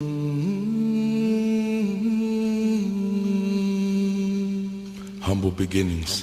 Humble beginnings.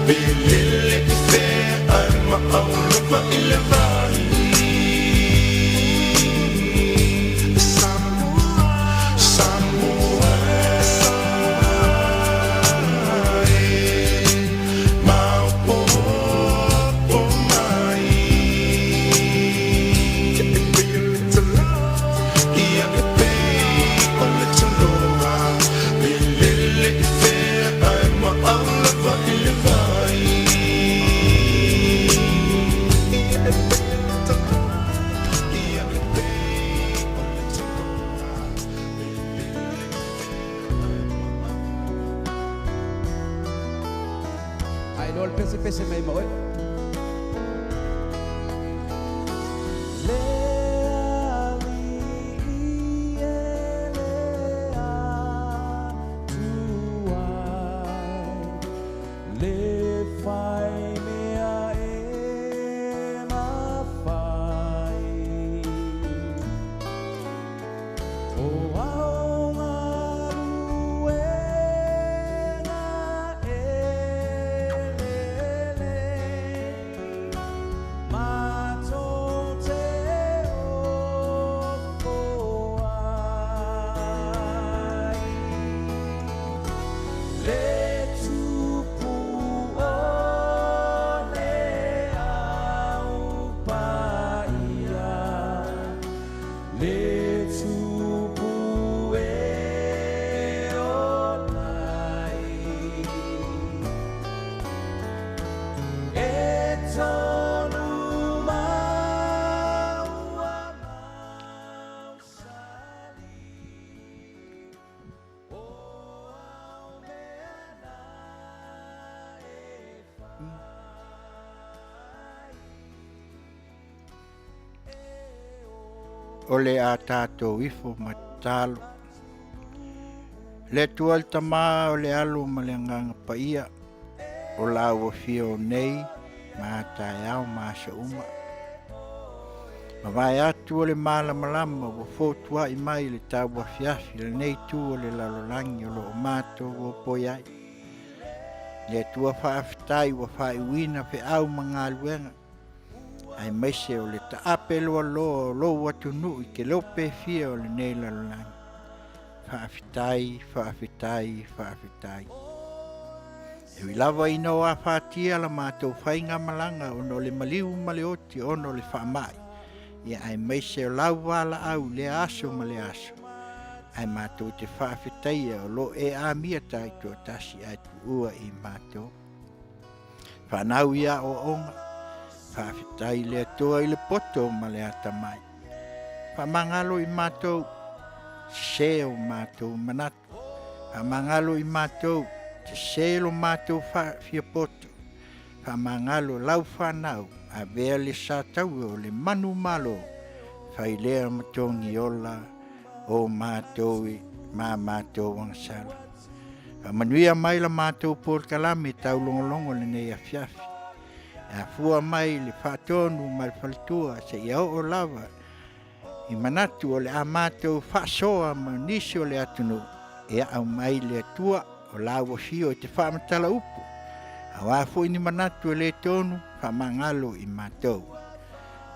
Be a little fair, I'm my own. lava i le vai pese mai mo o le a tātou ifo ma talo. Le tual tamā o le alo ma le nganga paia, o la ua fio nei, ma Tautaia'e ma sa uma. Ma vai atu o le malamalama, wa fōtua i mai le tāua fiafi, le nei tu o le lalolangi o lo o mātou o poiai. Le tua whaafitai wa whaiwina pe au mga luenga. Ai maise o le taape loa lo watu nui ke lope fia o le nei lalolangi. Whaafitai. E wilawa ina o a whaatia la mātou whainga malanga o no le maliu male oti o no le whaamai. Ia ai maise o lau wala au le aso ma le aso. Ai mātou te whaafitai o lo e a mia tai tō tasi ai tu ua i mātou. Whanau ia o onga. Whaafitai le atoa i le poto ma le atamai. Whamangalo i mātou seo mātou manatu. Whamangalo i mātou te selo mātou whawhia poto. Whamangalo lau whanau a vea le sātau o le manu malo. Whailea matongi ola o mātou i mā mātou wangsala. Manuia mai la mātou por kalame tau longolongo le nei a fiafi. A fua mai le whaatonu mai whalitua se ia o lava. I manatu o le a mātou whaasoa ma nisi o le atunu. E au mai le atua o lawa fio i te whaamatala upu. A wafo ini manatu o le tonu whamangalo i mātou.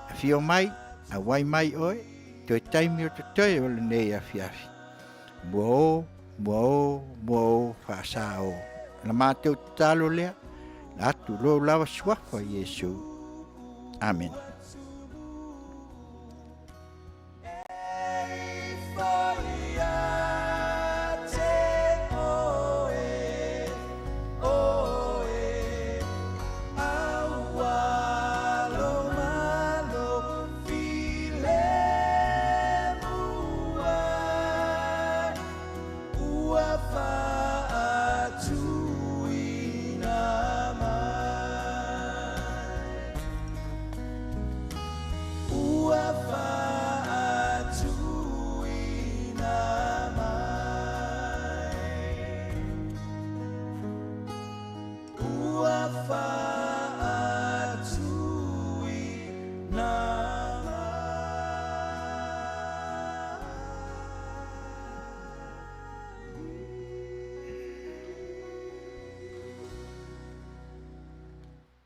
A fio mai, a wai mai oe, toi taimi o te toi o le nei a fiafi. Mua o whaasa o. Na mātou talo lea. Atu lo lawa swafa Yesu. Amen.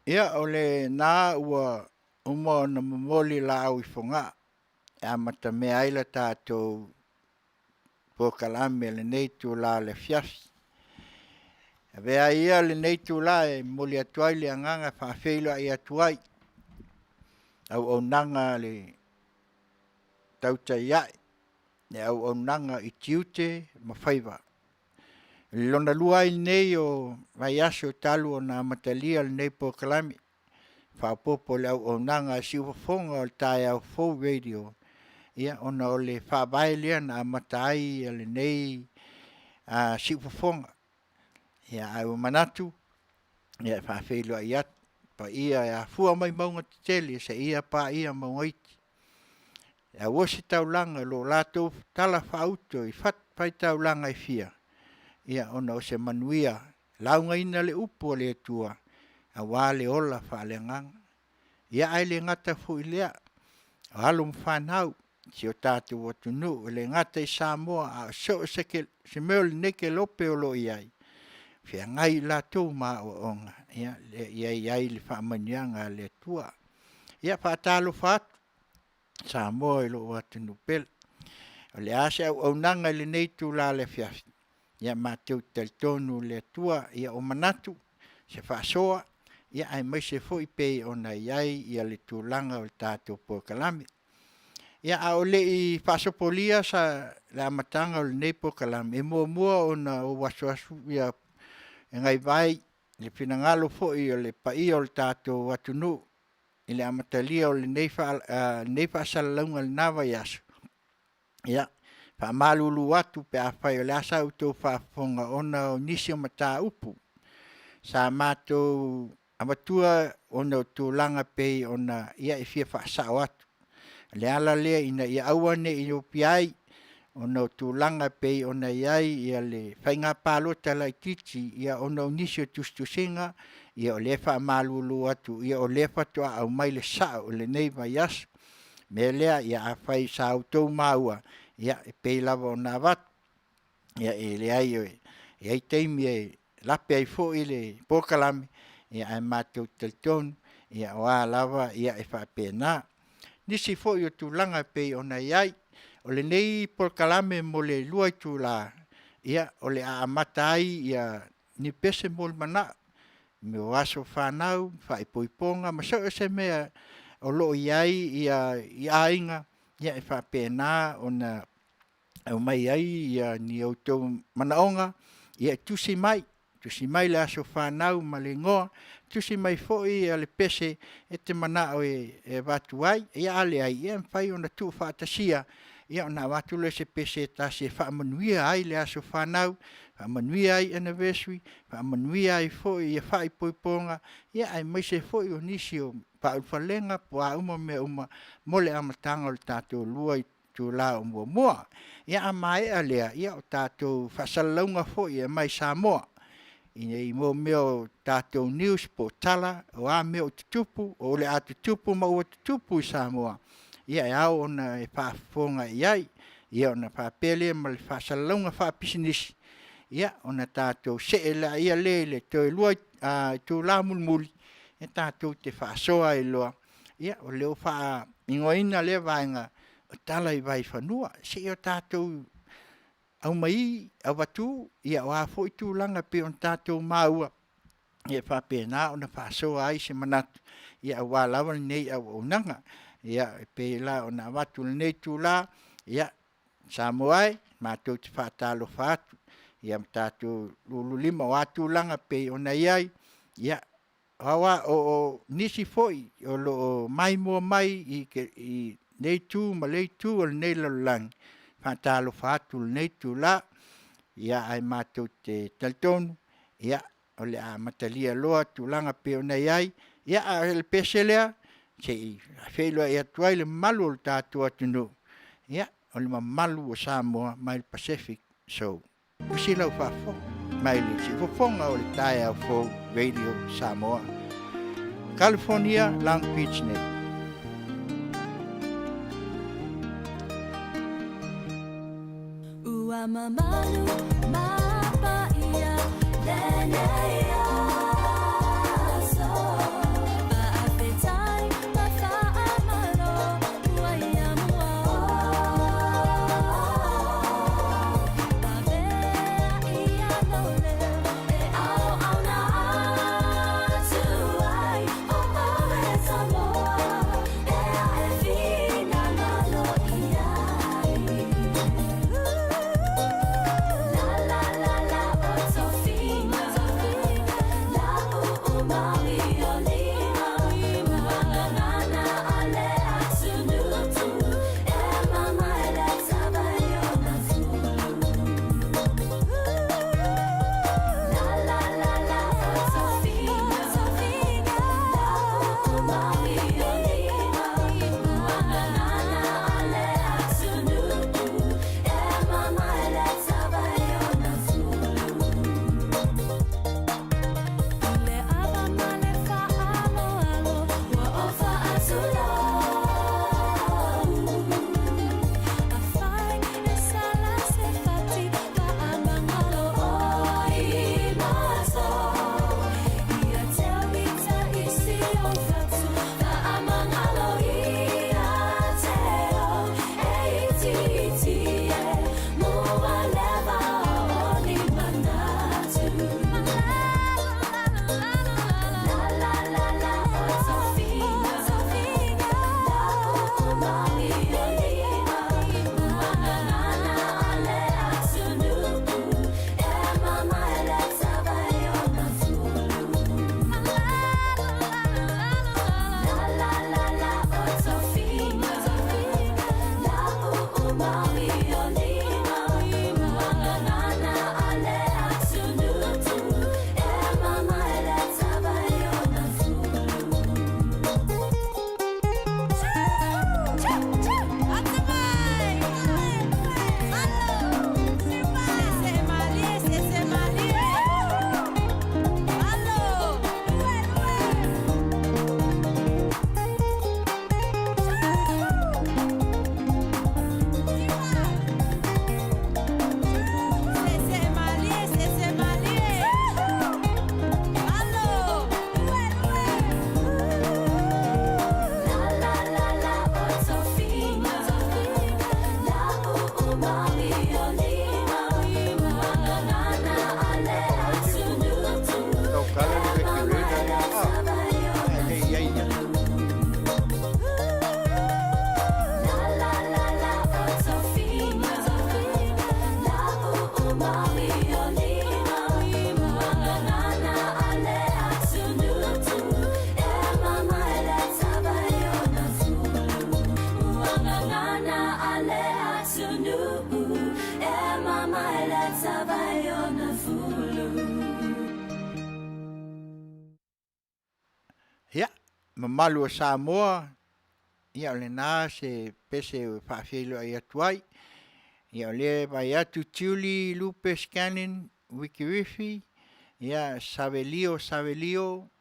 Ia o le nā ua uma na momoli la au I whonga. Mata mea aila tātou pokalame le nei tū la le fiasi. Vea ia le nei tū la moli atuai le anganga whawhelo I atuai. Au nanga le Tautaia'e. Au nanga I Tiute ma Faiva. Lona lua I nei o mai aso talu o na matalia le nei pokalame. Whapopo le au nanga siwafonga o le tae au full radio. Ia ona o le whabai lea na matai le nei siwafonga. Ia au manatu. Ia whawhelo I atu. Pa ia fua mai maunga te tele sa ia pa ia maunga iti. Ia wasi taulanga lo lato tala whauto I what pai taulanga I fia. Ia ona o se Manuia. Launga ina le upo le tua. A wale ola whalengang. Ia ai le ngata fu ilea. Halum whanau. Si o tātou watunu. Le ngata I Samoa. A so se meo le neke lope o lo iai. Fia ngai la tau ma o onga. Ia iai le whaamanianga le tua. Ia whaatalo whaatu. Samoa I lo watunu pel. O le ase au nanga le nei tu la le fiasi. Ia mātou teltonu le tua. Ia o manatu. Se whaasoa. Ia ai mai se fo I pei ona iai. Ia le tūlanga o le tātou pokalame. Ia a o le I whaasopolia sa le amatanga o le nei pokalame. E mua ona o wasu ia ngai vai le pinangalo fo I o le pai o le tātou watunu. I le amatalia o le nei whaasalaunga le nawa yasu. Ia, whaamalulu atu pe a whai o le asa utou whaafonga ona o nisi o mata upu. Sa mātou amatua ona o tūlanga pei ona ia I fia whaasao atu. Le ala lea ina ia awane I o piai ona o tūlanga pei ona iai ia le whainga pālota lai titi ia ona o nisi o tustusinga ia o le whaamalulu atu ia o le whatua au mai le sao o le nei mai asu. Me lea ia a whai sa autou maua ia e pei lava o nā watu. Ia e le ai oe. Ia I teimi e lape ai fo I le pokalame ia ai mātou teltonu ia o a lava ia e whapena. Nisi fo I o tūlanga pei ona iai o le nei pokalame mo le lua I tūla ia o le a amata ai ia ni pese mo le mana. Me o aso whanau, whaipoiponga, ma so se mea o loo iai ia inga ia e whapena o na au mai ai ia ni autou manaonga ia tusi mai le aso whanau ma le ngoa, tusi mai foi a le pese e te mana o e watu ai, ia ale ai, ia mwhai o na tu whaatasia, ia o na watu le se pese ta se whaamanuia ai le aso whanau, whaamanuia ai anniversary, whaamanuia ai foi ia whai poiponga, ia ai mai se foi o nisi o whalenga po a uma me uma mole amatanga o le tātou lua I tu la o mua. Ia a mai alea, ia o tātou whasalaunga foi e mai Samoa. I mo meo tātou news po tala, o a meo tutupu, o le a tutupu ma ua tutupu I Samoa. Ia e au ona e whaafonga iai, ia ona whaapele ma le whasalaunga whaapisinisi. Ia ona tātou seela ia le toi lua I tu la mulmuli, e tātou te whaasoa I loa. Ia o leo wha ingoina le vaenga, o tala I vai whanua, se o tātou au mai, au watu, ia o a fo I tūlanga pe on tātou maua. Ia whapena o na whaasoa ai se manatu. Ia o wālawa nei au nanga. Ia pe la o na watu nei tūla. Ia Samoai, mātou te whaatalo whaatu. Ia tātou lululima o ātūlanga pe o na iai. Ia hawa o nisi foi, o lo mai mua mai I nei tū ma lei tū o nei lalang. Whaatalo whaatu nei tūla. Ia ai mātou te taltonu. Ia o le a matalia loa tūlanga pe o nei ai. Ia a le peselea. Se I whelua I atuai le malu o le tātou atunu. Ia o le malu o Samoa mai le Pacific. So, pusi lau whafo. Mai le si fofonga o le Taulapapa Radio Samoa. California, Long Beach Net. Mamalu, mapaia, lenea, so, maapetai, mafai. mamalu o Samoa, ia o le nā se pese o whawhelo ai atu ai, ia o le vai atu tiuli lupe scanning wiki, ia savelio,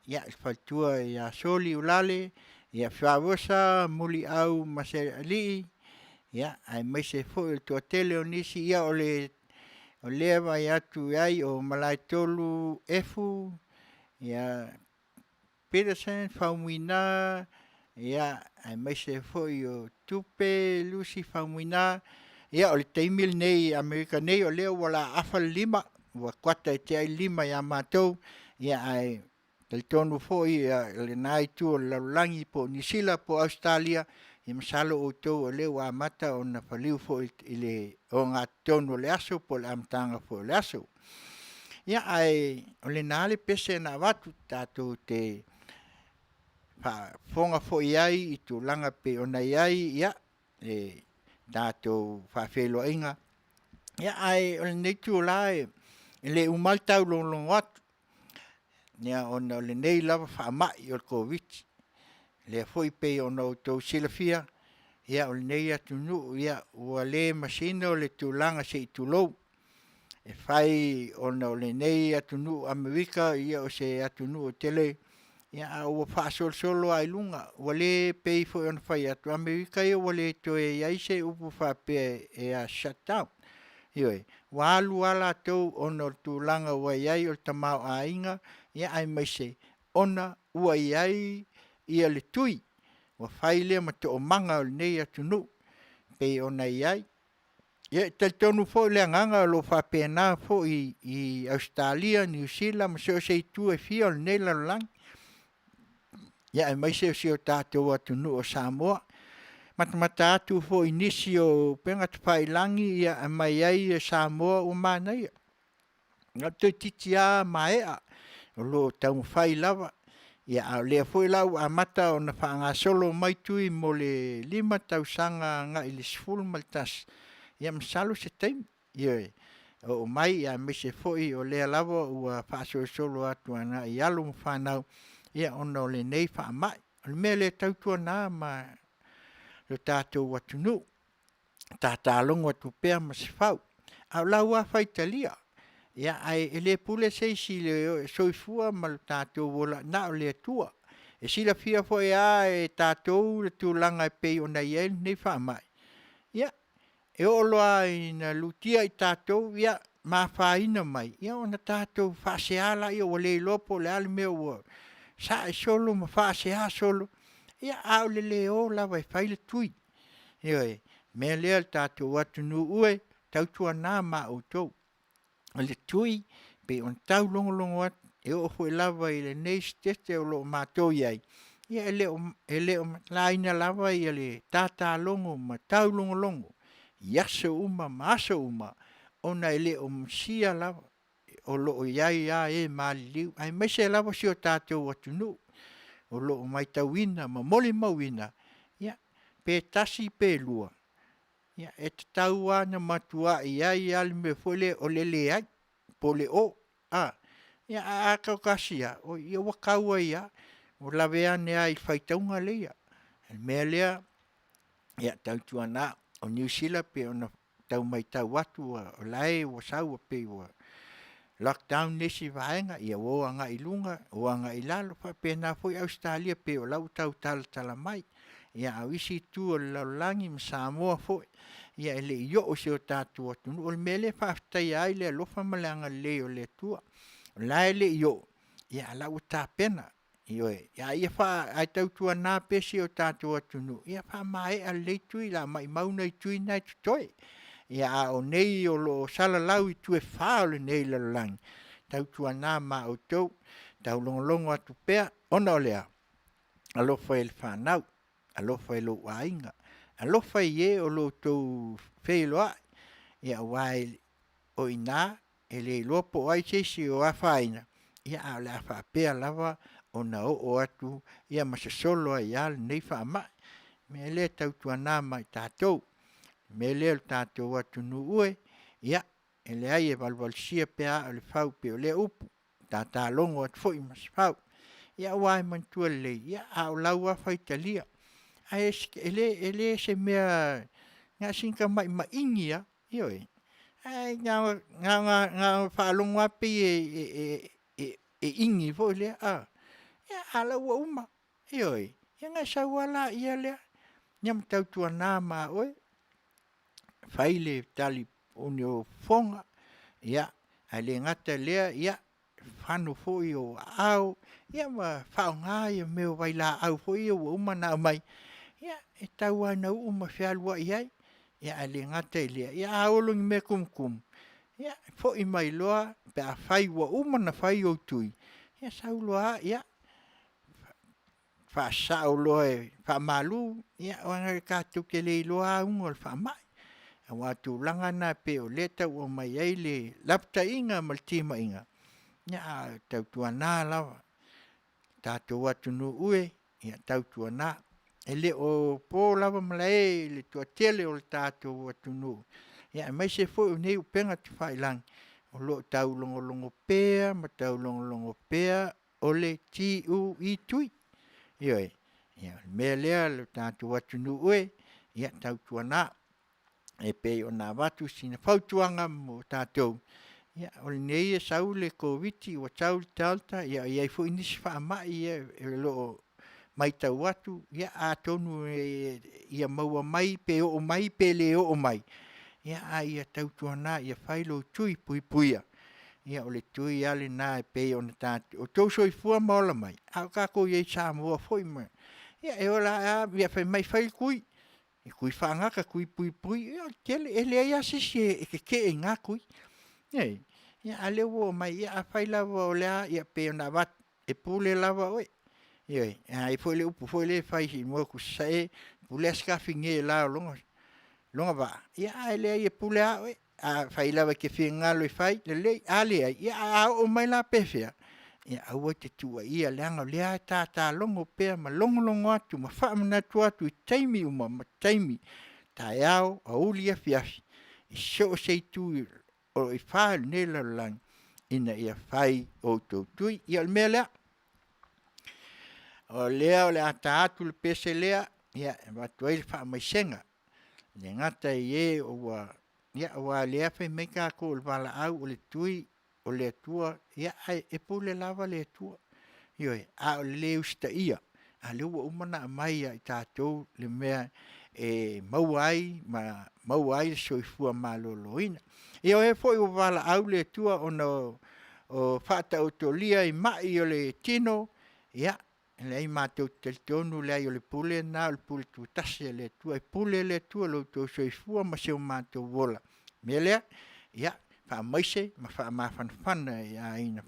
ia whaitua ia soli ulale, ia whawosa muli au mase alii, ia ai maise fo il tua tele o nisi, ia o le vai atu ai o malai tolu efu, ia Peterson, Faumuina, ia ai maise foi o tupe Lucy Faumuina, ia o le teimil nei Amerika nei o leo wala afa lima, wa kwata e te ai lima ia mātou, ia ai talitonu foi le nai tu o laulangi po Nisila po Australia, i masalo o tau o leo a mata o na paliu foi i le o ngā tonu o le aso po le amtanga po le aso. Ia ai o le nale pese na watu tātou te fonga fo iai i tu langa pe ona iai ia e tātou whawhelo inga. Ia ai o le nei tu la e le umal tau long watu. Nia ona o le nei lava whaamai o le COVID. Le foi pe ona o tau silafia. Ia o le nei atu nu ia ua le Masina o le tu langa se i tu lou. E whai ona o le nei atu nu Amerika ia o se atu nu o tele. Ia ua whaasol ai lunga. Ua le pei foi ona whai atu Amerika ia ua le toe iai se upu whapea e a shutdown. Ioi, wa alu ala tau ona o tu langa ua iai o le tamau a inga. Ia ai maise ona ua iai ia le tui. Wa whai lea ma te o manga o le nei atu nu. Pei ona iai. Ia te tonu fo le nganga lo whapea nā fo i Australia, New Zealand, ma seo se tu e fia o le nei lalang. Ia e mai se o tātou atu nu o Samoa. Matamata atu fo inisi o penga te whailangi ia e mai ai e Samoa o mānaia. Ngā te titi a maea o lo tau whai lava. Ia a lea fo lau a mata o na whaanga solo mai tui mo le 5 tausanga ngā ili sifulu maltas. Ia masalo se taim. Ia o mai ia me se foi o lea lava ua whaaso solo atu ana i alu mwhanau. Ia ona o le nei wha mai. O le mea le tautua nā ma lo tātou watu nu. Tātālongo atu pēr ma se whau. Au lau a whaitalia. Ia ai ele pule seisi le soifua ma lo tātou wola na o le atua. E sila fia foi a e tātou le tūlanga e pei o nei el nei wha mai. Ia e oloa i na lutia i tātou ia ma whaina mai. Ia ona tātou whaaseala ia o le lopo le ale mea ua. Sa e solo ma whaasea solo. Ia au le o lawa e whaile tui. Ia e mea lea tātou atu nu ue tautua nā ma o tau. O le tui pe on tau longo atu. E o hoi lava i le nei stete o lo mātou iai. Ia e leo laina lava i le tātā longo ma tau longo. Yasa uma masa uma ona ele sia lava o lo iai a e maliu ai mai se lava si o tātou atu nu o lo mai tauina ma moli mauina ia pe tasi pe lua ia e tau ana matua iai al me fole o lele ai pole o ia a kaukasia o ia wakaua ia o laveane ai faitaunga leia me lea ia tautuana o New Zealand pe ona tau mai tau atu o lai o sau pe o lockdown nesi vaenga ia o anga ilunga o anga ilalo fa pe na foi Australia pe o lau tau tala mai ia awisi tu o laulangi ma Samoa foi ia ele yo o se o tatu atu o mele fa tai ai le lofa malanga le o le tua lai le yo ia lau ta pena Ioi, ia wha ai tautua nā pesi o tātou atunu. Ia wha mai a leitui la mai mauna i tui nai tutoi. Ia a o nei o lo sala lau i tue wha o le nei lalang. Tautua nā ma o tau, tau longolongo atu pea, ona o lea. Alofa e le whanau, alofa e lo wainga. Alofa i e o lo tau whelo ai. Ia wai o ina, e le lopo ai sesi o a whaina. Ia a le a wha pea lava, ona o atu ia masa solo ai al nei fa mai me le tautua nā mai tātou me le tātou atu nu ue ia ele ai e valvalsia pea o le fau pe o le upu tātā longo atu foi mas fau ia wai mantua le ia a o lau a faitalia a ele se mea ngā sinka mai ingia ioi ai ngā whaalongo api e ingi fo le ia ala ua uma ioi ia ngā sawala ia lea nyam tautua nā ma oe whaile tali uni o fonga ia ai le ngata lea ia whanu fo i o au ia ma whaonga ia meo waila au fo i o uma na mai ia e tau ana uma whialua iai ia ai le ngata lea ia aolongi me kumkum ia fo i mai loa pe a whai ua uma na whai o tui ia sauloa ia whaasao loa e whaamalu ia wanga kātou ke le loa ungol whaamai a watu langa na pe o leta ua mai ai le lapta inga maltima inga ia tautua nā lawa tātou watu nu ue ia tautua nā e le o pō lava malae le tua tele o le tātou watu nu ia mai se fo o nei upenga te whailang o lo tau longo pea ma tau longo pea o le ti u i tui ioi ia mea lea le tātou watu nu ue ia tautua nā e pe o nā watu sina whautuanga mo tātou ia o le nei e sau le koviti o tau le talta ia i fo inisi whaamai ia e lo mai tau watu ia a tonu ia maua mai pe o mai pe le o mai ia a ia tautua nā ia whailo tui puipuia ia o le tui ale nā e pe o na tātou o tau soi fua maola mai a kako iei sa mua foi mai ia e ola a ia whai mai whail kui e kui whaangaka kui puipui ia tele e lea ia sisi e ke e ngā kui ei ia ale wo mai ia a whai lava o lea ia pe o na wat e pule lava oe ia e foi le upu foi le whai si mua kusae pule askafi nge la o longa ba ia e lea ia pule a oe a whai lava ke whia ngalo i whai le a lea ia a o mai la pefea ia aua te tua ia leanga lea tā longo pea ma longo atu ma whaamanatu atu i taimi uma ma taimi tai au a uli a fiafi i so sei tu o i whaal nela lang ina ia whai o tautui ia le mea lea o lea o le ata atu le pese lea ia watu ai le whaamaisenga le ngata i e o wa ia wa lea whai mei kako o le wala au o le tui o le atua ia ai e pule lava le atua ioi a o le usta ia a le ua umana mai i tātou le mea e mauai le soifua maloloina ia o e foi o wala au le atua o whata o tolia i mai o le tino ia le ai mātou teltonu le ai o le pule na o le pule tuatasi le atua e pule le atua lo tau soifua ma seo mātou wola mea lea ia whaamaise ma whaamawhanawhana ia ina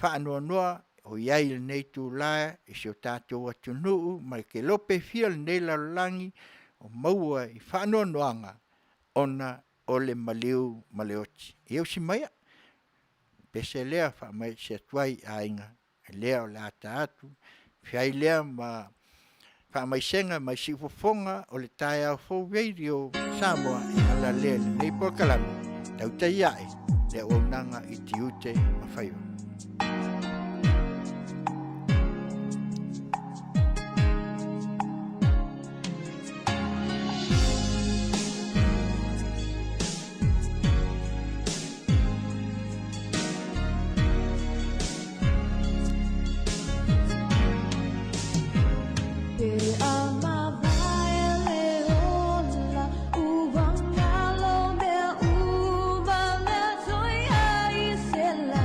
whaanoanoa o iai le nei tū lae i seo tātou atu nuu mai ke lope fia le nei lalangi o maua i whaanoanoanga ona o le maliu maleoti. Iau si maia pese lea whaamaise atuai a inga lea o le ata atu whiai lea ma whaamaisenga mai si ufofonga o le tae au fōu veiri o Samoa i ala lea le nei pokalami Tautaia'e le onanga i Tiute ma Faiva. Uwanga lo me uma me soia isela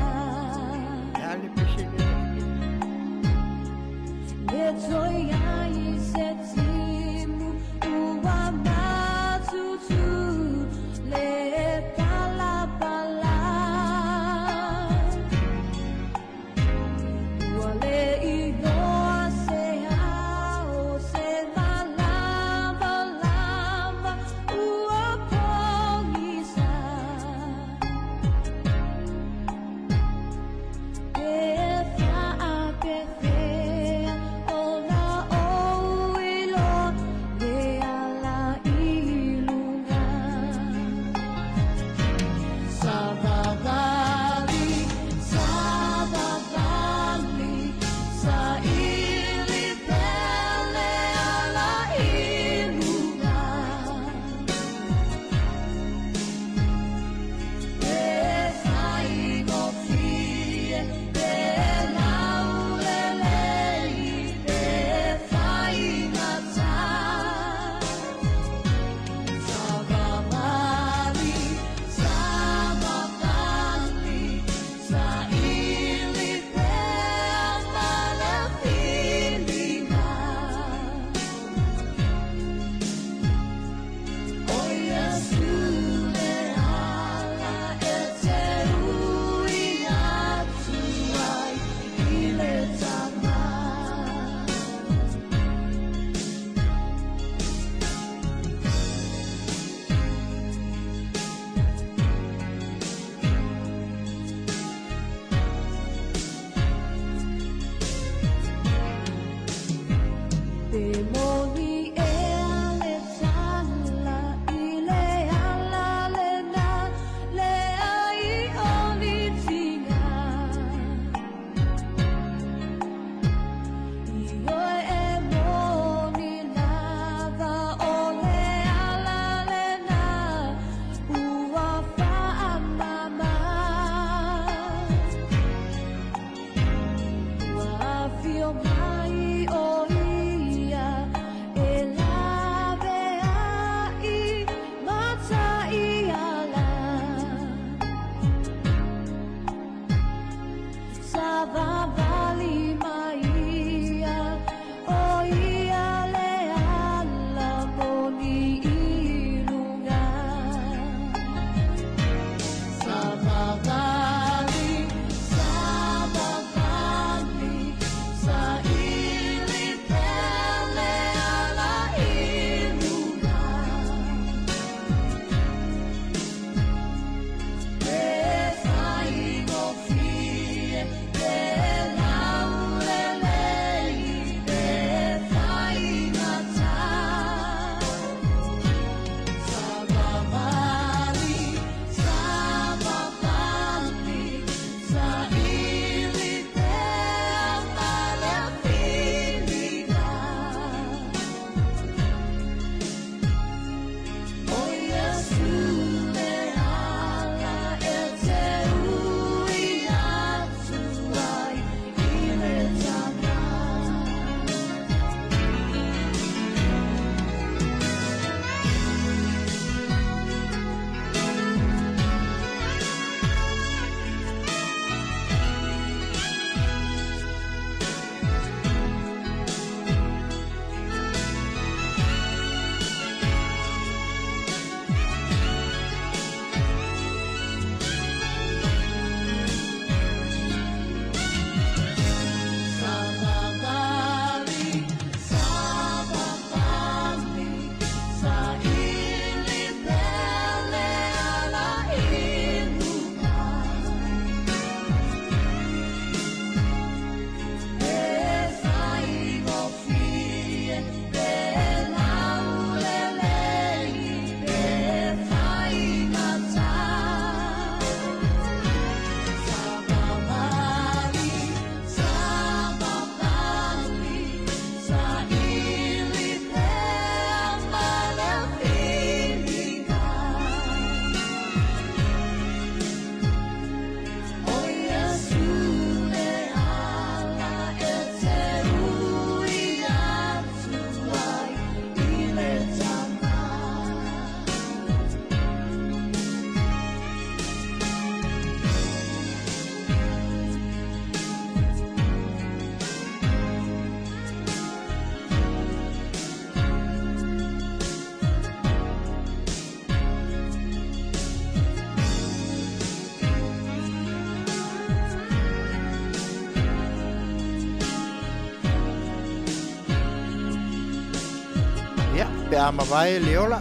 Ia, pe a mawai le ola.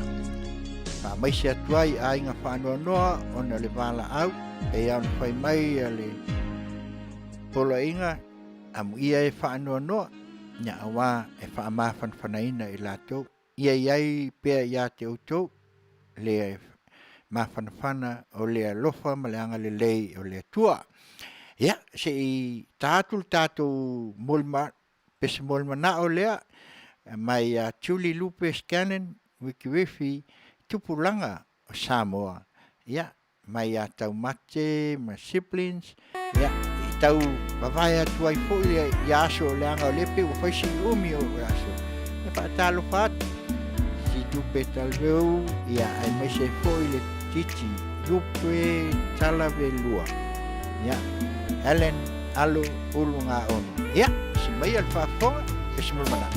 Pa mai se atuai a inga whanua noa o na le wala au. E au na whai mai a le polo inga. Amu ia e whanua noa. Nya awa e wha whanaina i lātou. Ia iai pia ia te utou. Le mawhanawhana o le alofa ma le anga le lei o le tua. Ia, se i tātou mulma, pese mulma na o lea. Mai Tuli Lupe Scannon, Wikiwifi, tupulanga o Samoa. Ia, mai tau mate, ma siblings. Ia, i tau mawai atu ai fo i aso o leanga o lepe, o whaisi umi o aso. Ia pa talo pat, si Lupe talveu, ia ai mai se fo i le titi, Lupe talave lua. Ia, Helen alo ulunga ono. Ia, si mai al whafonga, e si mulmana.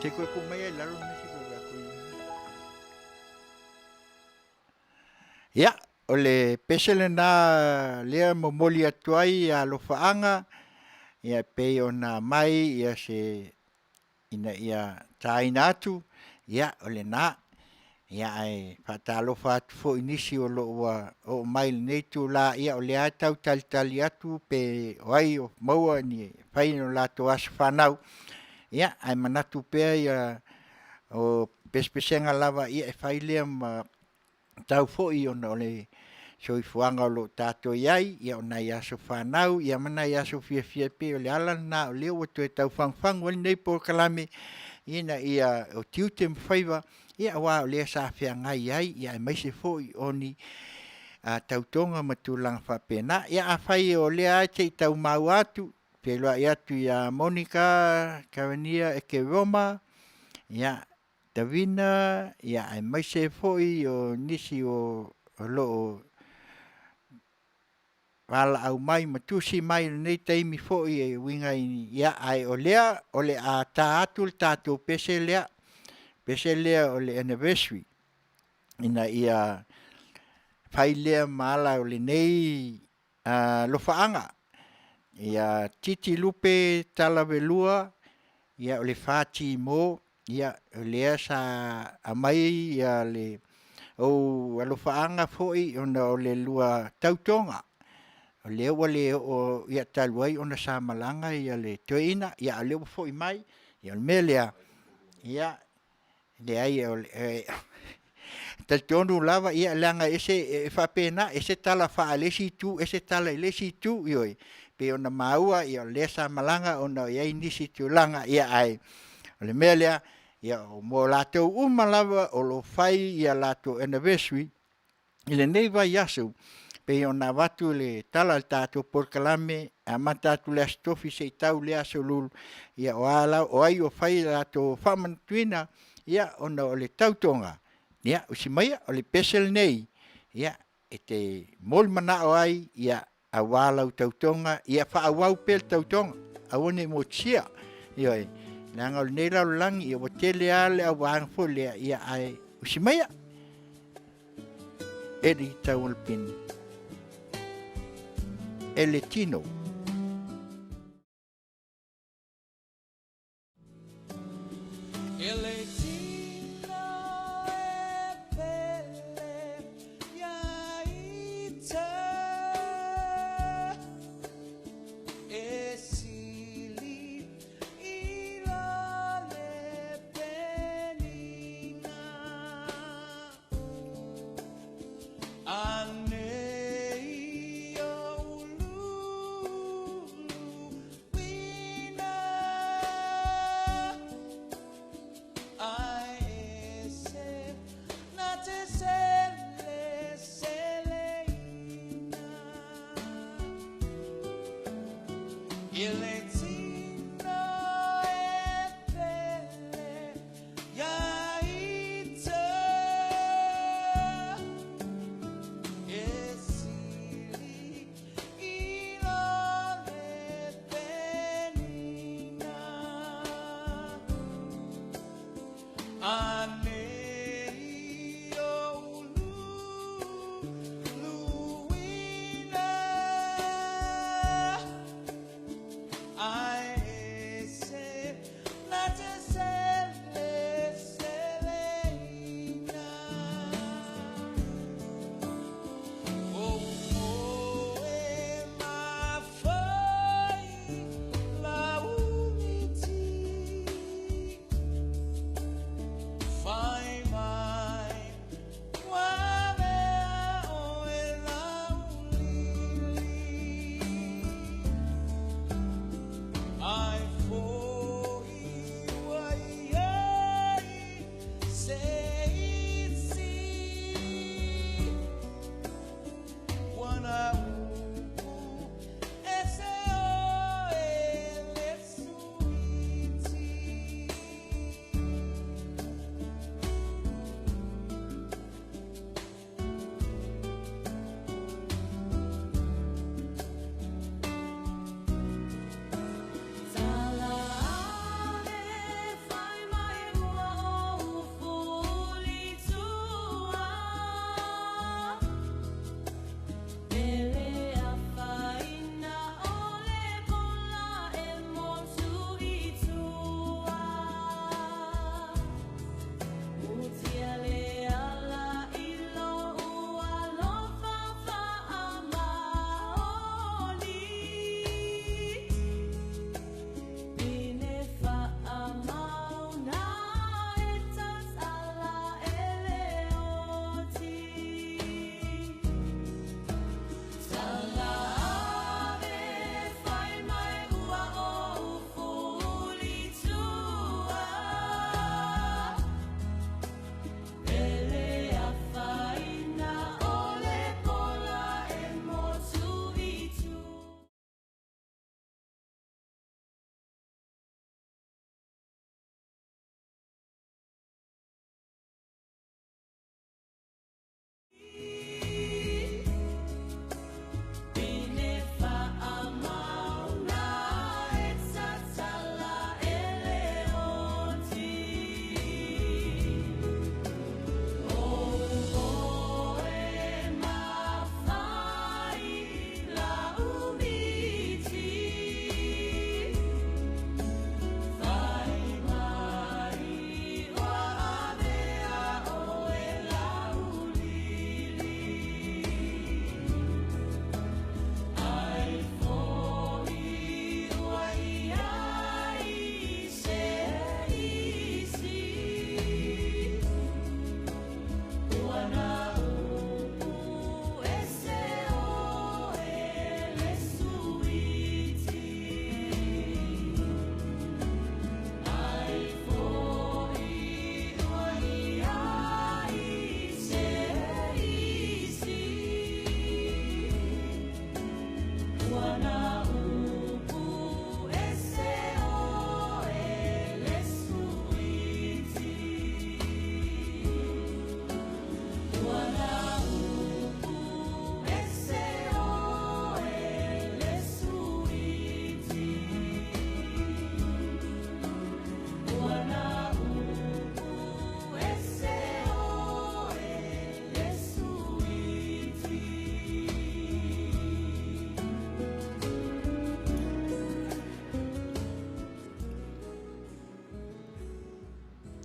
Te koe ko mai laro me se koe ko. Ya, ole pesele na lea mo moli atuai a lo faanga ia pe ona mai ia se ina ia taina atu ia ole na ia ai fatalo fat fo inisi o lo wa o mai nei tu la ia ole ata tali atu pe wai o maua ni fai no la to as fanau ia ai manatu pe ia o pespesenga lava ia fai le ma tau fo i ona ole so i fuanga lo tato iai ia ona ia so fanau ia mana ia so fia pe ole ala na ole o to tau fang wal nei po kalame ina ia o Tiute Faiva ia wa ole sa fia ngai ai ia mai se fo i oni a tautonga matulang fa pena ia a fai ole a te tau mau atu pe lo ia tu ia Monica Cavania e ke Roma ia Davina ia ai mai se fo i o nisi o lo wala au mai matusi mai nei taimi fo i e winga ia ai olea ole a taatul tatu peselea ole anniversary ina ia failea mala ole nei lo faanga ia titi lupe talavelua ia ole fati mo ia ole sa amai ia le o lo faanga foi ona ole lua tautonga ole o ia talwai ona sa malanga ia le toina ia le foi mai ia melia ia le ai ole tonu lava ia langa ese fa pena ese tala fa alesi tu ese tala lesi tu ioi pe ona maua ia le sa malanga ona ia inisi tu langa ia ai ole melia ia o mo lato lava o lo fai ia lato anniversary ile nei vai yasu pe ona watu le tala tato por kalame a matatu le stofi se tau le asolul ia wala o ai o fai lato faman tuina ia ona ole tautonga ia usimaya ole pesel nei ia ete mol mana o ai ia a wala o tautonga ia fa awau pel tautonga awone mo chia ia nanga o nei lau langi ia watele ale a wang fole ia ai usimaya eri taualpini Eletino.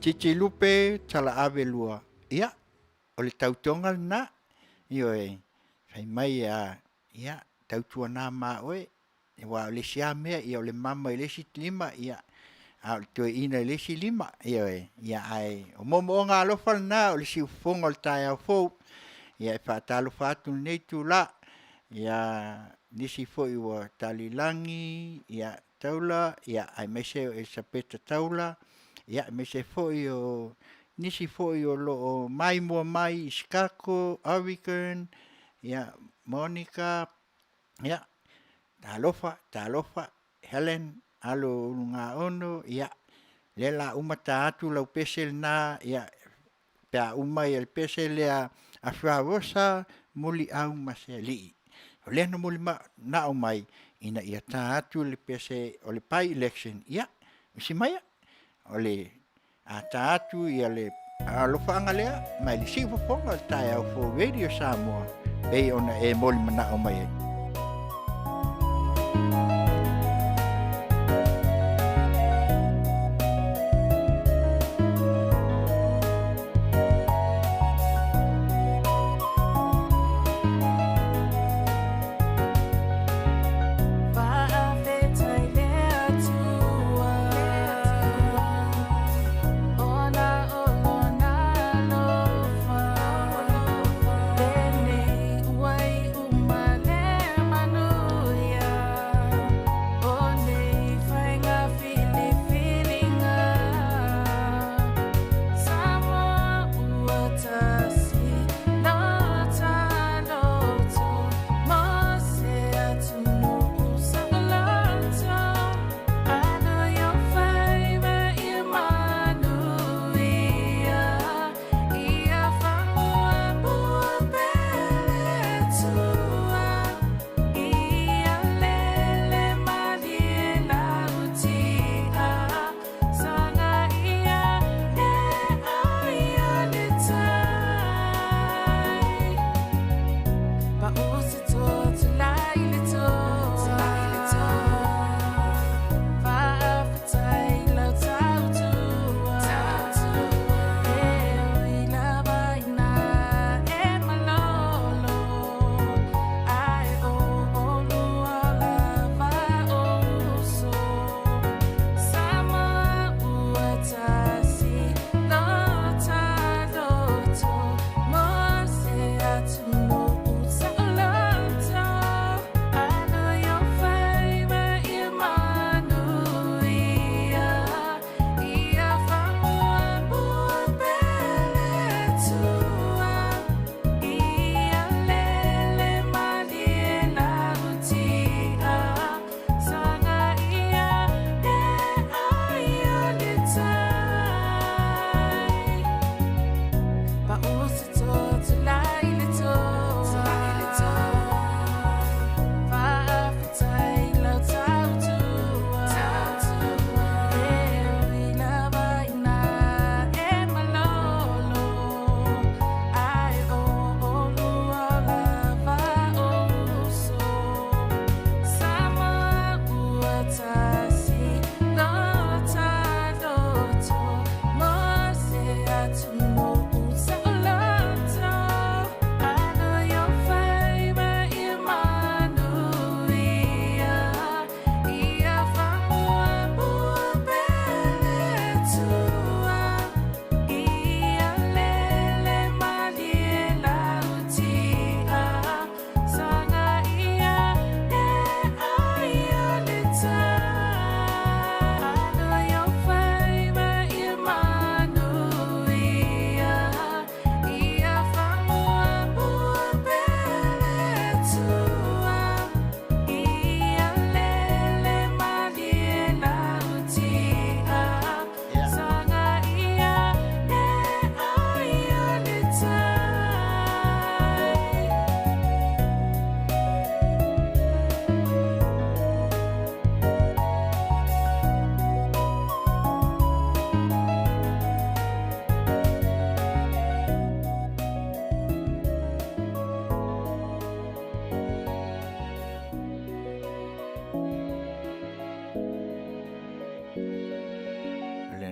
Titi lupe tala ave lua. Ia, o le tautonga na. Io fai mai ia, tautua nā mā oe. E wā o le sia mea, ia o le mama i lesi lima, ia. A o le tue ina i lesi lima, ia ai. O momo o ngā alofa na, o le si ufonga o le tae au fou. Ia e whātalo whātu nei tu la. Ia nisi fo i wa talilangi, ia taula, ia ai mese o e sapeta taula. Ia mese fo i o, nisi fo i o lo o mai mua mai, Skako, Avican, ia Monica, ia talofa, Helen, alo ngā ono, ia le la umata atu lau pesel na, ia pea umai el pesel lea a whiawosa, muli au maseli. O lea no muli na o mai, ina ia tā atu le pese o le pai election, ia, misi maia, o le a tā atu ia le alofa lea, mai le si ufofonga le tae au fo radio Samoa, pei ona e moli mana o mai ai. Wai umale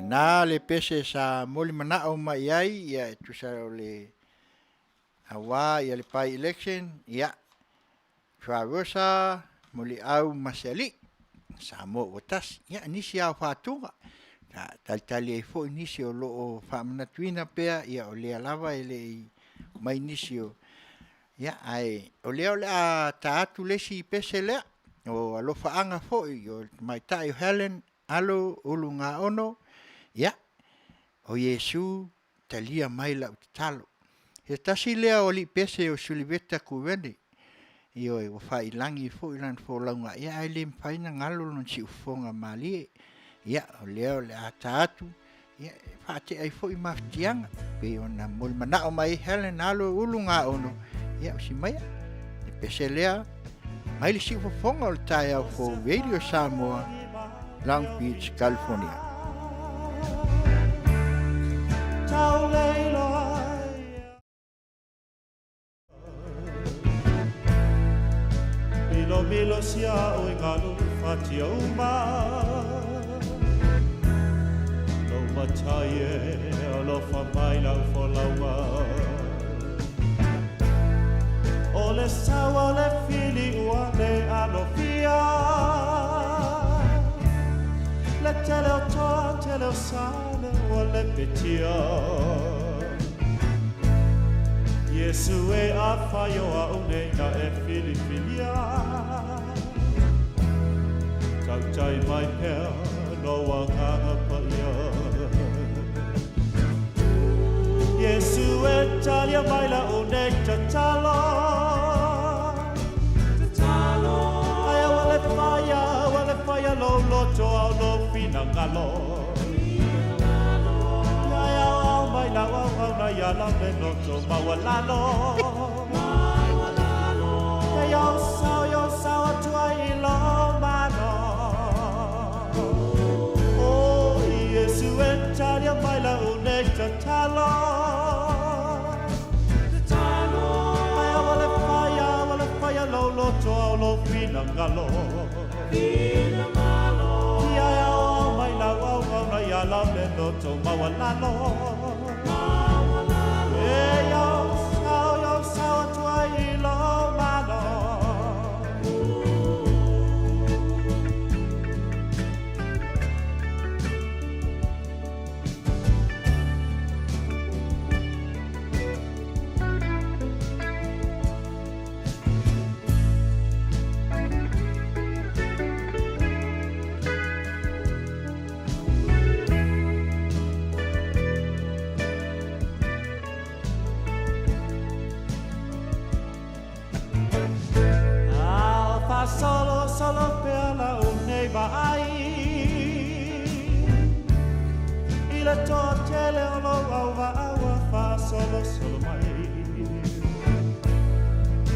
Na le pese sa moli mana o mai ai ia tu sa le awa ia le pai election ia Traversa moli au maseli sa mo watas ia nisi au fatunga tali ai fo nisi o lo fa manatuina pea ia o le lava ele mai nisi o ia ai o le a taatu lesi pese le o alo faanga fo o mai tai Helen alo ulunga ono ia o Yesu talia mai la utalo he tasi lea o li pese o suliveta kuwene io e fai langi fo ilan fo launga ia ai le faina ngalo non si ufonga mali ia o le ataatu ia fate ai fo i maftianga pe ona mol mana o mai Helen alo ulunga ono ia si mai e pese lea mai le si ufonga o taia fo Radio Samoa Long Beach, California. Milo sia o ngalu fatia uma Lo mataie o lo famai lau fo lauma O le sawa le fili ua le anofia Le tele o toa tele o sale o le petia Yesu e a whaio a une na e filifilia Tautai mai pea no a nganga paia Yesu e talia mai la une tatalo Aia wale whaia lo loto au lo fina ngalo Mai la wa na ya la me no to ma wa la lo yo sao tu ai lo ma no oh Yesu entaria mai la une tatalo ai wale faya lo to lo fina ngalo ya mai la wa na ya la me no to ma wa la lo yo sao tu ai lo mano Solo per la une vai Il totele ono va fa solo mai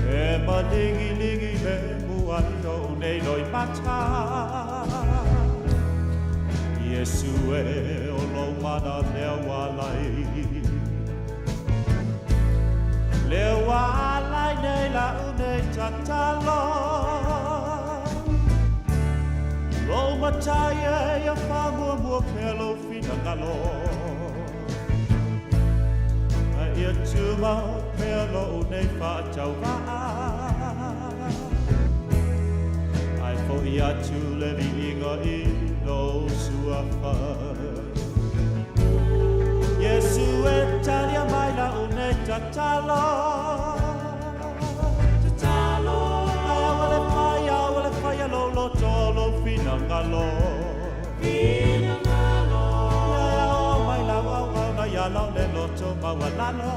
E ma ligi me muaio nei noi mata Yesu e ono mana le walai nei la une tatalo Lo mataie ya fago mo pelo fina galo Ia tuma pelo nei fa tau va Ai fo ia tu le vinga I no sua fa Yesu e talia mai la une tatalo Lo tolo fina ngalo mai la wa na ya la le lo to ma wa la lo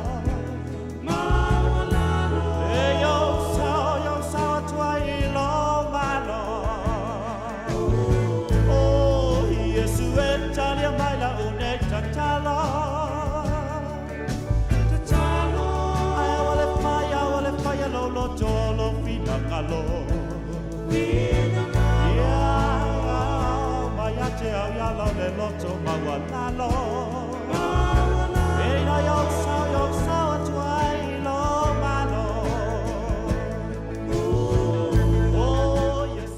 e yo sao tu ai lo ma lo oh Yesu e talia mai la une tatalo ai wale faya lo tolo fina ngalo Te au ya la le loto ma wa la lo E na yo sao tu ai lo ma lo Oh yes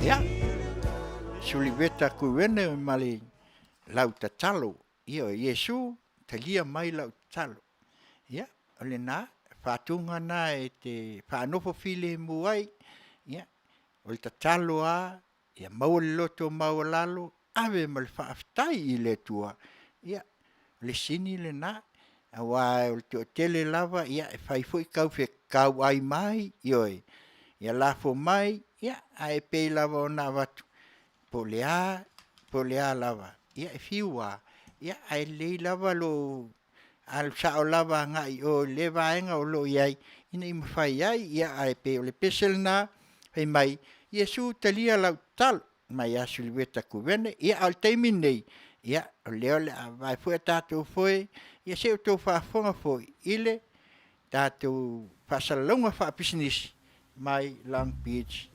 Ia, suliveta kuwene mali lau tatalo. Ia Yesu talia mai lau tatalo. Ia, ole nā, whātunga nā e te whānofo file muai. Ia, ole tatalo a, ia maua le loto maua lalo, ave mal whaafitai I le tua. Ia, le sini le nā, awa ole te otele lava, ia e whaifoi kau ai mai, ioi. Ia lafo mai, ia, a e pei lava o nā watu. Po lea lava. Ia e fiua, ia a e lei lava lo, al sao lava ngai o le vaenga o lo iai, ina I mawhai ai, ia a e pei o le pesel nā, hei mai, Yesu talia lau talo, mai a suliveta kuwene, ia al teimi nei, ia o leo le a vai fue tātou foi, ia se o tō whaafonga foi, ile tātou whaasalonga whaapisinisi, mai Long Beach.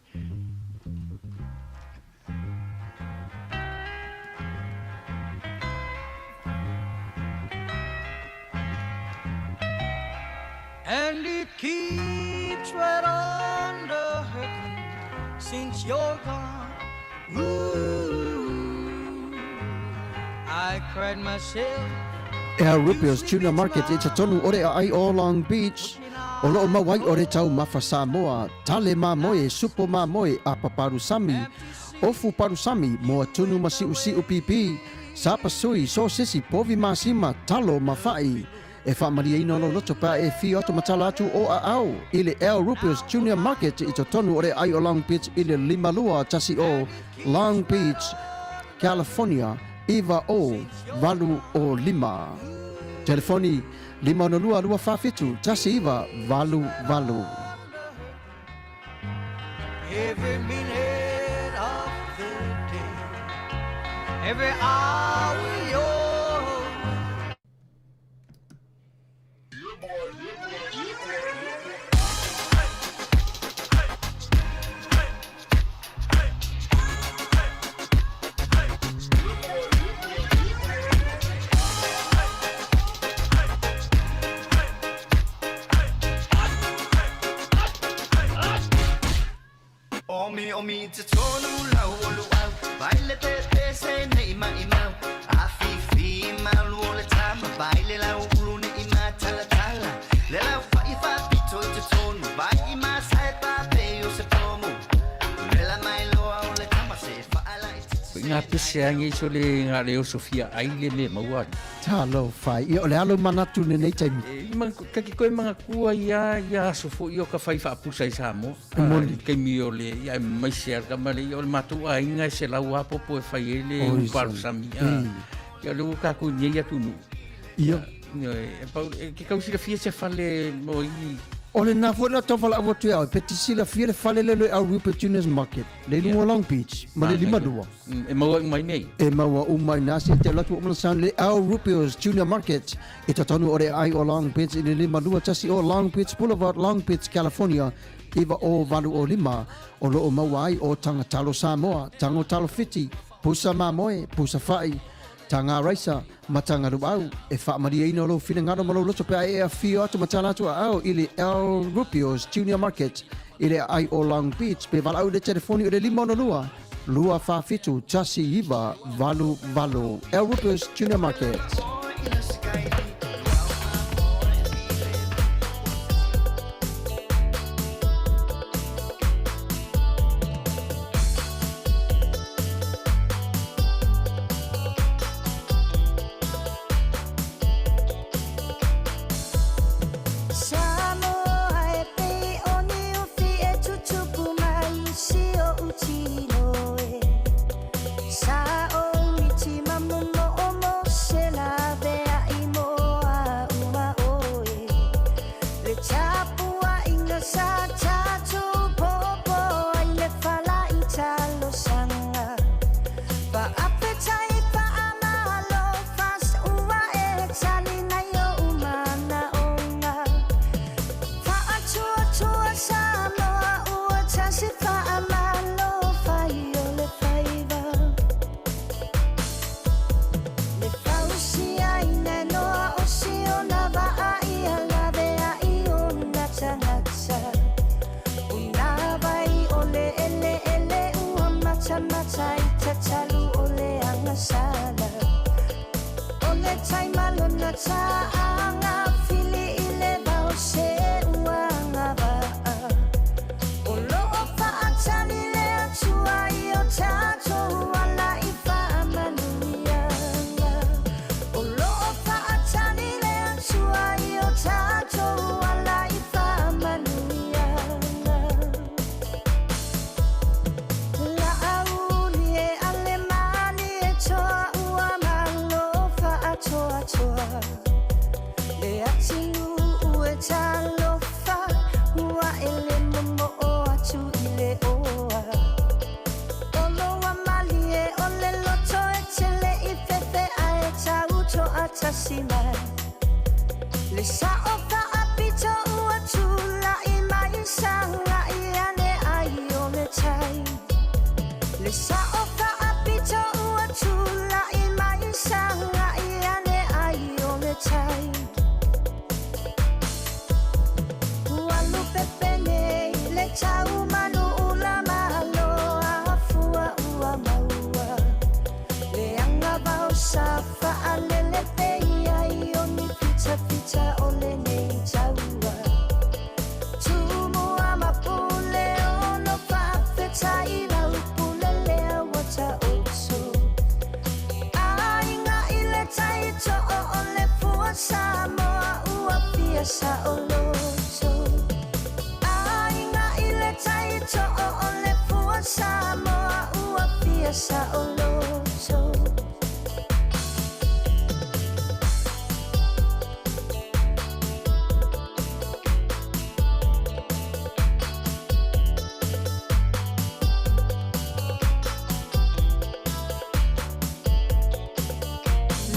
And it keeps right on the hurting since you're gone. Ooh, I cried myself. Ea Rupios Tuna Market i te tonu ore ai o Long Beach. O loo mawai ore tau mafa Samoa, tale mamoe, supo mamoe, a paparusami, ofu parusami, moa tunu masiu siu pipi, sapa sui, so sisi, povi masima, talo mafai. E whaamaria ino lo loto pa e fi oto matala atu o a au. Ile El Rupios Junior Market i te tonu ore ai o Long Beach ile limalua tasi o Long Beach, California, iwa o valu o lima. Telefoni 522 tasi iwa valu. Every minute of the day, every hour yours. Omi te tonu lau olu au Baile te se ne ima Afifi malu o le tama Baile lau ulu ne ima tala Le lau whaifa pito te tonu Bai ima sae pape o se pomu Le la mai loa o le tama Se whaala I te Ngā pese angi so le ngā leo Sofia aile me maua. Talo fai, i o le alo manatu ne nei taimi. Kaki koe mga kua ia sofo i o ka whai whaapusa I Samoa. Kei mi o le, ia mai se arka mare, i o le matua a inga se lau apopo e whai ele o parusami. Ia leo kako nyei atunu. Ia. Ke kausira fia se whale mo I O le nā fwena tawhala awa tui au, peti sila fia le whale lelo au Rupert Juniors Market, le lunga Long Beach, ma le lima dua. E maua umai nei. E maua umai nasi, te latu o malasan le au Rupert Junior Market, I ta tonu ore ai o Long Beach, I le lima dua tasi o Long Beach Boulevard, Long Beach, California, iwa o valu o lima, o loo maua ai o tanga talo Samoa, tango talo fiti, pusa mamoe, pusa whai, tanga raisa, matanga ruau, e whaamaria ino lo whina ngaro malo loto pe ai a whio atu matala atu au ili El Rupios Junior Market, ili ai o Long Beach, pe walau le telefoni o le lima ono lua whawhitu, tasi iwa, valu, El Rupios Junior Market. Sa o michi mamu mo o mo se la vea tamata i tatalu o le angasala. O le taimalona taanga fili i le vau se uanga vaa. O loo faatani le atua i o tatou ala i faamanuianga. O loo faatani le atua i o tatou ala i faamanuianga. La auli e alemani e toa ua malo faatoa toa. Le atinu ue talofa ua ele momo o atu i le oa. Oloa mali e ole loto e tele i fefe a e tau to atasi mai. Le sao faapito ua tula i mai sanga i ane ai o le tai. Le sao faapito ua tula i mai sanga i ane ai o le tai. Ua lupe penei le tau manu ula malo a fua ua maua. Le anga vau sa faalele peia i o ni fita fita o le nei taua. Tumua mapule ono faafeta i lau pule lea wata oso. Ainga i le taito o le fua Samoa ua fia sa o loto. Ainga i le taito o le fua Samoa ua fia sa o loto.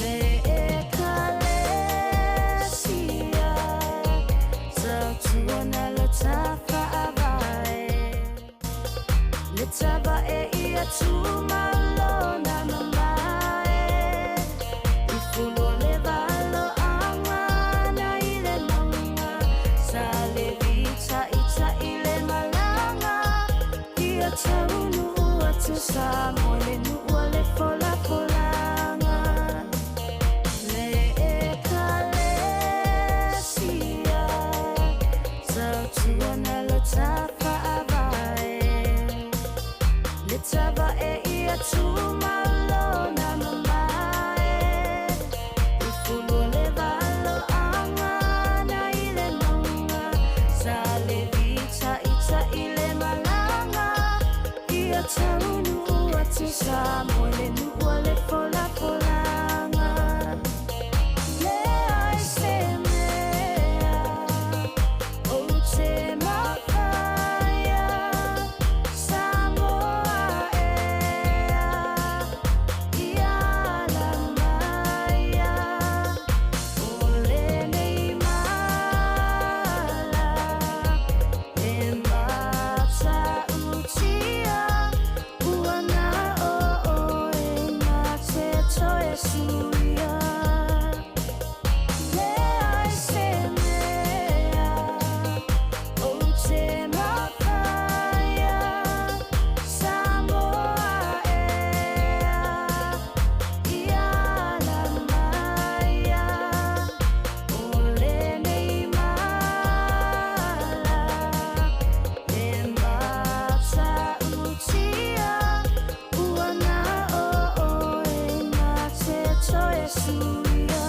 Le ekalesia tautuana le tafa'avae. Le tavae ia tumalona mamae. I fulu le valo angana i le manga. Sa le vita ita i le malanga. Ia taunu atu sa mo le nua le fola folanga. Le ekalesia tautuana le tafa'avae. Le tavae ia tumalona mamae. I fulu le valo angana i le manga. Sa le vita ita i le malanga. Ia taunu atu sa mo le nua le fola folanga. Le ai se mea o te mawhaia Samoa ea ia la maia o le nei mala e mata utia ua na o e na te toe suia. Le ai se mea o te mawhaia Samoa ea ia la maia o le nei mala e mata utia ua na o e na te toe suia.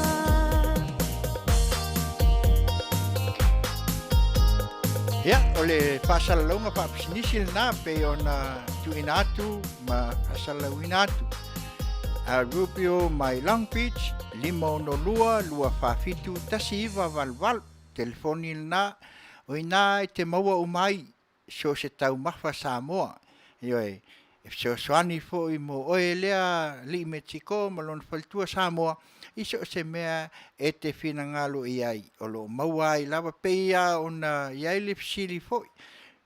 Ia, o le whaasalalonga whaapisinisi le nā pe ona tuina atu ma whaasalauina atu. A Rubio mai Long Beach, 512 252 81 telefoni le nā. O ina e te maua umai so se tau mahwa Samoa. Ioe, e so soani fo i mo oe lea li Mexico malon faltua Samoa. Iso se mea e te whina ngalo i ai. O lo maua i lava peia o na iai le fisili foi.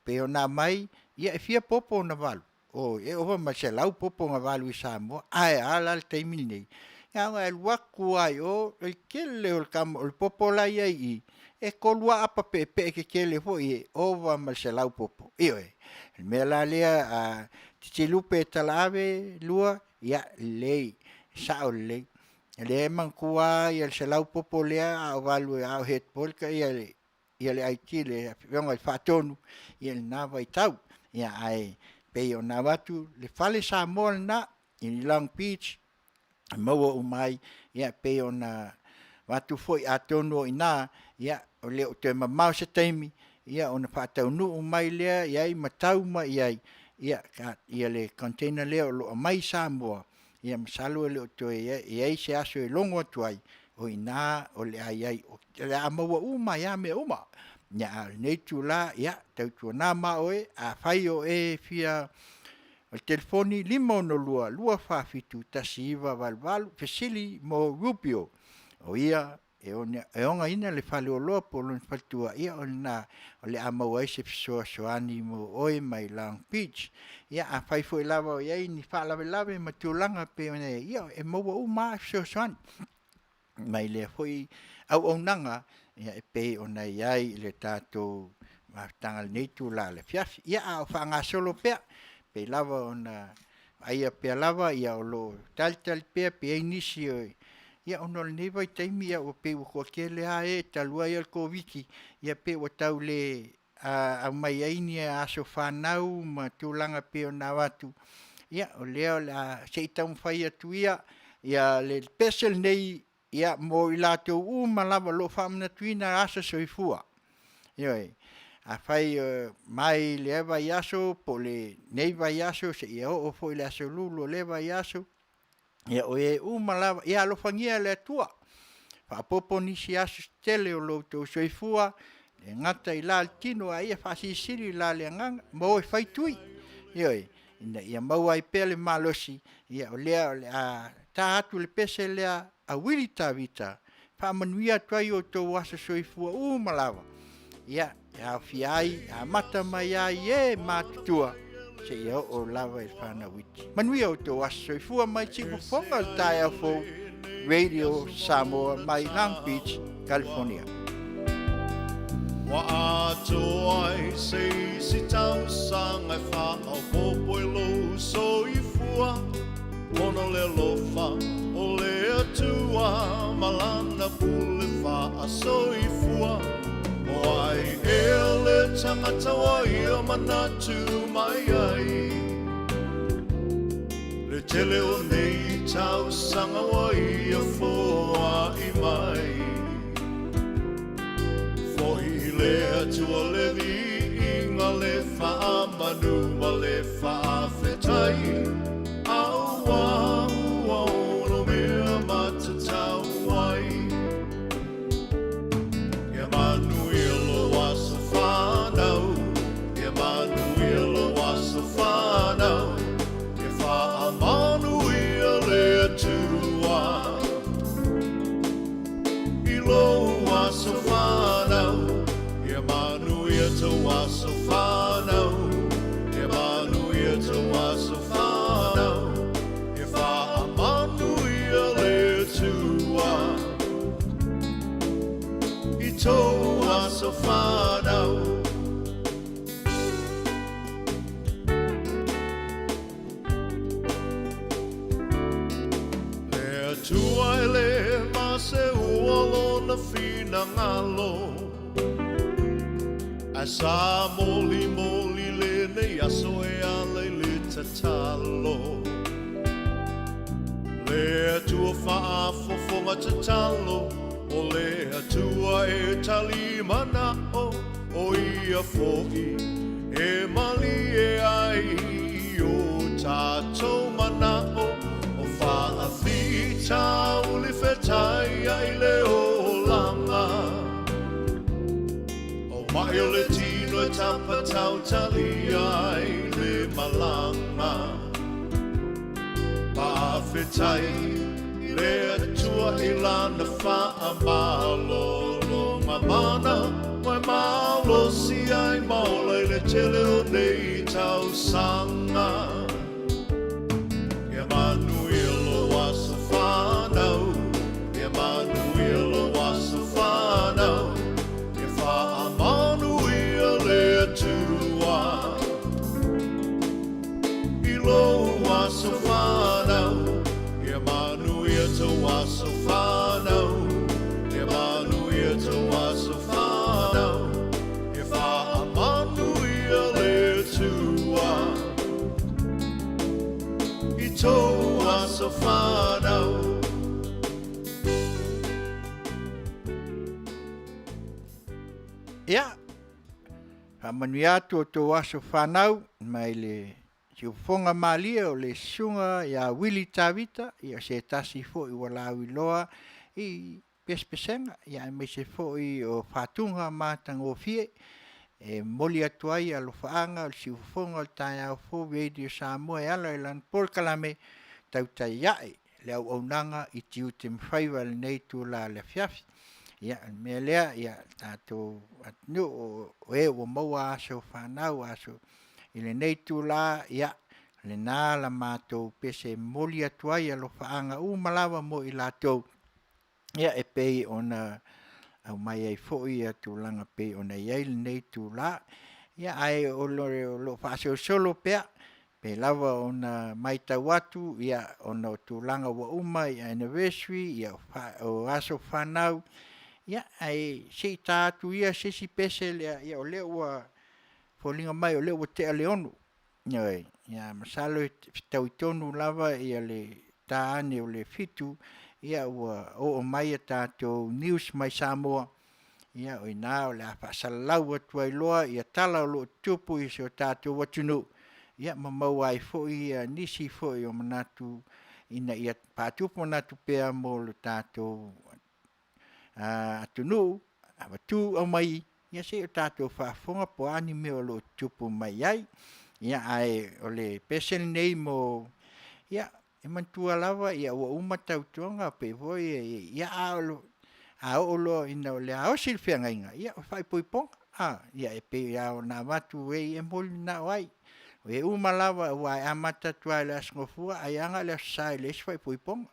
Pe o na mai, ia e fia popo na valu. O e ova ma se lau popo nga valu i Samoa. Ai ala le teimini nei. Ia ngai waku ai o kele o kam o popola ia I. E kolua apa pe ke kele fo I ova mal se lau popo. Io e. Me la lea a titilupe talave lua ia lei sa o lei. Le man kua ia se lau popo lea a valu a het polka ia le ai tile venga fa tonu ia na vai tau ia ai pe o na watu le fale sa mol na in Long Beach maua umai ia pe o na watu foi atono ina ia o le o te mamau se taimi ia ona fa tau nu umai le ia I matau ma ia ia le container le o lo mai sa mo ia masalo le o to ia se aso e longo tuai o ina o le ai o le amaua uma ia me uma nya nei tula ia tau tuna ma oe a fai o e fia o telefoni lima no lua fa fitu tasiva valvalu fesili mo rubio o ia e onga ina le fale o loa po lon faltua ia o le amaua se soani mo oe mai Long Beach ia a fai foi lava o ia ni fa lave ma tulanga pe ia e mo uma soani mai le foi au nanga ia e pe ona iai le tatou matanga nei tula le fiafi ia a fanga solo pe lava ona aia pe lava ia o lo tal pe inisi ia ono le nei vai taimi ia o pe ko kele a e talua ia ko wiki ia pe o tau le a mai aini a so fanau ma tulanga pe ona watu ia o leo la seitau fai atu ia le pesel nei ia mo I lato malava lo famna tuina asa soifua. Ioi, a fai mai leva iaso po le neiva iaso se ia o foi le aso lulo leva iaso. Ia o e malava ia lo fangia le tua. Fa popo nisi aso tele o lo to soifua. Le ngata I la tino a ia fasi siri la le nganga mo e fai tui. Ioi, ia mau ai pele malosi. Ia o lea a ta atu le pese lea a wili tavita fa Manuia tuai o to wasa soifua malava ia fiai a mata mai ai e matutua se ia o lava e fana witi Manuia o to wasa soifua mai tipu fonga Tautaia'e Radio Samoa mai Long Beach California Wa atoai sei si tau sanga fa o popo lo soifua Mono le lofa o le atua malana pule fa a soifua O ai ele tangata wai o manatu mai ai Le tele o nei tau sanga wai a foa I mai Fohi le atua le vi inga le fa manu ma le fa fetai Sa moli le ne aso e ale le tatalo Le tua fa fofonga tatalo O le tua e tali mana o ia foi E mali e ai o tato mana o fa fita o le fetai ai le o langa Mai o le tino e tapa tautali ai le malanga Pawhetai I le atua I lana wha malo Longa mana mai malo si ai maula I le tele o nei tau sanga Ia Manuia lo wasa whanau aso whanau, e Manuia tau aso whanau, e Manuia tau aso whanau, e wha Manuia le tua, i tau aso whanau. Ia, Manuia tō aso whanau, mai le siufonga malia o le sunga ia Willi Tavita, ia se tasi fo i walau i loa, i pespesenga, ia mai se fo i o whatunga mātang o fie, e moli atuai alo whaanga, o siufonga o Tautaia'e fo, Radio Samoa e ala i lan polkalame, Tautaia'e, le au aunanga i Tiute Faiva le nei tu la le fiafi. Ia, mea lea, ia, tātou atnu o e o maua aso whanau aso i le nei tu la, ia, le nā la mātou pese moli atuai alo whaanga malawa mo i lātou. Ia, e pei ona, au mai ai fōi atu langa pei ona iai le nei tu la. Ia, ai o lo whaaseo solo pea, pe lava ona mai tau atu, ia, ona o tu langa wa i anniversary, ia, o aso whanau. Ia, ai se tātu ia se si pese lea, ia o leo ua, fōlinga mai o leo ua te aleonu. Ia, masalo tau i tonu lava, ia le tāane o le fitu, ia ua o mai a tātou news mai Samoa. Ia, o nā o le awhasalalau atua i loa, ia tala o lo tupu i se o tātou watunu. Ia, mamau ai fōi, nisi fōi o manatu, ina ia pātupu manatu pēa mo lo tātou atunu, awatu au mai, ia se o tātou whaafonga po anime o lo tupu mai ai, ia ai o le pesel nei mo, ia, e mantua lava, ia ua umatautonga pe voi, ia a olo ina o le ao silwhianga inga, ia o whai poiponga, ia e pe ao nā watu e moli na wai, o e lava ua e amata tua le asngofua, ai anga le asai le whai poiponga,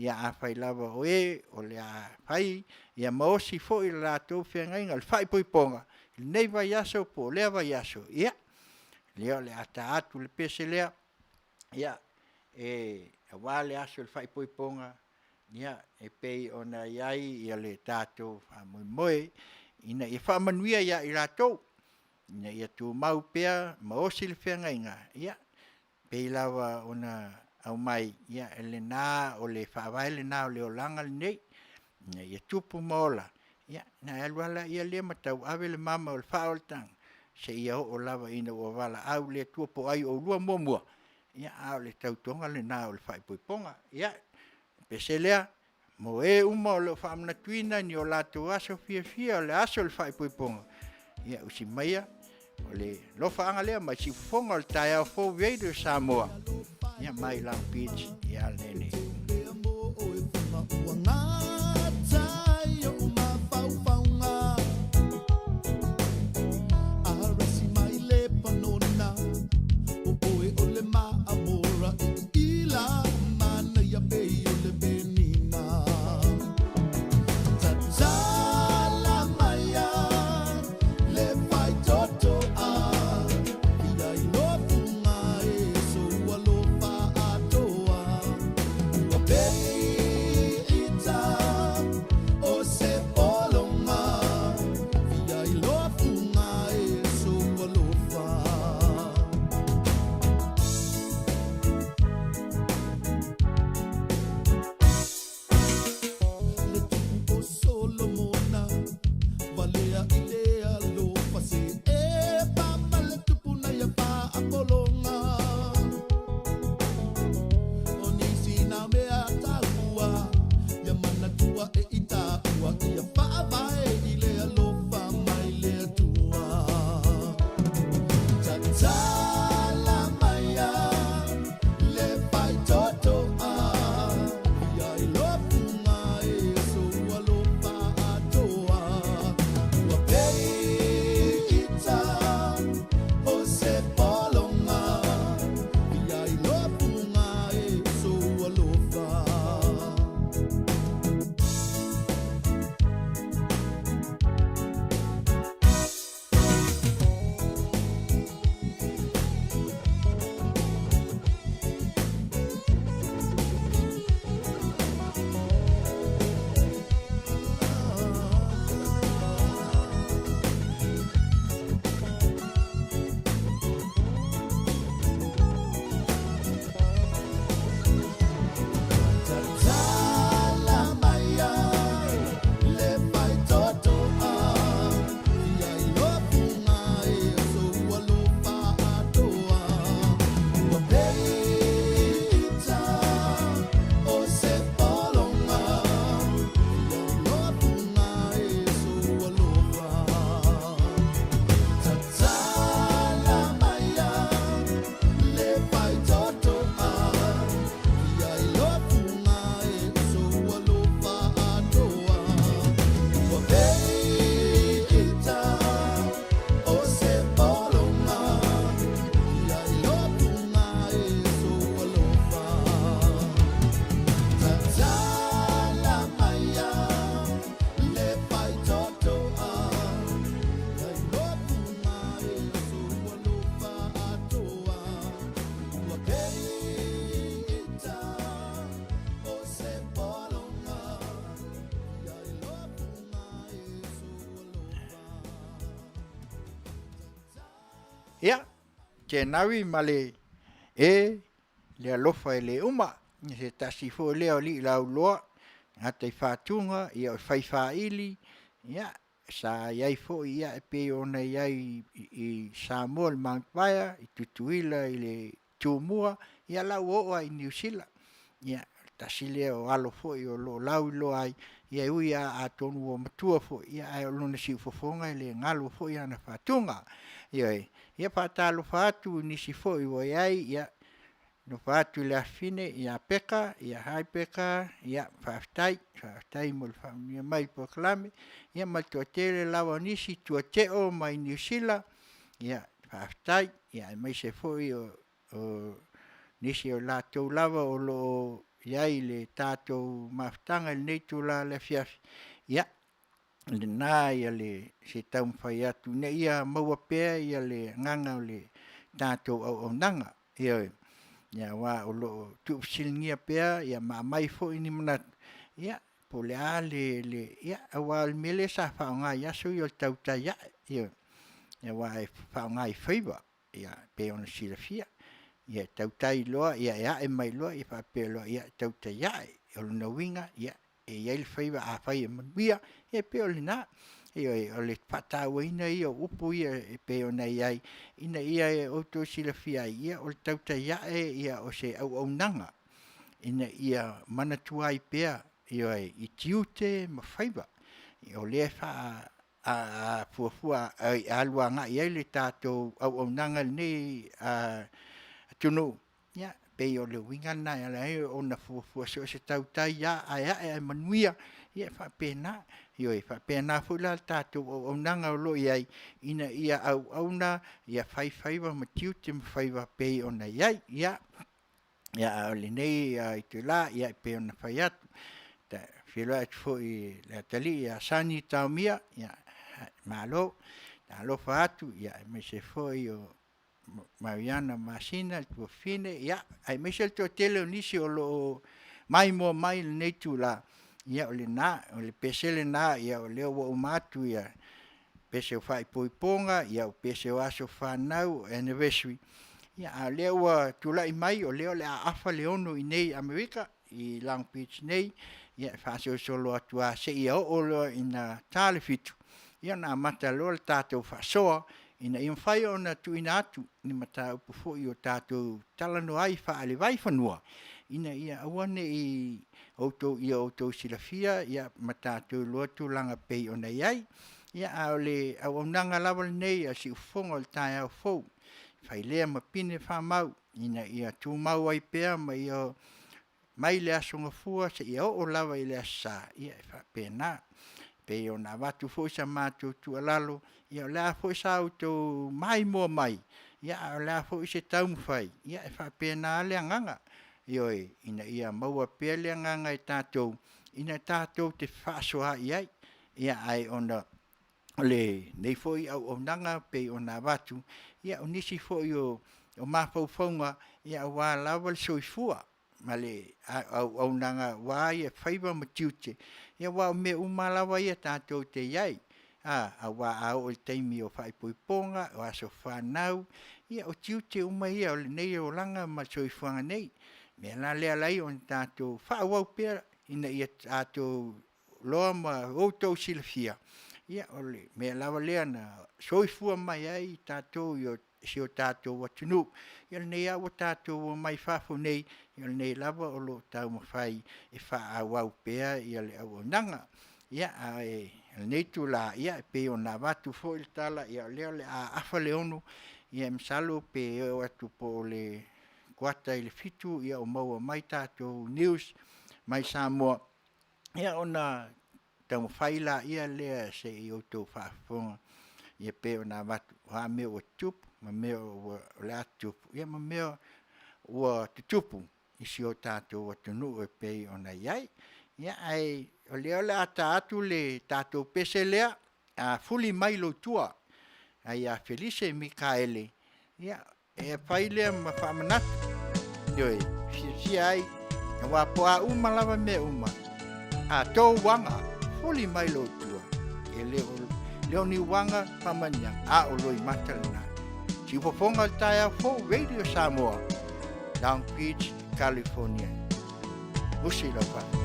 ia a whai lava o le a whai, ia maosi fo i la tau whiangainga, le whai poiponga, nei vai aso po, lea vai aso, ia, leo le ata atu le pese lea, ia, a wale aso le whai poiponga, ia, e pei ona iai, ia le tātou moe, ina i wha Manuia ia i la tau, ina ia tu mau pea, maosi le whiangainga, ia, pei lava ona au mai, ia, ele nā o le whawaele nā o le olanga le nei, ia tupu maola, ia, na aluala ia le matau awe le mama o le whaoltang, se ia o lava ina o wala au le tuapo ai o lua mua, ia, au le tautonga le nā o le whaipoiponga, ia, pese lea, mo e uma o le whaamnatuina ni o lātou aso fia o le aso le whaipoiponga, ia, usi maia, o le lofa anga lea, mai si fonga o le Tautaia'e fo Radio Samoa, ia mai Long Beach, ia lele. It's Tenawi male le alofa e le uma se tasi fo le o li lau loa hata I whātunga ia o Faiva ili ia sa iai fo ia e pe ona iai I Samoa Mount Baia I Tutuila I le Tumua ia lau oa I New Zealand ia tasi le o alo fo I o lo lau lo ai ia ui a tonu o matua fo ia ai o lona si ufofonga I le ngalo fo ia na whātunga ia whātalo whātu nisi fo I o iai ia no whātu le awhine ia peka, ia hai peka, ia whaafitai mo le whaamia mai po klame, ia mai tua tele lawa nisi tua teo mai New Zealand, ia whaafitai, ia mai se foi o nisi o lātou lava o lo iai le tātou mawhtanga le neitu la le fiafi, ia le nā ia le se tau mwhai atu, ne ia maua pēr ia le nganga o le tātou au nanga, ia wa o lo tu silingia pea ia mai fo ini manat ia po le ia wa mele sa fa nga ia so yo Tautaia'e ia wa fa nga Faiva ia pe on silafia ia tautai loa ia e mai loa ia fa pe loa ia Tautaia'e o na winga ia ia il Faiva a fai Manuia ia pe o na ia o le patau ina ia upu ia pe ona iai ina ia o to silafia ia o Tautaia'e ia o se au nanga ina ia manatua I pea ia I Tiute ma Faiva o le fa a fuafua a luanga ia le tatou au nanga nei a tunu ia pe o le winga na ia ona fuafua so se Tautaia'e a Manuia ia fa pena fa pena fula tatu o nanga lo iai ina ia au na ia Faiva ma Tiute ma Faiva pe ona iai ia le nei I te la ia pe ona fai atu ta filo atu fo I le tali ia sani taumia ia malo fa atu ia me se fo o Mariana Masina tu fine ia ai me se to tele nisi o lo mai le nei tu la ia o le na o le pesele na ia o le o matu ia pese o fai poiponga ia o pese o aso whanau anniversary ia a le o tulai mai o le afa le ono I nei Amerika I Long Beach nei ia whase o solo atua se ia o lo ina tale fitu ia na mata lo le tātou whasoa ina I mwhai o na tuina atu ni mata upu fo I o tātou talano ai whaale vai whanua ina ia awane I auto silafia ia matatu lotu langa pei ona iai ia au nanga lava nei a si ufonga o tai au fou fai lea mapine whamau ina ia tu mau ai pea mai le asonga fua se ia o lava I le asa ia fa pena pe ona watu fo sa matu tu alalo ia la fo sa auto mai ia la fo se taum fai ia fa pena le nganga ina ia maua pele nganga I tātou ina tātou te whaasoa iai ia ai ona le nei foi au nanga pe ona watu ia o nisi foi o mawhauwhaunga ia wā lawal soifua ma le au nanga wā ia Faiva ma Tiute ia wā me umalawa ia tātou te iai a wā au o teimi o whaipoiponga o aso whanau ia o Tiute ia o le nei o langa ma soifuanga nei me la le lai on tātou whaawau pēra ina ia tātou loa ma outou silafia ia ole me lava lea na soifua mai ai tātou si o tātou watunu ia nei awa tātou mai whafo nei ia nei lava o lo tau mawhai whaawau pēra ia le au nanga ia nei tu la ia pe o na watu fo il tala ia le a afa le onu ia msalo pe o atu po le kuata I le fitu ia o maua mai tātou news mai Samoa ia ona tau whaila ia lea se I o tau whaafonga ia pe o nā watu ha mea o tupu ma mea o le atupu ia ma mea o tutupu I si o tātou watunu e pe o na iai ia ai o lea le ata atu le tātou pese lea a fuli mai lo tua ai a Felice Mikaele ia e whailea ma whaamanatu si ai wa po a uma lava me uma a to wanga fuli mai lo tua e leo ni wanga pamanya a o loi matalna Tipofonga Tautaia'e Radio Samoa, Long Beach, California. Musi la fa.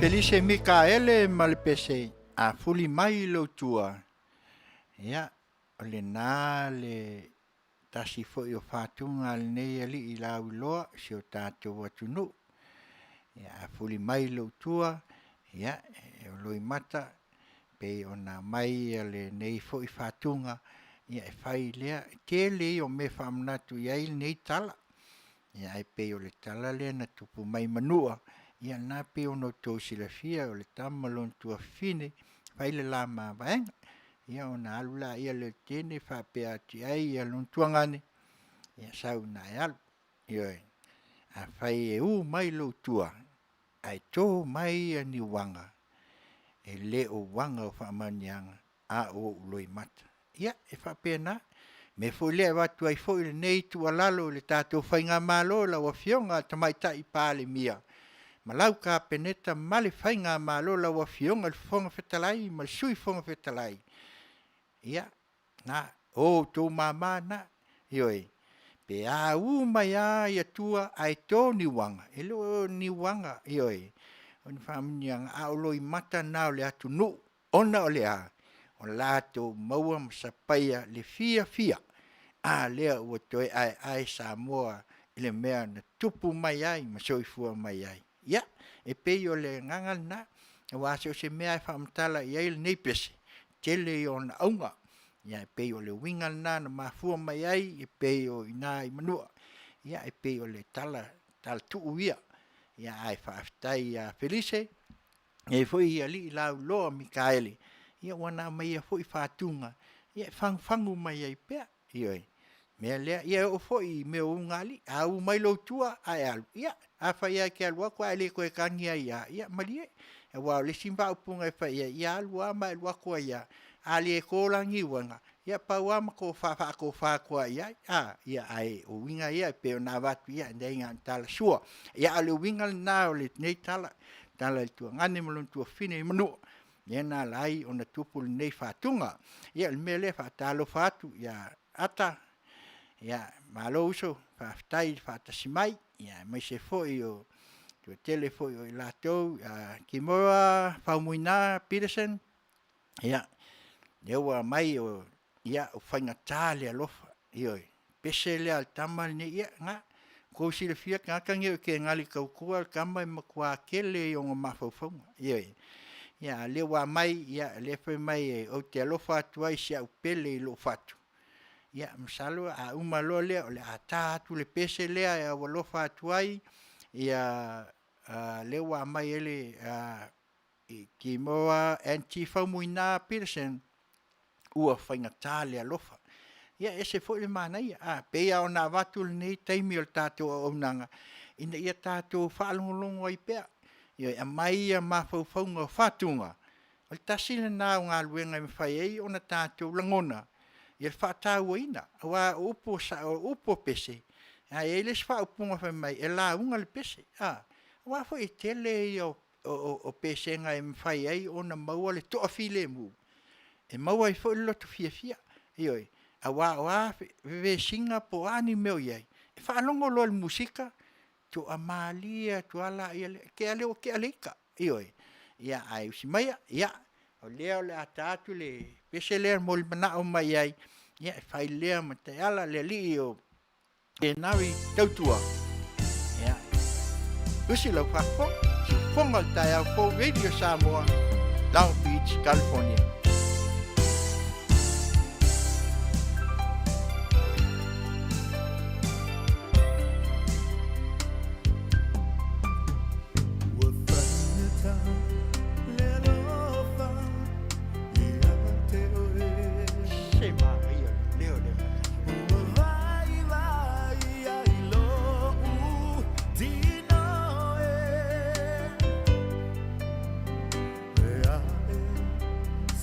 Felice Mikaele ma le pese a fuli mai lo tua. Ia, o le nā le tasi fo i o whātunga le nei ali i lau loa si o tātou atunu. Ia, a fuli mai lo tua, ia, e o loi mata, pe o nā mai le nei fo i whātunga, ia e whai lea, te le o me whamanatu iai nei tala. Ia e pe o le tala lea na tupu mai manua, ia nā pe o no tō sila fia o le tamalon tua fine, whai le la mā vaenga. Ia o nā alula ia le tene whapea ti ai ia lon tuangane, ia sau nā e alu. Ia a whai e mai lo tua, ai tō mai a ni wanga, e le o wanga o whamanianga, a o loi mata. Ia e whapea nā, me fo lea watu ai fo le nei tua lalo le tātou whainga malo la wa fionga tamaita i pāle mia. Malau ka peneta male whainga malo la wa fionga le fonga whetalai, mal sui fonga whetalai. Ia, na, o tō māma na, ioi. Pe a mai a ia tua ai tō ni wanga, e lo ni wanga, ioi. O ni whamanianga a o loi mata nao le atu nu, ona o le a. O lato maua masapaia le fia fia. A lea ua toe ai Samoa le mea na tupu mai ai, masoifua mai ai. Ia, e pei o le ngangal na, e wase o se mea e whamtala i ai le nei pese. Tele i o na aunga. Ia, e pei o le wingal na mafua mai ai, e pei o ina i manua. Ia, e pei o le tala tuu ia. Ia, ai whaaftai a Felice. E foi i ali i lau loa Mikaele. Ia wana mai a foi whātunga. Ia whangu mai ai pea. Ioi. Mea lea, ia o foi me o ngali. A u mai lo tua ai alu. Ia, a whai ai ke alua kua ele koe kangia ia. Ia, malie. E wao le simba upunga e whai ia. Ia alua mai alua kua ia. Ali e kōlangi wanga. Ia pauama ko whakua ia. Ia ai o winga ia. Peo nā watu ia. Nei ngā tala sua. Ia ale winga nā o le nei tala. Tala le tua ngane malon tua fine i manua. Ia nā lai o na tupu le nei whātunga. Ia le mele whātalo whātu. Ia ata. Ia malo uso. Whāftai whātasimai. Ia mai se foi o. Tua tele foi o i lātou. Ki moa whaumuina Peterson. Ia. Ewa mai o. Ia o whainga tāle alofa. Ioi. Pese lea al tamal ne ia ngā. Ko si le fia kangi o ke ngali kaukua. Kama i makua kele i o ngā mawhauwhaunga. Ioi. Ia le wa mai. Ia le whai mai e o te alofa atu ai si au pele i lo fatu. Ia msalo a umalo lea o le a tātu le pese lea e au alofa atu ai. Ia le wa mai ele ki moa anti-whaumuina Peterson. Ua whainga tāle alofa. Ia ese fo le mana ia. Pea o nā watu le nei taimi o le tātou o unanga. Ina ia tātou whaalongolongo ai pea. Ia a mai ia mawhauwhaunga o whatunga. O le tasina nā o ngā luenga i mwhai ei o na tātou langona. Ia le whaatau ina. Wa upo pese. Ia e les whaupunga whai mai. E la unga le pese. Wa fo i tele i o pese nga i mwhai ei o na maua le toa file mu. E maua i fo i loto fia fia. Ioi. A wa ve singa po ani meo iai. E whaalongo lo le musika. Tu amalia, tu ala, ke ale o ke aleka. Ioi. Ia ai usi maia. Ia. O lea o le atatu le pese lea mo le mana o mai ai. Ia e whai lea ma te ala le li o e nawi tautua. Ia. Usi lau whakpo. Si whonga tai au po Radio Samoa. Long Beach, California.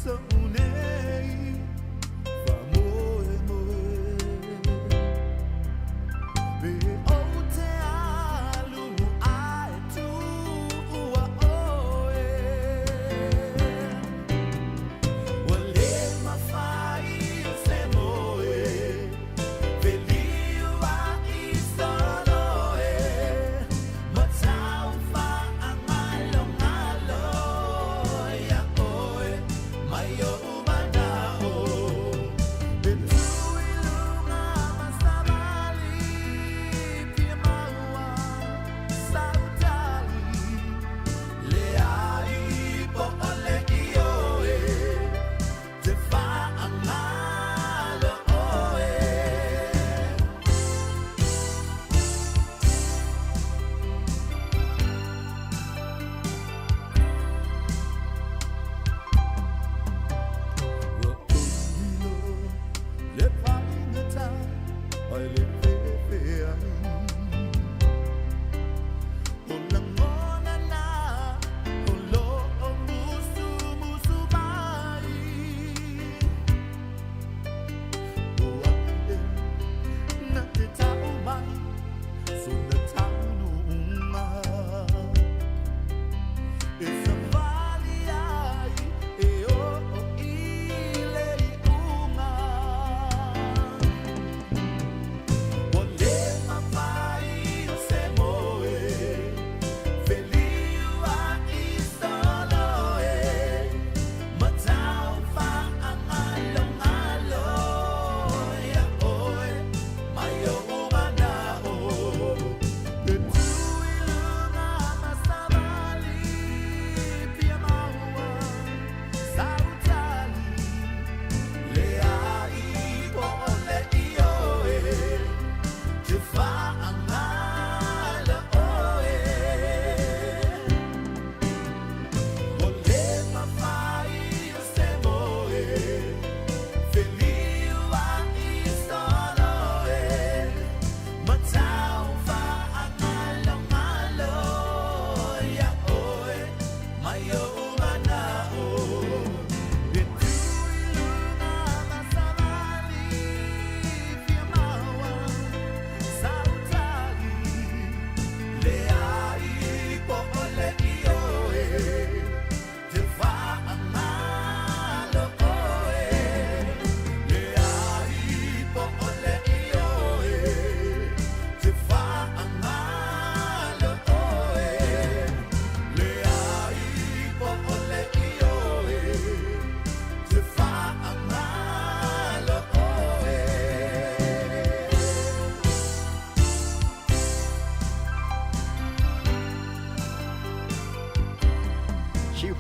So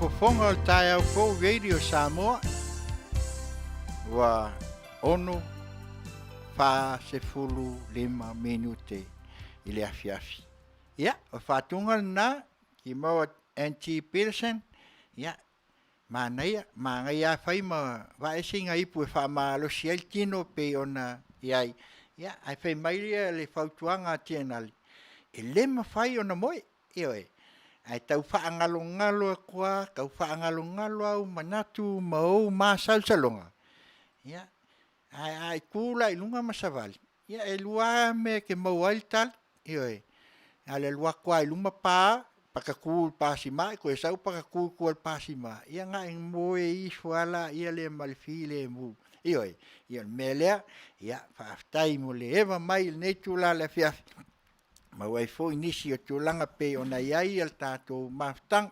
fofonga o tai au fo radio Samoa. Wa ono fa se fulu 5 minute i le afiafi. Ia, o whatunga na ki maua N.T. Peterson. Ia, Manuia, ngai a whai ma waesinga ipu e whaamalosi ai tino pe ona iai. Ia, ai whai mairia le whautuanga tienali. E le ma whai ona moe, ioe. Ai tau whaangalo-ngalo e kua, kau whaangalo-ngalo au manatu mau masau salonga. Ia, ai kula i lunga masavali. Ia, e lua me ke mau ail tal, ioe. Ale lua kua i lunga paa, pakakul pasima, ko e sau pakakul kual pasima. Ia nga ing moe i suala, ia le malfile mu. Ioe, ia melea, ia whaaftai mo le eva mai nei tula le fiafi. Ma wai fo inisi o tulanga pe o na iai al tātou maftang.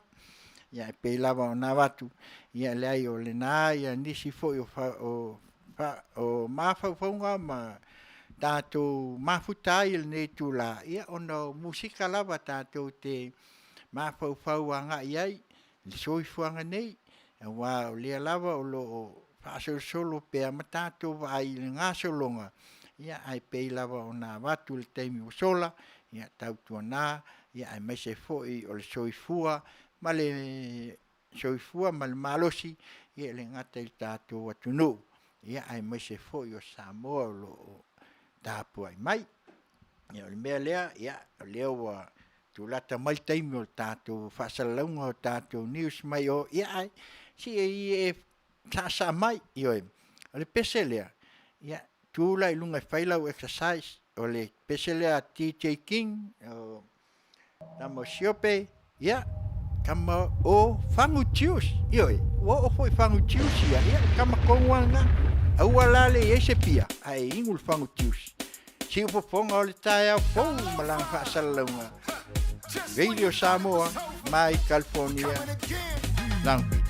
Ia pe lava o na watu. Ia le ai o le nā, ia nisi fo o mawhauwhaunga ma tātou mafutai il nei tula. Ia ono musika lava tātou te mawhauwhauanga iai. Le soifuanga nei. Wa o lea lava o lo whaasolo pe a matatou ai le ngā solonga. Ia ai pe lava o na watu le teimi o sola. Ia tautua nā, ia ai mai se foi o le soifua, ma le soifua ma le malosi, ia le ngata i tātou atunu. Ia ai mai se foi o Samoa o lo tāpu ai mai. Ia o le mea lea, ia o leo wa tūlata mai taimi o tātou whaasalaunga o tātou news mai o, ia ai, si e sasa mai, ioe. O le pese lea, ia tūla i lunga whailau exercise, o le peselea TJ King, o tamo siope, ia, kama o whangu tius, ioi, o foi whangu tius ia, kama konguanga, au alale e se pia, ai ingul whangu tius. Si upofonga o le tae au pou, malang whaasalaunga. Radio Samoa, mai California, Long Beach.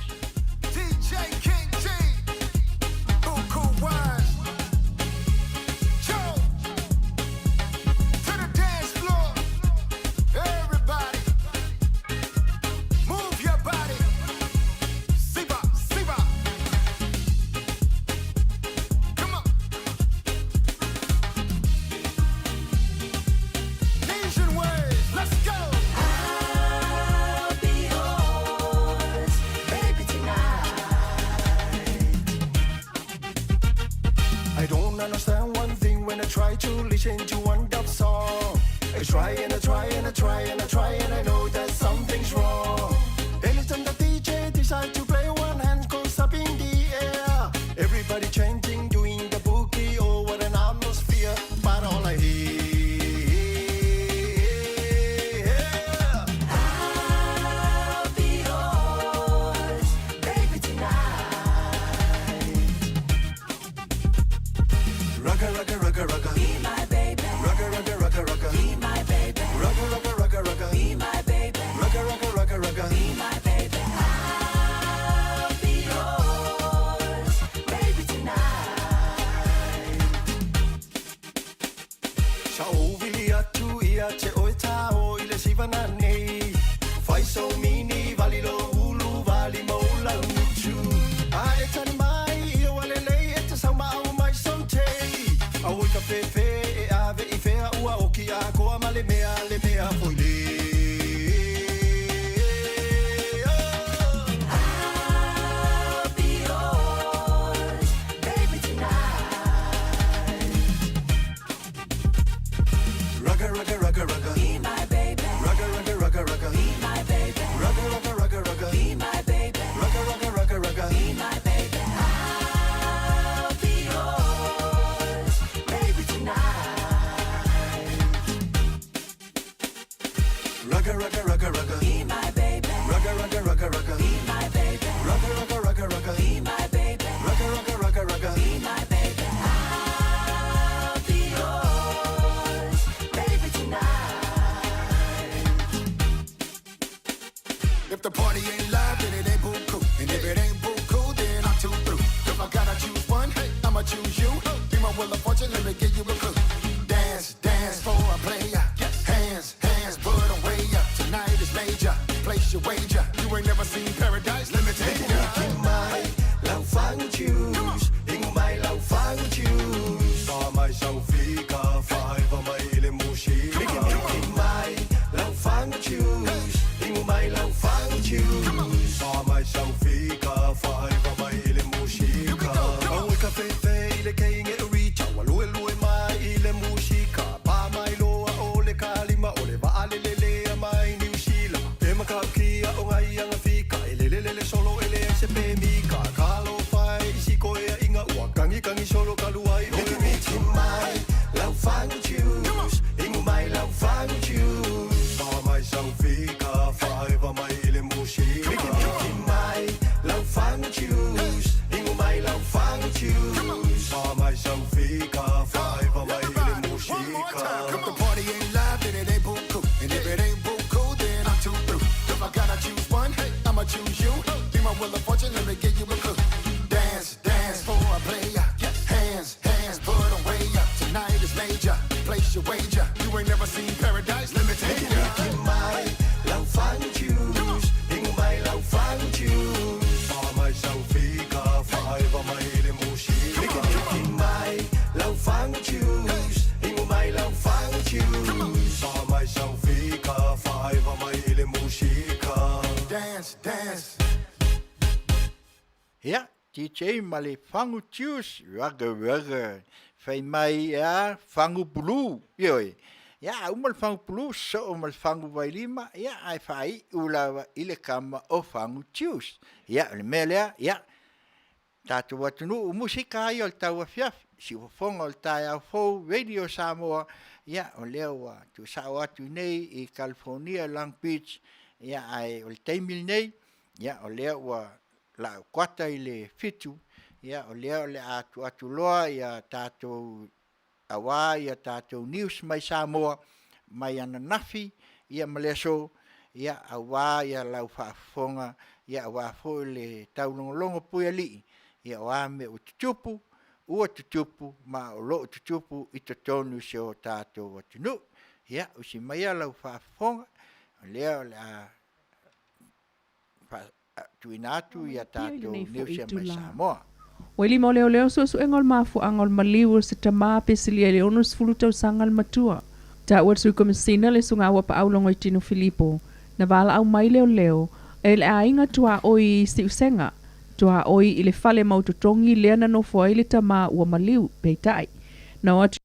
Try to listen to one dub song. I try and I try and I try and I try and I know that something's wrong. Anytime the DJ decides to play, one hand goes up in the air. Everybody chanting, doing the boogie, oh what an atmosphere. But all I hear, I'll be yours, baby tonight. rugga rugga rugga rugga. Be my baby. Rugga rugga rugga rugga. Be my baby. Rugga rugga rugga rugga. Be my baby. Rugga rugga rugga rugga. Be my baby. I'll be yours, baby tonight. Sa uvili atu ia te oita o ile sivana nei. Fai so mini valilo ulu vali moula uchu. Ai tani mai ia wale lei e te sauma au mai sontei. Au ka fefe e ave I fea ua oki a koa ma le mea foi le. I'll be yours, baby tonight. Rugga rugga rugga rugga. Be my baby. Rugga rugga rugga rugga. Be my baby. Rugga rugga rugga rugga. Be my baby. Rugga rugga rugga rugga. Be my baby. I'll be yours, baby tonight. Rugga rugga rugga rugga. Be my baby. Rugga rugga rugga rugga. Be my baby. Rugga rugga rugga rugga. Be my baby. Rugga rugga rugga rugga. Be my baby. I'll be yours, baby tonight. If the party ain't live, then it ain't buku. And if it ain't buku, then I'm too through. If I gotta choose one, I'ma choose you. Be my wheel of fortune, let me give you a clue. Dance, dance for a player. Hands, hands, put away. Tonight is major. Place your wager. You ain't never seen paradise. Ia, TJ ma le whangu tius, raga, whai mai whangu pulu, ioi. Ia, umal whangu pulu, so umal whangu wailima, ia, ai whai ulawa ile kama o whangu tius. Ia, le mea lea, ia, tātou atunu, musika ai o le tau afiafi, si wafonga o le tai au fau, Radio Samoa, ia, o lea wa, tu sao atu nei i California, Long Beach, ia, ai o le teimil nei, ia, o lea wa, la kwata i le fitu, ia, o lea o le atu loa, ia tātou awa, ia tātou news mai Samoa, mai ana nafi, ia maleso, ia awa, ia lau whaafonga, ia awa fo le taulongolongo puia lii, ia oa me o tutupu, ua tutupu, ma o lo tutupu i te tonu se o tātou atunu. Ia, usi mai a lau whaafonga, lea o le tuina atu ia tātou news mai Samoa. Weli mo leo leo so engol mafu angol maliu se tama pesilia le onus fulutau sangal matua. Ta uatsu ko Masina le sunga wa pa aulongo i tino Filipo. Na vala au mai leo leo, e le ainga tua oi si usenga. Tua oi i le fale mautotongi lea na no fo le tama ua maliu peitai. Na watu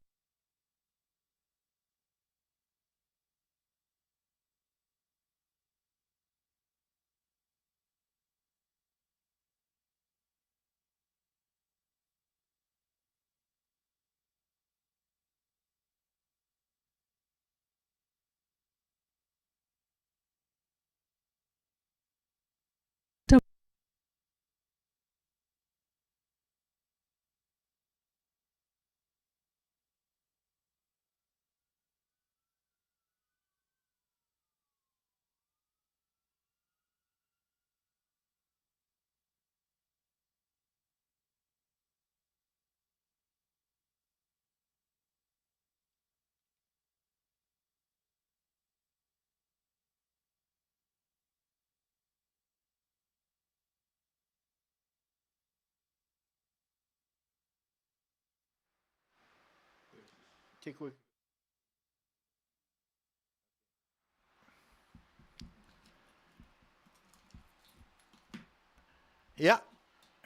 Ia,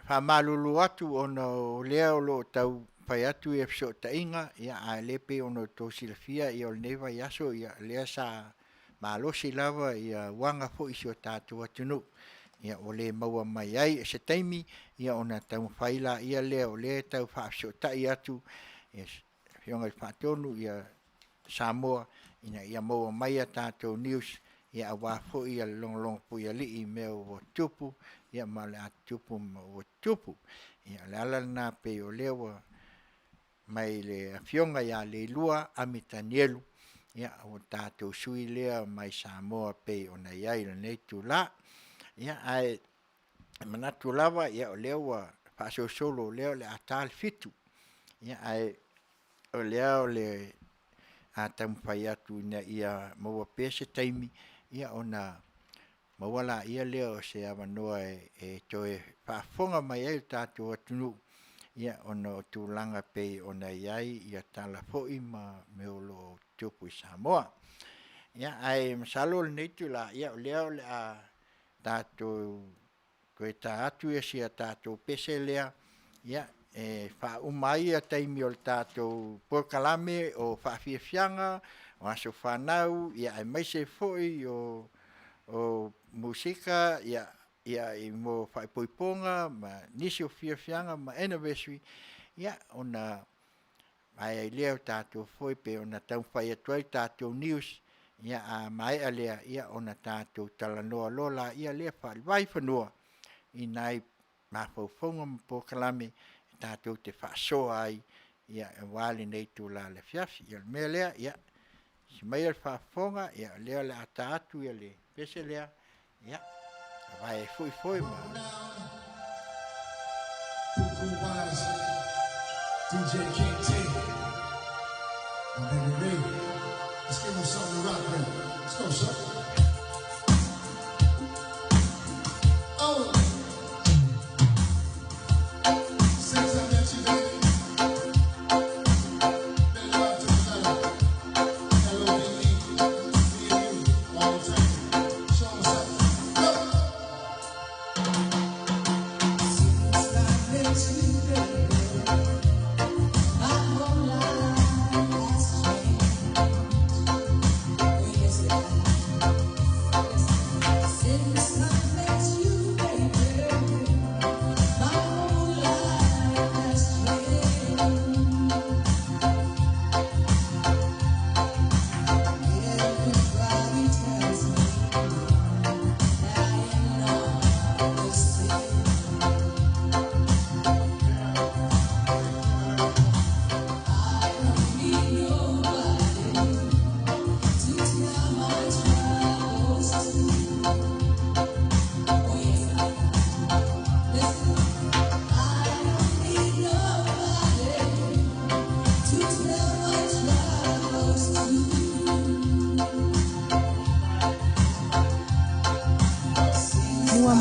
whamalulu atu ono lea o lo tau pai atu e fso tainga, ia a lepe ono tō silafia i o neva yaso, ia lea sa malosi lava ia wanga fo isi o tātou atunu. Ia o le maua mai ai, se taimi, ia ona tau whaila, ia lea o lea tau whaafso tai atu, ia whionga i whaatonu, ia Samoa, ia maua mai a tātou news, ia awa fo ia long pu ia li i mea o tupu, ia male a tupu o tupu. Ia le ala na pe o lewa mai le afionga ia le lua amitanielu. Ia o tātou sui lea mai Samoa pe o na iai le nei tu la. Ia ai manatu lava ia o lewa whaso solo leo le atal fitu. Ia ai o leo le a tampai atu na ia maua pese taimi. Ia ona mawala ia leo se avanoa e toe whaafonga mai ai tātou atunu. Ia ono tūlanga pei ona iai ia tala foi ma meolo tupu i Samoa. Ia ai masalo le neitu la ia leo le a tātou koe tā atu e sia tātou pese lea. Ia e wha umai a taimi o le tātou porkalame o whaafiafianga o aso whanau. Ia ai maise foi o musika ia i mo whaipoiponga ma nisi o fiafianga ma anniversary ia ona ai leo tātou foi pe ona tau whai atuai tātou news ia a mai alea ia ona tātou talanoa lola ia lea whai whanua i nai mawhauwhaunga mpo kalame tātou te whaasoa ai ia e wale nei tū la le fiafi ia mea lea ia si mai al whaafonga ia lea le ata atu ia le pese lea ia vai foi ma DJ King T. Baby, baby. Let's give him something to rock with. Let's go, son. Oh. Since I met you, baby. Been love to the L-O-V-E. Me and you, all the time. Show 'em something. Go.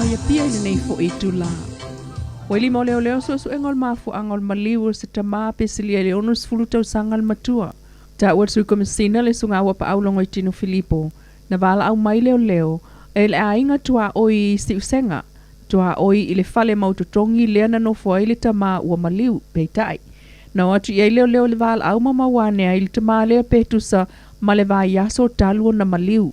ia pia i nei fo i tula. Waili mo leo so engol mafu angol maliu se tama pesilia le onus fulutau sangal matua. Ta uatsu ko Masina le sunga wa pa aulongo i tino Filipo. Na vala au mai leo e le ainga tua oi si usenga. Tua oi i le fale mautotongi leana no fo i le tama ua maliu peitai. Na watu i leo le vala au mamawane ai le tama lea petusa ma le vai yaso taluo na maliu.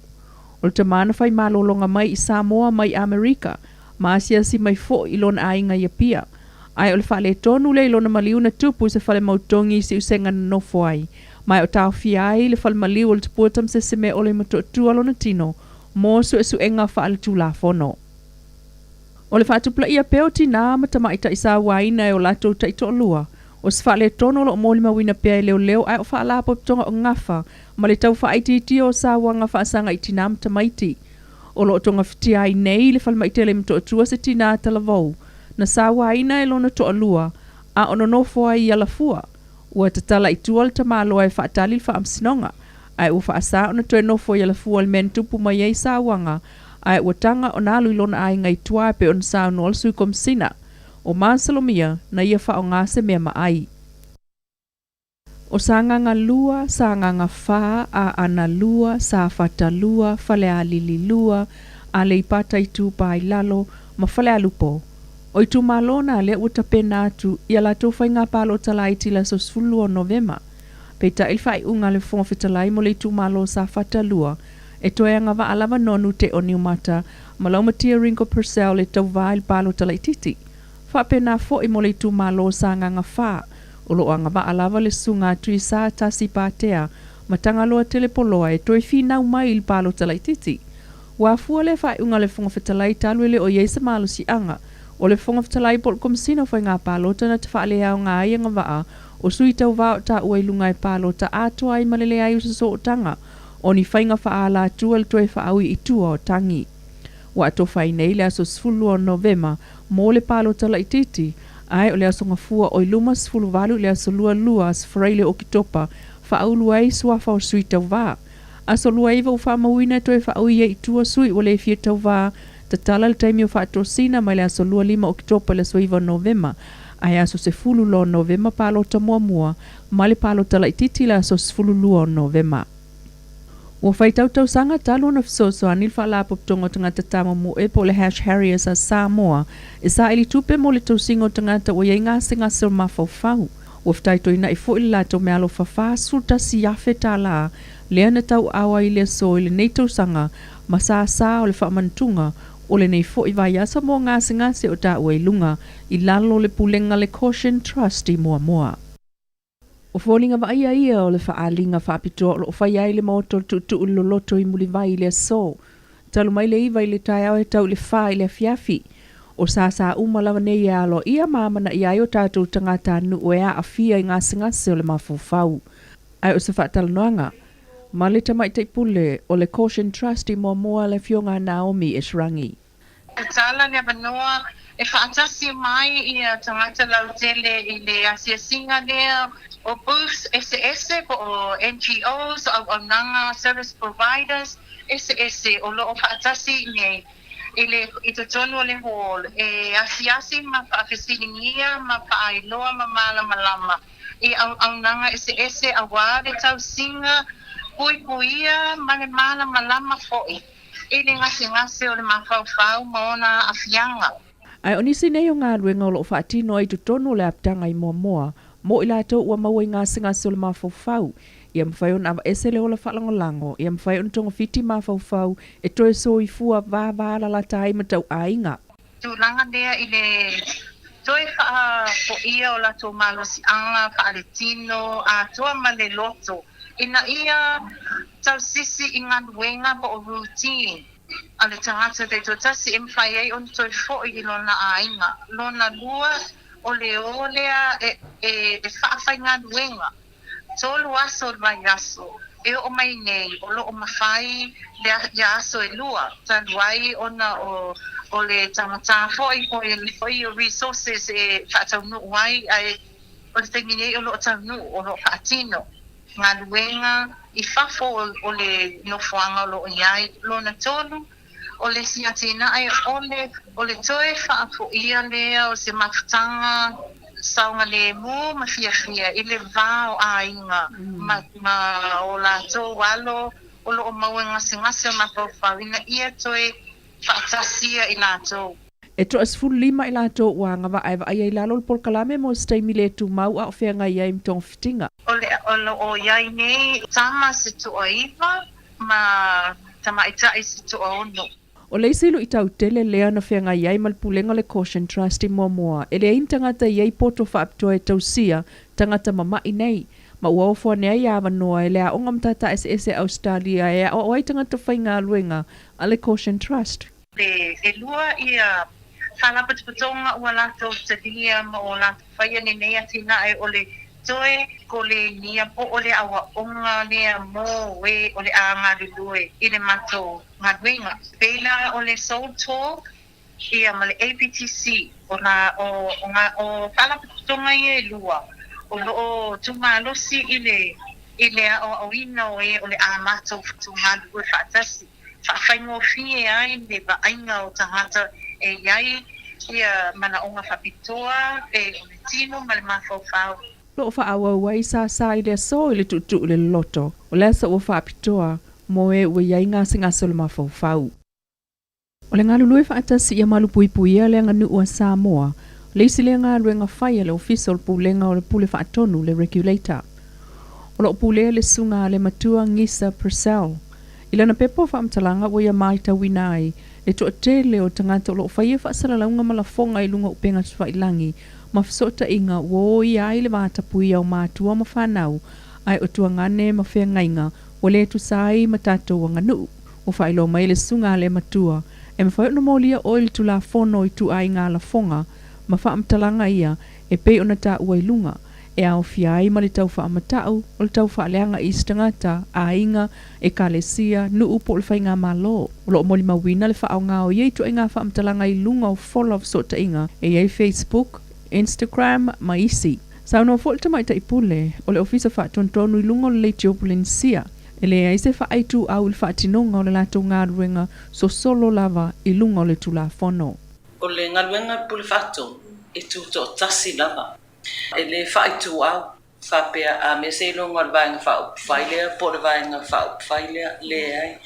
O le tama na fai malolonga mai i Samoa mai Amerika. Ma asia si mai fo i lona ainga ia pia. Ai o le fale tonu le ilona maliu na tupu se fale mautongi si usenga na nofo ai. Mai o tau fiai le fale maliu o le tupuatam se se me o le matotua lona tino. Mo su enga fa ale tula fono. O le fatupla ia peo tina matama ita isa waina e o lato ta ito lua. O se fale tono lo mo lima wina pea leo ai o fa la tonga o ngafa. Ma le tau fa aiti o sa wanga fa asanga itina matamaiti. O lo tonga fitia ai nei le falma itele mto atua se tina talavou. Na sawa ina e lona to alua, a ono nofo ai alafua. Ua tatala itua le tamaloa e whaatali le whaamsinonga. Ai ua whaasa ona toe nofo i alafua le men tupu mai ei sawanga. Ai ua tanga o nalu i lona ai ngai tua pe on sa no al sui Masina. O Mansalomia na ia wha o ngase mea maai. O sanganga lua, sanganga wha, a ana lua, sa fata lua, fale a lili lua, a le ipata i tu pa i lalo, ma fale a lupo. O i tu malona le uta pena atu, ia la tu fai ngā palo talai tila so sfulu o Novema. Peta ilfa i unga le fonga talai mo le i tu malo sa fata lua, e toe anga va alava nonu te o niumata, ma lau matia ringo Purcell le tau vai palo talai titi. Fa pena fo i mo le i tu malo sanganga wha, o lo anga va alava le sunga tui sa tasi pātea, ma tanga loa telepoloa e toi finau mai il palo talai titi. Wa fua le fai unga le fonga fetalai talu ele o yeisa malo si anga, o le fonga fetalai pol Masina fai ngā palo tana te whaale au ngā ianga vaa, o sui tau vao ta ua ilunga e palo ta atua ai malele ai usaso o tanga, o ni whainga whaala tua le toi whaaui i tua o tangi. Wa ato whai nei le aso sfulu o Novema, mo le palo talai titi, ai o le asonga fua o iluma sfulu valu le aso lua as freile o kitopa, whaulu ai suafa o sui tau vaa. Aso lua iwa o wha mawina toi whaui e i tua sui o le fia tau vaa, ta tala le taimi o wha atosina mai le aso lua lima o kitopa le soiva Novema, ai aso se fulu lo Novema palo ta mua, ma le palo tala ititi le aso sfulu lua o Novema. Ua whai tau sanga talo na fisoso anil wha la poptongo tangata tama mo e po le hash harriers a Samoa, e sa ili tupe mo le tau singo tangata o iei ngase ngase o mawhau. Ua whai toina i fo ili lato me alo whawha sulta si afe ta la, lea na tau awa i lea so i le nei tau sanga, ma sa o le whaamantunga, o le nei fo i vai asa mo ngase o ta ua i lunga, i lalo le pulenga le caution trust i mua. O fōlinga wa ia o le whaalinga whaapito o whai ai le maoto tu loloto i muli vai le so. Talu mai le iwa i le tai au e tau le wha i le fiafi. O sa umalawa nei alo ia mamana i ai o tātou tangata anu o ea a fia i ngase o le mawhawhau. Ai o se whaatalanoanga. Ma le tamai teipule o le caution trust i mua le fionga Naomi e shrangi. E tala ne Manuia e whaatasi mai i a tangata lautele i le asia singa lea o booths ese o NGOs o nanga service providers ese o lo o whaatasi nei i to tonu le hall e asiasi ma whaafesilingia ma whaailoa ma malama i au nanga ese a wāre tau singa puia ma le malama foi i le ngase o le mawhawhau ma ona afianga. Ai onisi nei o ngā luenga o lo whaatino i to tonu le aptanga i mua, mo i lato ua maua i ngase o le mawhawhau. Ia mwhai on awa ese le o la whalangolango. Ia mwhai on tonga fiti mawhawhau e toe so i fua vāvāla la tai matau ainga. Tūlanga lea i le toe wha po ia o lato malosi anga, wha le tino, a toa ma le loto. Ina ia tau sisi i ngā luenga po o routine. A le tangata te totasi e mwhai ei on toi fo i lona ainga. Lona lua o le olea e whaafai ngā luenga. Tolu aso o mai aso. E o mai nei, o lo o mawhai le aso e lua. Ta luai ona o le tamata foi o resources e whaatau nu wai o le tengine o lo tau nu o lo whaatino. Ngā luenga i whafo o le nofuanga o lo iai. Lona tolu o le siatina ai o le toe whaapuia lea o se mafutanga saunga le mu ma fia i le vao a inga ma o la tō walo o lo o maua ngase o mapau ina ia toe whaatasia i la tō. E to as full lima i la tō wanga wa ai ai lalo le polkalame mo staimi le tu mau a whenga iai mtong fitinga. O iai nei tama se tu aiva ma tama itai se tu ono. O leisilu i Tautele lea na whenga iai malpulenga le Caution Trust i moa. E le ein tangata iai poto whaaptoa e tausia tangata mamai nei. Ma ua ofo nea i awa noa e lea onga mtata SS Australia e o ai tangata whainga aluenga a le Caution Trust. E lua ia whalapatpatonga ua lato tadia ma o lato whaia ni nea tina e o le toe ko le nia po o le awa onga lea mo we o le anga lulue i le mato ngaduinga. Pela o le Soul Talk ia ma le APTC o whalapatpatonga i e lua o loo tumalosi i le o ina o le amato tunga lue whaatasi. Whaingo fie ai le ainga o tangata e iai ia mana onga whapitoa e o le tino ma le mawhauwhau. Lo whaawa wai sa i le so i le tutu le loto. O lea sa ua whapitoa mo e ua iai ngase le mawhauwhau. O le ngalului whaatasi ia malu pui ia le nganu ua Samoa. Le isi le ngaluenga whaia le official pulenga o le pule whaatonu le regulator. O lo pule le sunga le matua ngisa Purcell. Ila na pepo whaamtalanga wa ia mai tawina ai, le to tele o tangata o lo whaia whaasalaunga malafonga i lunga upenga tuwailangi, ma fsota inga wo i ai le mātapui au mātua ma whanau, ai o tuangane ma whea ngainga, o le tu sai ma tato wa nganu, o whailo mai le sunga le matua, e ma whaio na molia o il tu la fono i tu ai ngā la fonga, ma whaamtalanga ia, e pe o na ta ua ilunga, e au fiai ma le tau whaamatau, o le tau whaaleanga i stangata, a inga, e kalesia, nu upo le whainga malo. O lo moli mawina le whaau ngā o iei tu inga whaamtalanga i lunga o follow sota inga, e iei Facebook, Instagram, ma isi. Sau no folta mai ta ipule, o le ofisa whaatontonu i lunga o le leiti opulensia, e le aise whaaitu au le whaatinonga o le lato ngā ruenga so solo lava i lunga o le tula fono. O le ngā ruenga pule whaato, e tu to tasi lava. E le whaitu au, whapea a me se longa le vaenga whau whailea, po le vaenga whau whailea, le ai.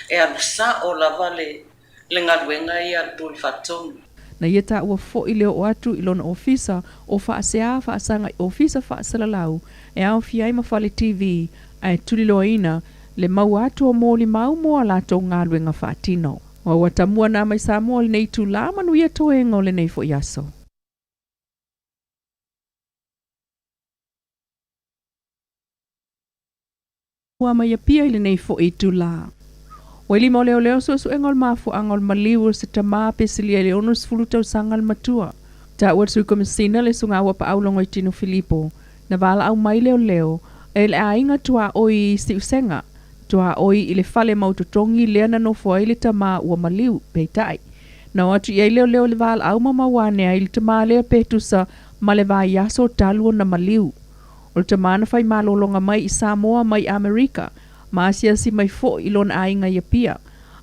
E alusa o lava le ngaruenga i al puli whatonu. Na ia ta ua fo i leo o atu i lona ofisa o whaasea whaasanga i ofisa whaasalalau, e au fiai ma whale TV, ai tuliloina le mau atu o mōli mau moa lato ngaruenga whaatino. O watamua na mai Samoa le nei tu la Manuia toenga o le nei fo iaso. Mai pia ile nei fo i tu la. O ili mo leo so engol mafu angol maliu se tama pesilia le onus fulutau sangal matua. Ta uatsu ko Masina le sunga wa pa aulongo i tino Filipo. Na vala au mai leo ele ainga tua oi si usenga. Tua oi ile fale mautotongi leana no fo ile tama ua maliu peitai. Na watu ia leo le vala au mamawane ile tama lea petusa maleva yaso taluo na maliu. O le tamana whai malolonga mai i Samoa mai Amerika, ma asia si mai fo i lona ainga ia pia.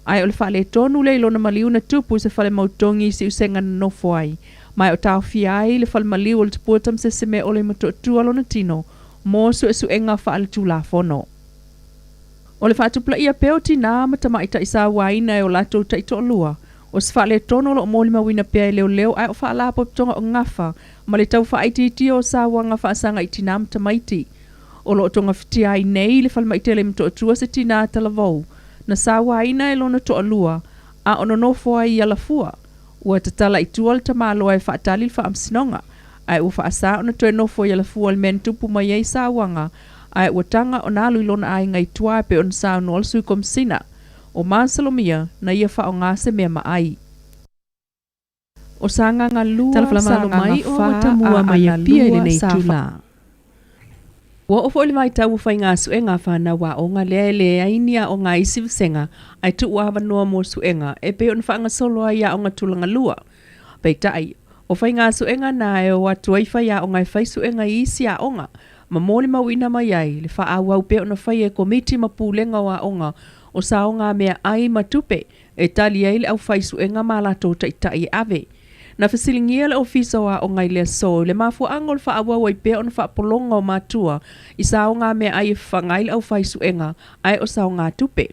Ai o le whale tonu le i lona maliu na tupu se whale mautongi si usenga na nofo ai. Mai o tau fiai le whale maliu o le tupuatam se seme o le matotua lona tino, mo su enga whale tula fono. O le whatupla ia peo tina matama ita isa waina e o lato taito lua. O se whale tono lo moli mawina pia leo ai o whala tonga o ngafa, ma le tau whaititi o sa wanga whaasanga i tinam tamaiti. O lo tonga whiti ai nei le whalmaite le mto atua se tina talavou. Na sa waina e lona to alua, a ono nofo ai i alafua. Ua tatala i tual tamalo ai whaatali le whaamsinonga. Ai ua whaasa ona toe nofo i alafua le men tupu mai ei sa wanga. Ai ua tanga o nalu i lona ai ngai tua pe on sa no alsu kom sina. O Mansalomia na ia wha o ngā se mea maai. O sanga ngā lua, sanga mai o watamua mai a pia ili nei tula. Wa ofo ili mai tau whai ngā suenga whana wa o ngā lele ainia o ngā isi visenga, ai tu ua wanoa mo suenga, e pe on whaanga solo ai a o ngā tulanga lua. Pei tai, o whai ngā suenga nā e o atu ai whai a o ngā whai suenga i isi a onga, ma mōli mawina mai ai, le wha au au pe o na whai e komiti ma pūlenga o a onga, o sa o ngā mea ai matupe, e tali ai le au faisuenga ma latou taʻitaʻi ave. Na fesilingia le ofisa wa o ngai le so le mafuaaga o le faauau ai pea ona faapologa o matua i saoga mea ai e fafagai le au faisuenga ae o saoga tupe.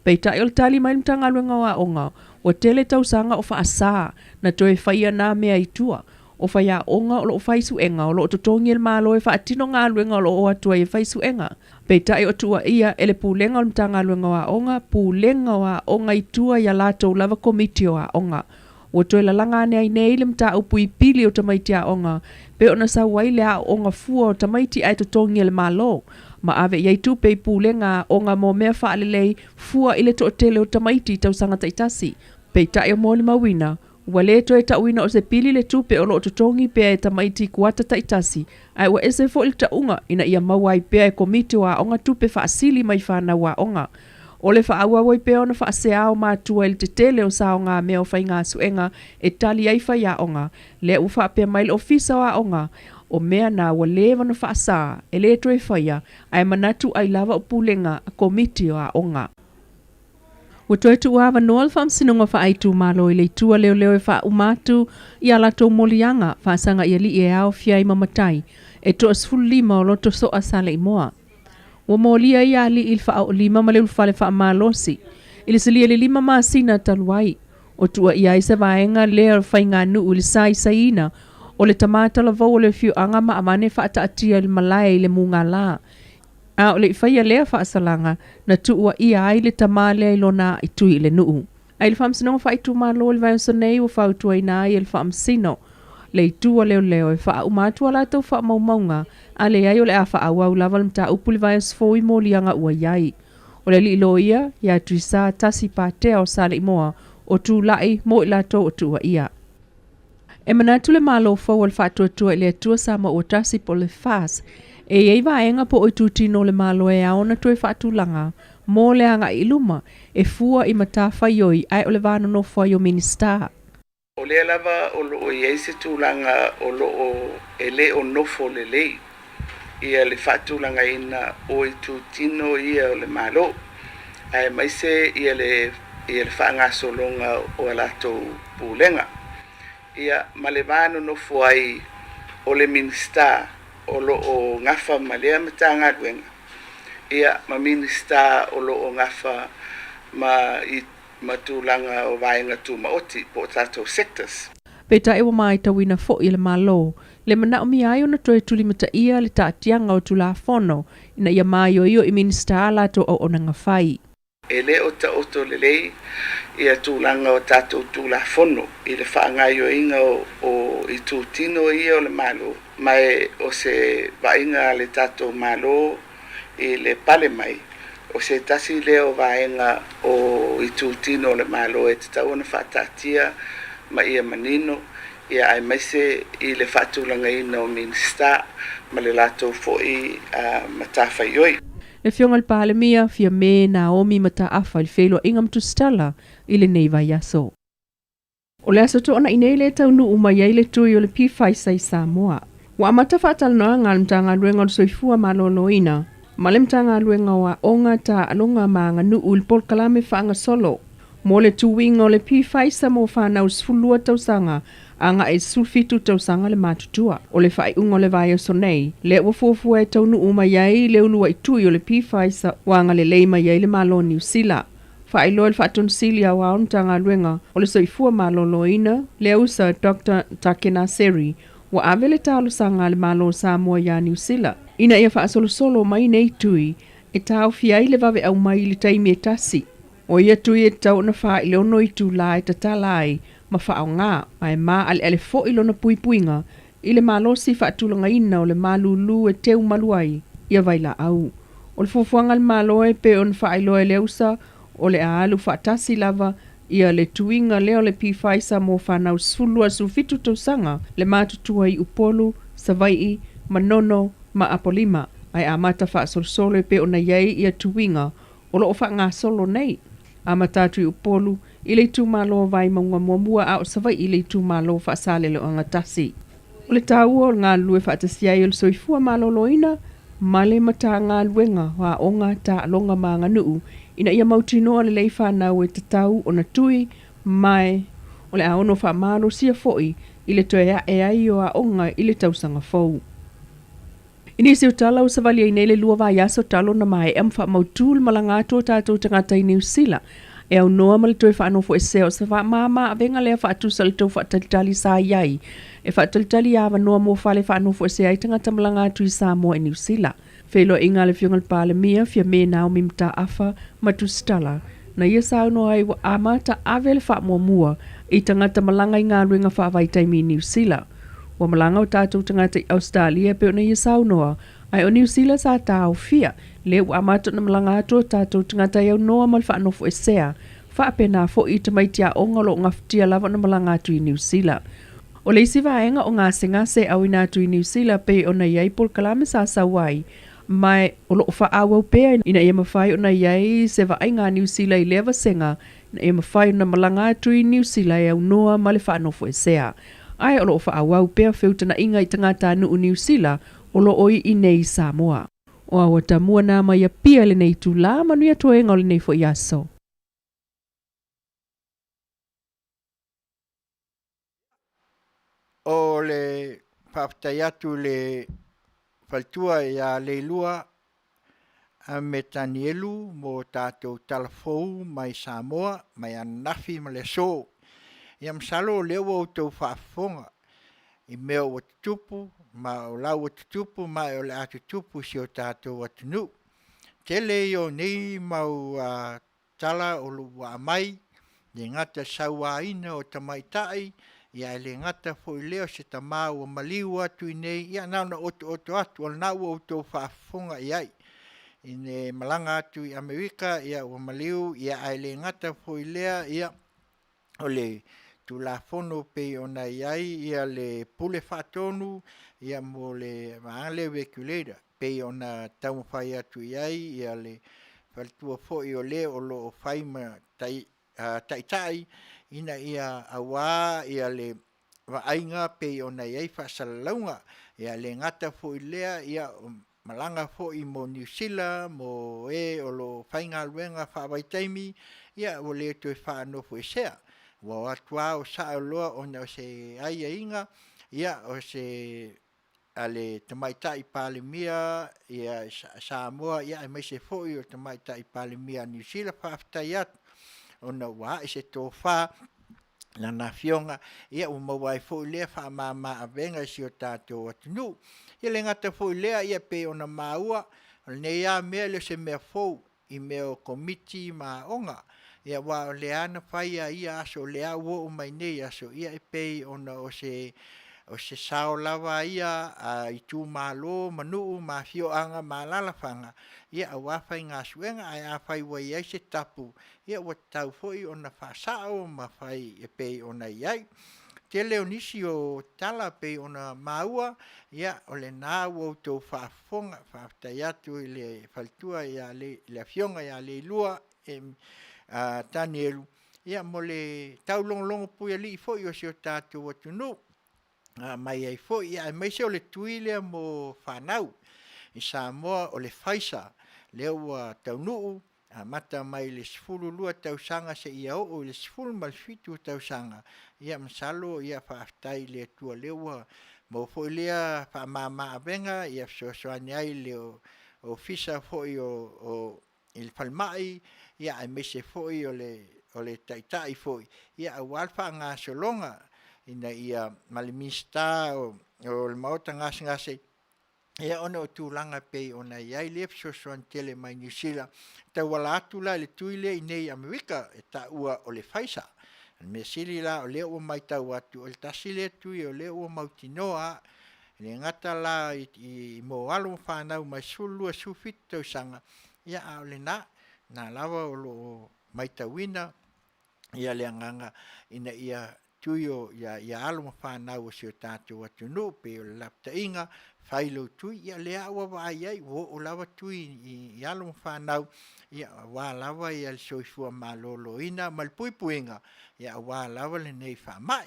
Peitaʻi o le tali mai le matagaluega o aʻoga ua tele tausaga o faasā na toe faia na mea itua o faiaʻoga o loo faisuenga o loo totogi le malo e faatino galuega o loo atu ai e faisuenga. Peitaʻi o tuuaʻia e le pulega o le matagaluega o aʻoga pulega o aʻoga itua ia latou lava komiti o aʻoga ua toe lalaga ane ai nei le mataupu i pili o tamaiti aʻoga pe ona sauai le aʻoga fua o tamaiti ae totogi le malo ma ave iai tupe i pulega aʻoga mo mea faalelei fua i le toʻatele o tamaiti tausaga taʻitasi. Peitaʻi o mo le mauina ua lē toe taʻuina o se pili le tupe o loo totogi pea e tamaiti kuata taʻitasi ae ua ese foʻi le taʻuga ina ia maua ai pea e komiti o aʻoga tupe faasili mai fanau aʻoga. O le faauau ai pea ona faasea o matua i le tetele o saoga mea o faigasuʻega e tali ai faiaʻoga lea ua faapea mai le ofisa o aʻoga o mea na ua lē ona faasā e lē toe faia ae manatu ai lava o pulega a komiti o aʻoga. Ua toe tuuava noa le faamasinoga faaitumālo i le itua leoleo e faaumatu ia latou moliaga faasaga ia lii e ao fiai mamatai e toʻasefululima o loto soʻa saleʻimoa. Ua molia ia alii i le faaolima ma le ulufale faamalosi i le salia le 5 masina talu ai o tuuaʻia ai se vaega lea o le faiganuu i le saʻisaina o le tamata lavou o le fioaga ma amane faataatia i le malae i le mugalā a o le faia lea faasalaga na tuuaʻia ai le tamā lea i lona aʻitui i le nuu. Ai le faamasinoga faaitumālo i le vaeosanei ua fautuaina ai e le faamasino le itua leoleo e faaumatu a latou faamaumauga a leai o le a faaauau lava le mataupu le vaeosefoi moliaga ua iai. O le aliiloia ia tuisā tasi patea o saleʻimoa o tulaʻi mo i latou o tuuaʻia. E manatu le malo fou o le faatuatua i le atua sa ma ua tasi po le fas e iai vaega po o i tutino le malo e aona toe faatulaga mo le agaʻi luma e fua i matafaioi ae o le vanonofo ai o minista. O lea lava o loo iai se tulaga o loo e lē o nofo lelei ia le faatulagaina o i tutino ia o le malo ae maise ia le faagasologa o a latou pulega ia ma le vanonofo ai o le minista o loo gafa ma lea matagaluega ia ma minista o loo gafa ma tulaga o vaega tumaoti po o tatou sectors. Peitaʻi ua maitauina foʻi le malo le manaʻomi ai ona toe tulimataʻia le taʻatiaga o tulafono ina ia maioio i minista latou auaunaga fai. E lē o taoto lelei ia tulaga o tatou tulafono i le faagaioiga o i tutino ia o le malo mai o se vaʻiga a le tatou malo i le pale mai o se tasi lea o vaega o i tutino o le malo e tatau ona faatatia ma ia manino ia ai maise i le faatulagaina o minista ma le latou foʻi matafaioi. Le fionga le palemia fia me Naomi mataafa i le feiloaʻiga matusitala i lenei vaiaso. O le aso toʻana i nei le taunuu mai ai le tui o le pifaisa i Samoa. Ua amata faatalanoaga le matagaluega o le soifua malōlōina ma le matagaluega o aʻoga taaloga ma aganuu i le polokalame faagasolo mo le tuuiga o le pifaisa mo fanau 10 tausaga agaʻi 17 tausaga le matutua o le faaiʻuga o le vaeoso nei lea ua fuafua e taunuu mai ai le ulua itui o le pifaisa ua agalelei mai ai le malo niusila faailoa le faatonosili auao na tagaluega o le soifua malōlōina le usa Dr. Takenaseri ua ave le talosaga le malo Samoa ia niusila ina ia faasolosolo mai nei tui e taofia ai le vaveau mai i le taimi e tasi o ia tui e tau na faailono i tula e tatala ai ma faaogā ae maʻaleʻale foʻi lona puipuiga i le malosi faatulagaina o le malūlū e teu malu ai ia vailaʻau o le fuafuaga le malo e pe ona faailoa e le usa o le aalu faatasi lava ia le tuiga lea o le pifaisa mo fanau 17 tausaga le matutua i upolu savaiʻi manono ma apolima ai amata faasolosolo e pe ona iai ia tuiga o loo faagasolo nei amatatu i upolu i le itumālo vai mauamuamua a o savai i le itumālo faasaleleoaga tasi. O le tāua o le galulue faatasi ai o le soifua malōlōina ma le matagaluega o aʻoga taaloga ma aganuu Ina ia mautinoa le lei whanau e tatau o na tui mai o le aono whamalo sia foi i le toea e ai o a onga i le tausanga fou. Ini se utala o savali ai nei le lua vai aso talo na mai em wha mautul malangato tātou tangata i New Zealand. E au noa ma le toi whanofo e seo sa wha mama a venga lea wha atusa le tau wha talitali sa iai. E wha talitali awa noa mo whale whanofo e sea i tangata malangato i Samoa e New Zealand. Whelo inga le fiongal pāle mia fia me nao mi mta afa matustala. Na ia sa no ai wa amata avele wha mua i tangata malanga i ngā ruenga wha vaitaimi i New Zealand. Wa malanga o tātou tangata i Australia pe ona ia sa noa ai o New Zealand sa tāo fia le wa amata na malanga ato tātou tangata i au noa mal wha anofo e sea wha apena fo i tamaitia o ngalo ngaftia lava na malanga atu i New Zealand. O leisi vaenga o ngā se au ina atu i New Zealand pe ona iai pol kalame sa sawai mai o loo wha awau pēa ina ia mawhai o na iai se wa ai ngā New Zealand i lewa senga ina ia mawhai o na malanga atu i New Zealand au noa male wha anofo e sea. Ai o loo wha awau pēa whiuta na inga i tangata anu o New Zealand o loo oi i nei Samoa. O awa tamua nā mai a pia le nei tu la Manuia toenga o le nei fo i aso. O le whaftai le faltua ia leilua a me tanielu mo tātou talafou mai Samoa, mai anafi ma le so. Ia msalo leo o tau whaafonga i mea o tutupu, ma o lau o tutupu, ma o le atu tupu si o tātou atunu. Te leo nei mau tala o lua mai, le ngata saua ina o tamaitai, ia le ngata fo i leo se tamau o maliu atu i nei, ia nauna oto atu, o nau o tau whaafonga i ai. I ne malanga atu i Amerika, ia o maliu, ia ai le ngata fo i lea, ia o le tu la fono pe ona iai, ia le pule whatonu, ia mo le maale vekuleira, pe ona tau whai atu iai, ia le whaltua fo i o le o lo whaima tai, ina ia awa, ia le waainga pe ona iai whasalaunga, ia le ngata fo i lea, ia malanga fo i mo New Zealand, mo e o lo whainga luenga whawaitaimi, ia o le tue whaanofo i sea. Wa atua o sa loa ona o se aia inga, ia o se ale tamaitai palemia, ia Samoa, ia e mai se foi o tamaitai palemia New Zealand whaftai atu, ona wa e se tō wha, na na fionga, ia o mawai foi lea wha mama a venga si o tātou atunu. Ia le ngata foi lea, ia pe ona maua, ne ia mea le se mea fou, i mea o komiti ma onga, ia wa le ana fai ia aso le awo o mai nei aso ia e pei ona o se sao lava ia i tu malo manu ma fio anga ma lalafanga ia a wafai ngā suenga ai a fai wa ia se tapu ia wa tau foi ona fa sao ma fai e pei ona iai te leo nisi o tala pei ona maua ia o le nā o tau whaafonga whaftai atu i le faltua ia le fionga ia le lua Danielu, ia mo le tau longo pui ali fo i o se o tātou atunu, mai ai fo ia mai se o le tuile mo whanau, i Samoa o le Faiva, leo taunuu, mata mai le sifulu lua tausanga se ia o le sifulu malfitu tausanga, ia masalo ia whaaftai le tua leo mo fo lea whaamama abenga, ia soani ai le o fisa fo i o il falmai, ia ai mese foi o le taitai foi ia walfa nga solonga ina ia malimista o le mauta ngase ia ono tulanga pe ona ia le so tele mai New Zealand ta wala tula le tuile nei Amerika ta ua o le Faiva me sili la o le o mai ta watu o tasile tu o le o mautinoa le ngata la i mo alu fa na mai sulu sufito sanga ia o le na lava o lo maitawina ia le anganga ina ia tuio ia alo whanau o si o tātou atunu pe o lapta inga whailo tui ia le awa vai ai o lava tui i alo whanau ia wā lava ia le soifua malolo ina malpuipuinga ia wā lava le nei whamai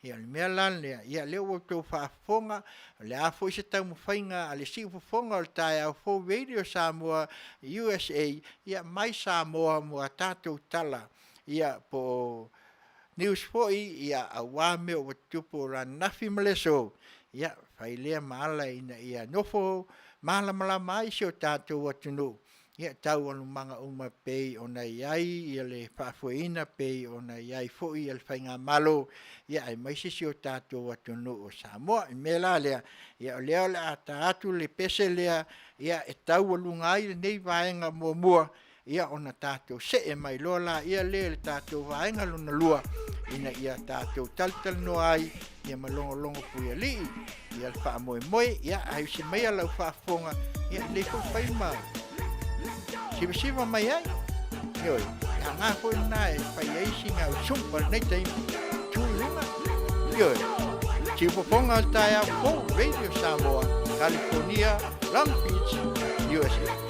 ia le mea lana ia le o tō whaafonga, le a fo i se tau mawhainga, a le si ufafonga o le tae au fo radio Samoa, USA, ia mai Samoa mua tātou tala, ia po news foi, ia a wame o tupo ranafi maleso, ia whailea maala ina ia nofo, maala malama i se o tātou atunu. Ia tau anu manga uma pei o na iai, ia le whaafuina pei o na iai foi, ia le whainga malo, ia ai maisisi o tātou atunu o Samoa, i mela lea, ia o lea le ata atu le pese lea, ia e tau alungai le nei vaenga mua, ia o na tātou se e mai lola, ia le tātou vaenga luna lua, ina ia tātou taltal no ai, ia malongo longo puia li, ia le wha moe moe, ia ai se mea lau whaafonga, ia le whaima, siva mai ai, ioi, ia ngā koe nā e whai eisi ngā usumpa nei teimi, tūlunga, ioi, siva ponga o tae au fo, Radio Samoa, California, Long Beach, USA.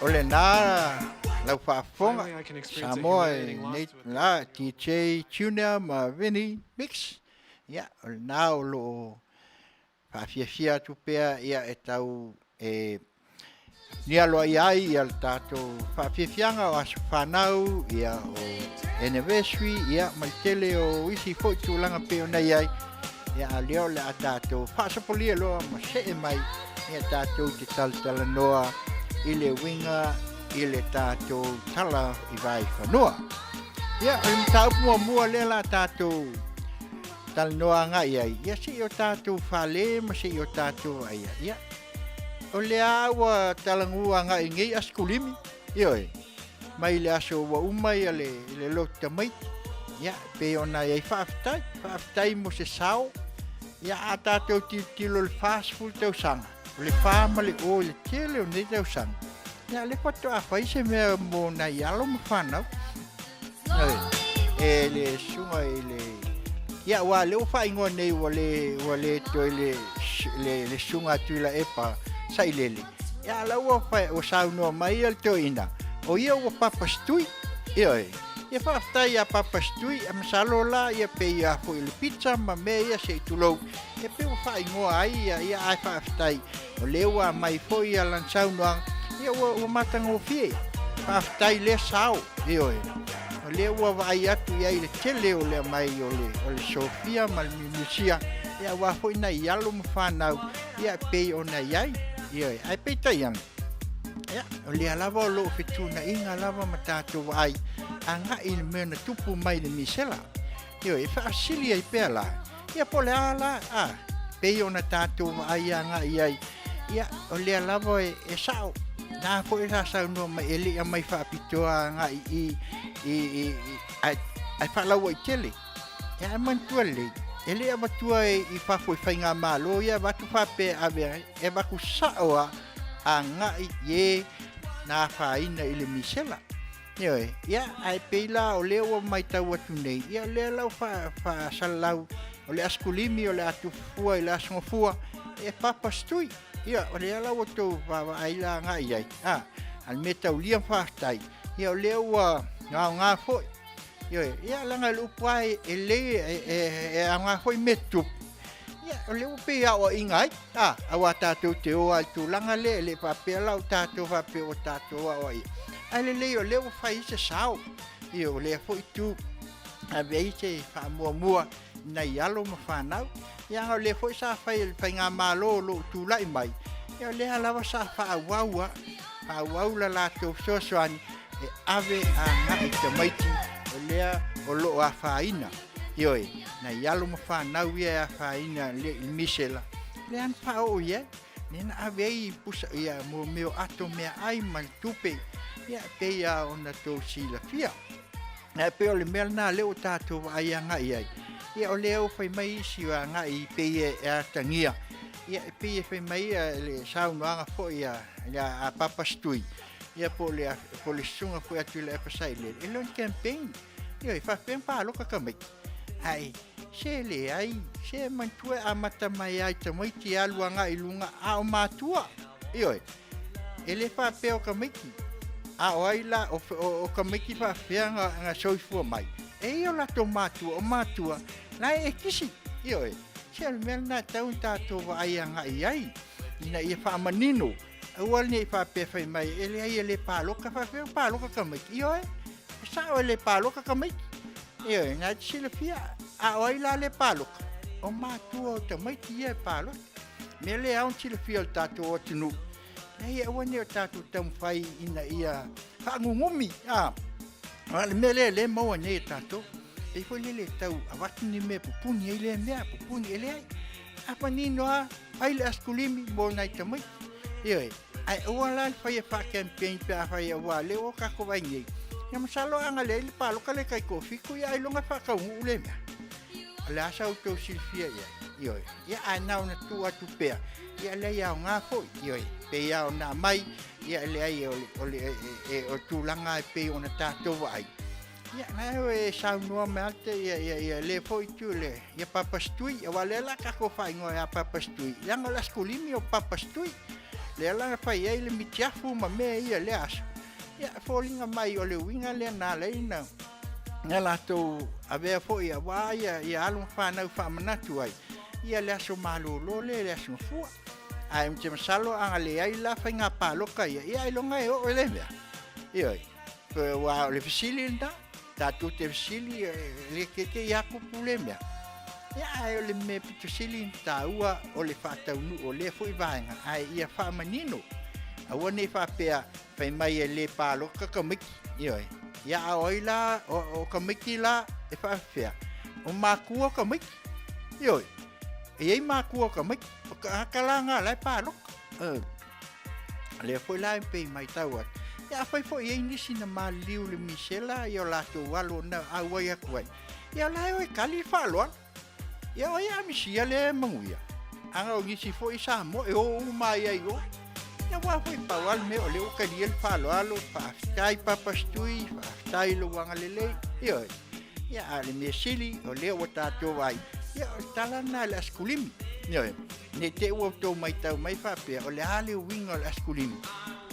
ole nā lau whaafonga Samoa nei la DJ Tuna ma Vinny Mix ia ole nā o lo whaafiafia tu pea ia e tau ni aloa iai ia le tātou whaafiafianga o aso whanau ia o anniversary ia mai tele o isi fwoi tūlanga peo nei ai ia a leo le a tātou whaasapolia loa ma se e mai ia tātou te talatala noa i le winga i le tātou tala i vai whanua ia o le mtaupu mua le la tātou tala noa ngai ai ia si o tātou whale ma si o tātou ai ia o le awa talangua ngai ngai askulimi ioi mai le aso wa umai le lota mai ya pe ona ai whaftai mo se sao ya a tātou tilo le fast food tau sanga le whama le o le tele o nei tau sanga ya le pato a whai se mea mo na ialo ma whanau e le sunga e le ya wa le o whai ngoa nei wa le toi le sunga tuila epa sai lele ya la wa fa o sa no mai al to ina o ia o papa stui ia fa sta ia papa stui am salola ia pe ia fo il pizza ma me ia se tulo e pe o fa ngo ai ia ai fa sta o lewa mai fo ia lan sa no ia o matango fie fa sta le sao ia o lewa vai atu ia ile tele o le mai o le Sofia mal misia ia wa fo ina ia lo fa na ia pe ona ia ia ai pe taiang ia o le lava lo fituna inga lava matato ai anga in mena tupu mai le misela ia e fa sili ai pela ia pole ala pe ona tato ai anga ia o le lava e sao na ko esa sa no mai ele mai fa pitoa anga ai fa la wo tele ia man tuale ele abatua i fa foi fainga malo ia batu fa pe ave e ba ku saoa anga ye na fa ina ile misela ia ai peila o le o mai tau atu nei ia le lau fa salau o le askulimi o le atu fua i la songofua e papa stui ia o le lau to va ai la nga ia al meta o lia fa tai ia o le o nga foi ia langa lupai ele anga foi metu ia le upe o ingai awa tatu te o altu langa le papela o tatu va pe o tatu o ia ale le o le fai se sao ia o le foi tu ave se fa mua na ialo ma fanau ia o le foi sa fai el penga malo lo tu lai mai ia le ala sa fa wawa la to soani e ave anga te maiti lea o lo a faina ioi na ialo ma fa ia a faina le misela le an pa o ia nena avei pusa ia mo meo ato mea ai mal tupe ia pe ia ona to sila fia na pe o le mel na le o tato ai anga ia o leo fai mai si anga i pe e atangia ia pe fai mai le sauna anga fo ia a papa stui ia po le sunga foi atu le pasai le lon campaign ia fa pen pa lo ka mai ai se mantua a mata mai ai te mai ti aluanga i lunga a o matua ia ele fa pe o ka mai a oila o ka mai fa fianga nga soifu mai e o la tomatua o matua la e kisi ia se mel na tau tato vai anga ai ina ia fa manino awal ni fa pe fai mai ele palo ka fa palo ka mai io sa ele palo ka mai io na silfia a oila le palo o ma tu te mai ti e palo me le a un silfia tato o tinu e wani o tato tam fai ina ia fa ngumi wale me le mo ni tato e foi le tau avatini me pupuni ele me pupuni ele apa ni no ai le askulimi mo nai te mai io ai wala fai fa campaign pa fai wale o ka ko vai ni ya masalo anga le palo ka le kai kofi ku ya ilonga fa ka ule me ala sa auto silfia io ya ana una tu atu pe ya le ya nga fo io pe ya na mai ya le ai o tu langa pe ona tato vai ya na e sa no malte ya le fo tu le ya papa stui ya wale la ka ko fa ngo ya papa stui ya ngola skulimi o papa stui le langa fai ai le mitiafu ma me ia le aso ia folinga mai o le winga le na le ina nga latou avea fo'i awa ia alu whanau whamanatu ai ia le aso malolo le aso fua ai mte masalo anga le ai la whainga paloka ia ai longa e o le mea ia wa le fisili nda tatu te fisili le keke ia kupule mea ia ai o le me pito sili nda ua o le whataunu o le fo'i vaenga ai ia whamanino awa ne whapea whai mai e le paloka kamiki ia oi la o kamiki la e whawhea o makua kamiki ioi ei makua kamiki o kakalanga lai paloka le foi la pe mai taua ia foi foi ei nisi na maliu le misela ia la to walo na awa ia kuai ia la oi kali falo ia oi a misia le Manuia anga o ngisi foi sa mo e o mai ai o ia wa foi pawal me o le o kali el falo alo pa tai papastui tai lo wanga lele ia ale me sili o le o tato vai ia tala na la skulimi ne te o to mai tau mai fa pe o le ale winga la skulimi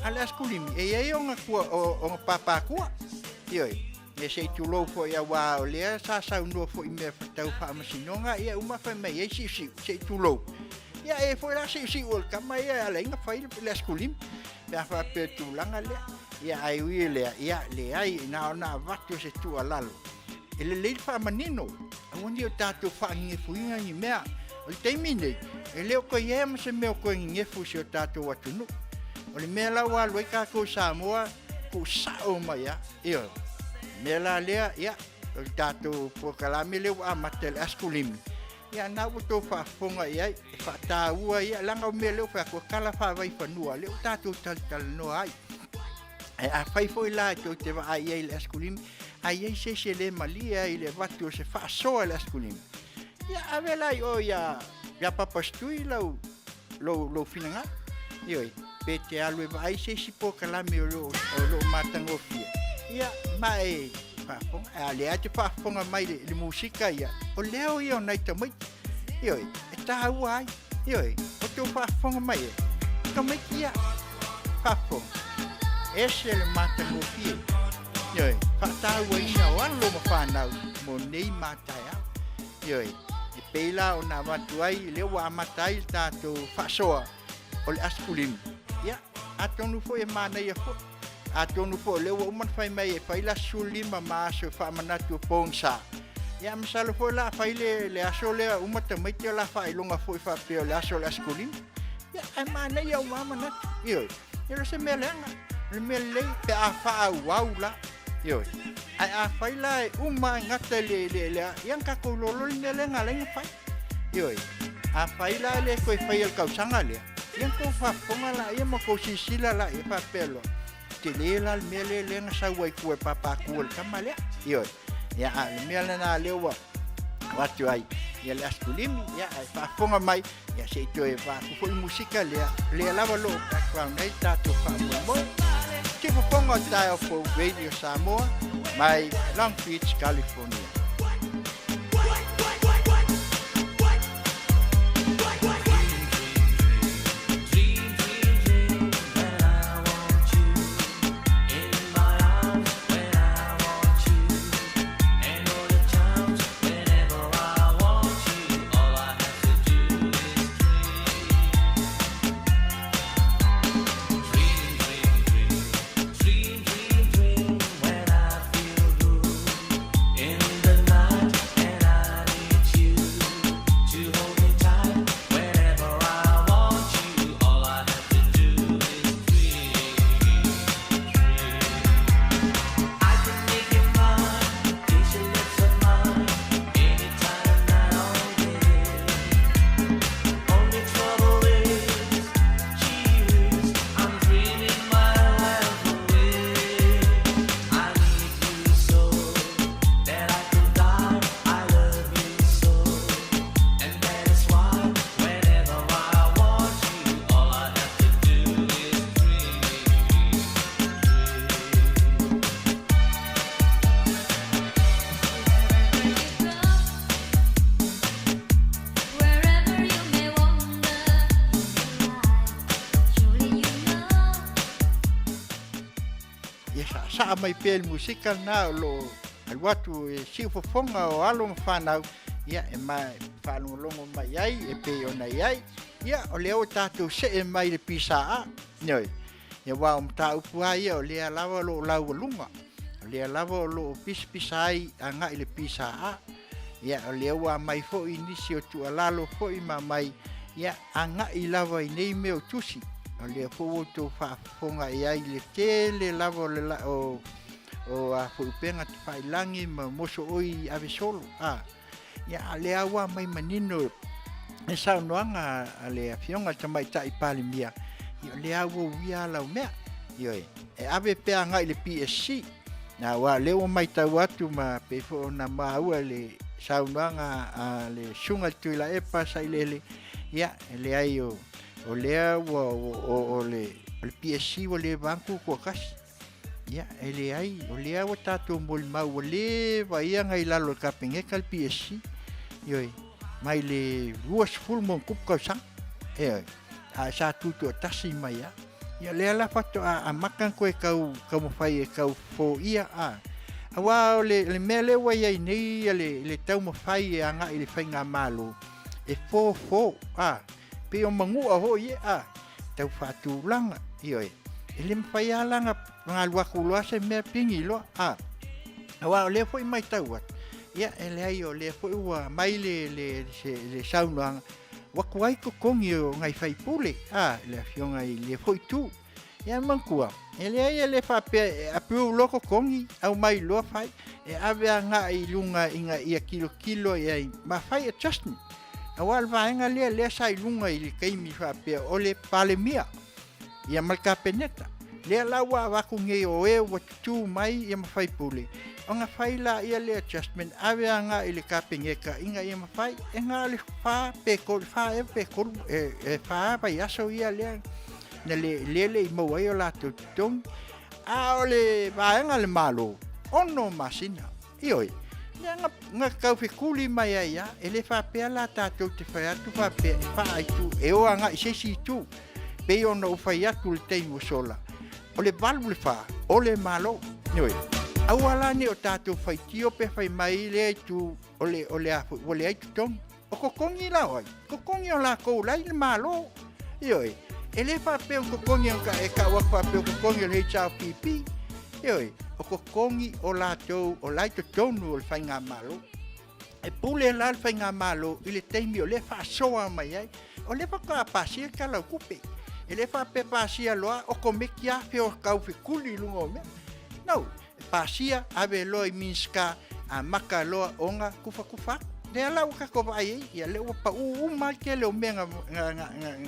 ala skulimi e o nga o papa ku e sei tu lo fo ia wa o le sa no fo me fa tau fa masinonga ia uma fa me e si sei tu lo ia e foi la si o kama ia ale nga fa la skulimi ia fa pe tu langa le ia ai ui ia le ai na vatu se tu alalo ele le fa manino onde o tato fa nge fuinga ni mea o te mine ele o ko ye ma se me o ko nge fu se o tato watunu o le mela wa lo ka ko Samoa ko sa o mai ia mela le ia o tato po kala me le wa matel askulimi ia na o to fa fonga ia fa ta ua ia langa o me le fa ko kala fa vai fa nua le o tato tal no ai a fai foi la to te va ai le askulimi ai se le malia ile vatu se fa so le askulimi ia avela o ia papastui lo finanga ioi pete alwe vai se si po kala me lo matango fia ia mai fa fon ale ate fa fonga mai le musika ia o leo ia nai tamai ioi ta uai ioi o to fa fonga mai tamai ia fa fon ese le matango fia ioi fa ta uai na walo ma fa na mo nei mataya ioi e peila o na matuai le wa matai tato fa soa o le askulimi ia atonu fo e mana ia fo atonu fo le wa man fai mai e fai la sulima ma so fa manatu ponsa ia msalo fo la fai le aso le umata mai te la fai longa fo fa pe le aso le askulimi ia ai mana ia wa mana ioi ia se melenga le mele pe a fa waula ioi ai a fai la uma ngata le yang ka ko lolo le melenga le fai ioi a fai la le ko fai el kausanga le yang ko fa fonga la ia mo ko sisila la e papelo te le la mele le nga sa wai ku papa ku kamale ioi ia a le mele na le wa watu ai ia le askulimi ia fa fonga mai ia se to e fa ku foi musika le lava lo background nei tato fa mo ke fa fonga tayo for Radio Samoa mai Long Beach, California. In the sa mai pel musika na lo al watu e si fofonga o alo mfanau ia e mai whanulongo mai ai e pe ona ai ia o leo tātou se e mai le pisa a noi ia wa mta upua ia o lea lava lo lau lunga o lea lava lo pisa ai anga i le pisa a ia o lea wa mai fo inisi o tu alalo fo i mai ia anga i lava i nei me o tusi o lea fo to fa fonga ia i le tele lava le la o a fupenga te whailangi ma moso oi ave solo ia lea wa mai manino e sao noanga a lea fionga tamai tai pali mia ia lea wo wia lau mea ioi e ave pea ngai le PSC na wa leo mai tau atu ma pefo na maua le sao noanga a le sunga tuila e pasa ilele ia lea io o lea o le PSC o le banku ko kasi ia ele ai o lea o tatou mol mau o le vaia ngai lalo kapengeka le PSC ioi mai le ruas full mon kup ka sang a sa tutu tasi mai ia le la fato a makan ko kau mo fai kau fo ia wa le mele wa ia nei le tau mo fai anga ile fai nga malo e fo pe o mangu a ho ia tau fatu langa ioi ele mfai langa ngalwa kulwa se me pingi lo wa le foi mai tau ia ele ai o le foi wa mai le sauna wa kuai ko kongi o ngai fai pule le fionga i le foi tu ia mankua ele ai le fa pe apu loko kongi au mai lo fai e ave nga i lunga inga ia kilo ia ma fai adjustment awal vaenga le sai lunga i kai mi fa pe o le palemia ia malka peneta le lawa wa ku nge o e wa tu mai ia ma fai pule onga fai la ia le adjustment ave nga i le kapengeka inga ia ma fai nga le fa pe ko fa e fa pa ia so ia le na le mo ai o la tu tong a ole vaenga le malo ono masina ioi nga kau fi kuli mai ia ele fa pe la tatou te fai atu fa pe fa ai tu e o nga se si tu pe o no fai atu le teimo sola o le valu le fa o le malo noi awala ni o tatou fai tio pe fai mai le tu o le ai tu tong o kokongi la oi kokongi o la ko lai le malo ioi ele fa pe o kokongi e ka wa fa pe o kokongi le chao pipi ioi o kokongi o la tou o lai to tonu o le fai ngā malo e pule la le fai ngā malo i le teimi o le fa soa mai ai o le fa ka pasia ka lau kupe e le fa pe pasia loa o komekia fe o kau fe kuli lungo me no pasia ave loi minska a maka loa onga kufa le ala ka ko vai ia le o pa ma ke le o menga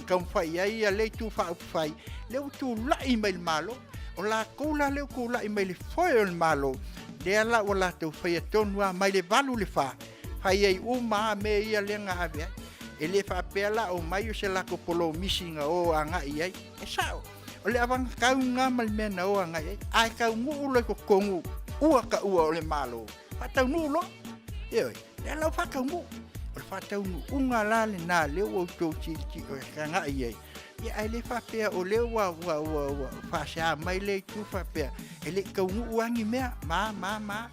ngam fai ia le tu fa fai le tu la email malo o la kola le kola i mai le foil malo le ala o la te fai tonua mai le valu le fa fai ai uma me ia le nga ave e le fa pela o mai o se la ko polo misinga o anga ia e sao o le avang kau nga mal mena o anga ia ai kau ngu le ko kongu ua ka ua o le malo fa nu lo e le la fa kau ngu o fa tau unga la le na le o to chi o anga ia ia ai le fa pe o le wa fa sha mai le tu fa pe ele ka uangi mea ma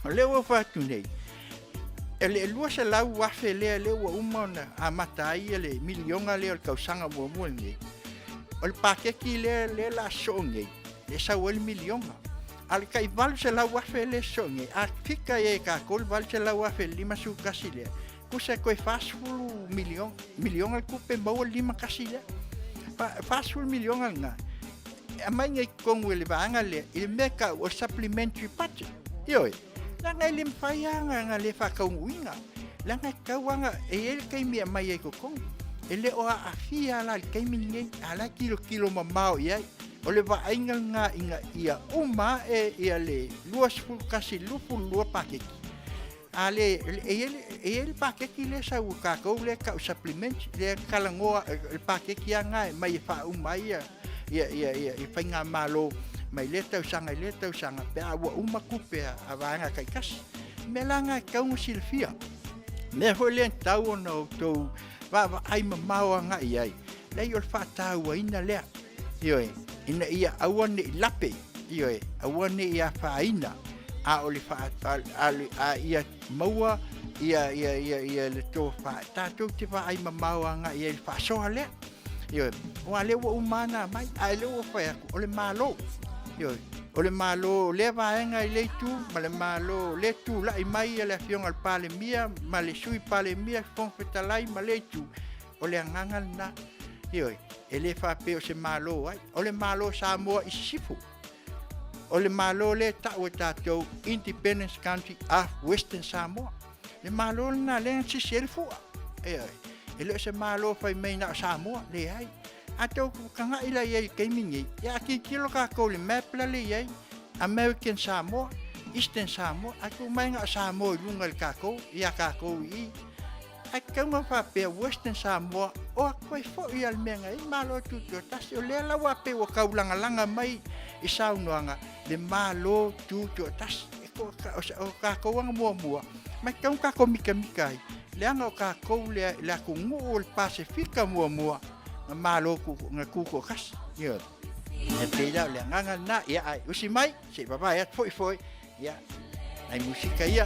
o le wa fa tu nei ele lua se la wa fe le wa umona a matai le milionga le o kausanga mo nei o le pakeki le la songe le sa o le milionga al kai val se la wa fe le songe a fika e ka kol val se la wa fe lima su kasile kusa ko fast full million al kupe mo lima kasile fast full million al nga mai ngai kong le banga le il meka o supplementary budget yoi la ngai lim fayanga nga le fa ka winga la ngai ka wanga e el kai mi mai ko kong ele o a fia la kai mi ngai ala kilo mamao ia o le va inga nga inga ia uma e le luas full kasi lupu lua pakeki ale ele pakeki le sa u ka ko le ka supplement le kalangoa el pakeki anga mai fa umai ia fainga malo mai le tau sanga pe a uma kupe a vanga kai kas melanga ka un silfia me ho le tau no to va ai mamao anga ia le yo fa tau ina le yo ina ia awan lape Ioe, awane ia whaina, a o le ia maua, ia le tō wha, tātou te wha ai mamauanga ia le whasoha lea. Ioe, o a lewa umana mai, a lewa whai aku, o le malo. Ioe, o le malo le vaenga I leitu, ma le malo le tu la I mai le fionga al pale mia, ma le sui pale mia fong fetalai ma leitu. O le anganga na. Ioe, e le whape o se malo ai. O le malo Samoa I sifu. O le malo le ta'u tātou Independence Country of Western Samoa. Le malo na le sisi ele fua. Ioe, e le se malo fai mei na Samoa le ai. Atau kanga ila yai kaimingi ya ki kilo ka ko le map la le yai American Samoa Eastern Samoa aku mai nga Samoa lungal ka ko ya ka ko I aku ma fa pe Western Samoa o ko fo I al menga I malo tu tas o le la wa pe o ka ulanga langa mai I saunoanga le malo tu tas ko ka ko wanga mua mai ka ko mika le anga ka ko le la ku ngul Pacifica mua malo ku ngaku kas ye e pela le nganga na ya ai usi mai se papa ya foi ya ai musika ya